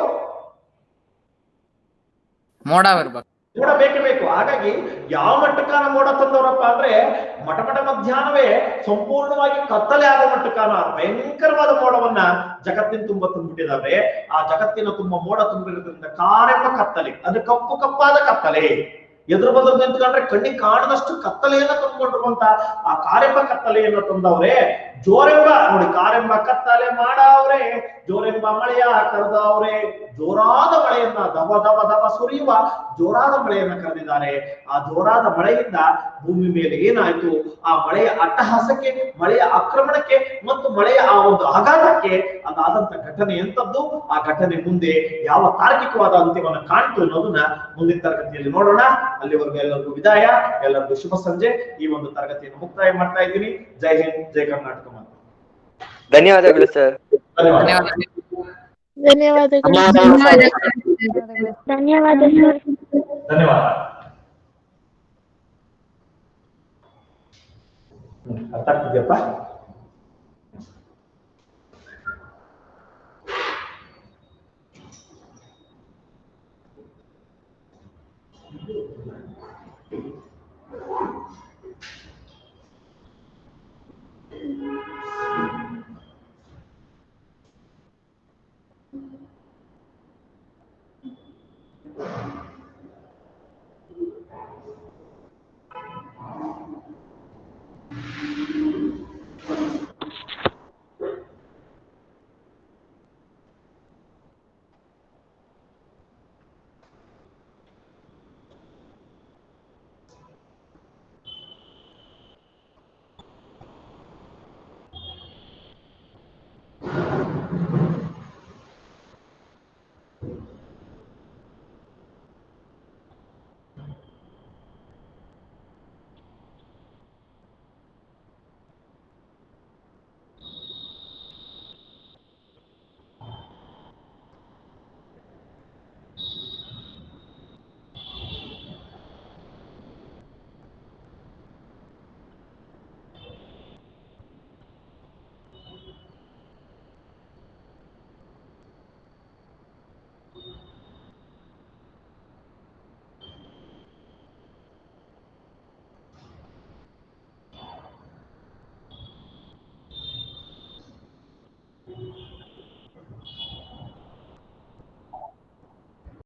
ಮೋಡ ಬರ್ಬೇಕು. ಮೋಡ ಬೇಕೇ ಬೇಕು. ಹಾಗಾಗಿ ಯಾವ ಮಟ್ಟಕ್ಕಾನ ಮೋಡ ತಂದವರಪ್ಪ ಅಂದ್ರೆ ಮಠ ಮಧ್ಯಾಹ್ನವೇ ಸಂಪೂರ್ಣವಾಗಿ ಕತ್ತಲೆ ಆಗೋ ಮಟ್ಟಕ್ಕಾನ ಭಯಂಕರವಾದ ಮೋಡವನ್ನ ಜಗತ್ತಿನ ತುಂಬ ತುಂಬಿಟ್ಟಿದ್ದಾರೆ. ಆ ಜಗತ್ತಿನ ತುಂಬ ಮೋಡ ತುಂಬಿರೋದ್ರಿಂದ ಕಾರೆಂಬ ಕತ್ತಲೆ, ಅಂದ್ರೆ ಕಪ್ಪು ಕಪ್ಪಾದ ಕತ್ತಲೆ, ಎದುರು ಬದಲು ನಿಂತ್ಕೊಂಡ್ರೆ ಕಣ್ಣಿಗೆ ಕಾಣದಷ್ಟು ಕತ್ತಲೆಯನ್ನ ತಂದ್ಕೊಂಡಿರುವಂತ ಆ ಕಾರೆಂಬ ಕತ್ತಲೆಯನ್ನ ತಂದವ್ರೆ. ಜೋರೆಂಬ ನೋಡಿ, ಕಾರೆಂಬ ಕತ್ತಲೆ ಮಾಡವ್ರೆ, ಜೋರೆಂಬ ಮಳೆಯ ಕರೆದವ್ರೆ. ಜೋರಾದ ಮಳೆಯನ್ನ ದವ ದವ ದವ ಸುರಿಯುವ ಜೋರಾದ ಮಳೆಯನ್ನ ಕರೆದಿದ್ದಾರೆ. ಆ ಜೋರಾದ ಮಳೆಯಿಂದ ಭೂಮಿ ಮೇಲೆ ಏನಾಯ್ತು, ಆ ಮಳೆಯ ಅಟ್ಟಹಾಸಕ್ಕೆ, ಮಳೆಯ ಆಕ್ರಮಣಕ್ಕೆ ಮತ್ತು ಮಳೆಯ ಆ ಒಂದು ಆಘಾತಕ್ಕೆ ಅದಾದಂತ ಘಟನೆ ಎಂತದ್ದು, ಆ ಘಟನೆ ಮುಂದೆ ಯಾವ ತಾರ್ಕಿಕವಾದ ಅಂತ್ಯವನ್ನು ಕಾಣ್ತು ಅನ್ನೋದನ್ನ ಮುಂದಿನ ತರಗತಿಯಲ್ಲಿ ನೋಡೋಣ. ಅಲ್ಲಿವರೆಗೂ ಎಲ್ಲರಿಗೂ ವಿದಾಯ, ಎಲ್ಲರಿಗೂ ಶುಭ ಸಂಜೆ. ಈ ಒಂದು ತರಗತಿಯನ್ನು ಮುಕ್ತಾಯ ಮಾಡ್ತಾ ಇದ್ದೀನಿ. ಜೈ ಹಿಂದ್, ಜೈ ಕರ್ನಾಟಕ. ಧನ್ಯವಾದಗಳು ಸರ್. ಧನ್ಯವಾದಗಳು. ಧನ್ಯವಾದ ಸರ್. ಧನ್ಯವಾದ. ಅರ್ಥ ಆಗ್ತಿದ್ಯಪ್ಪ?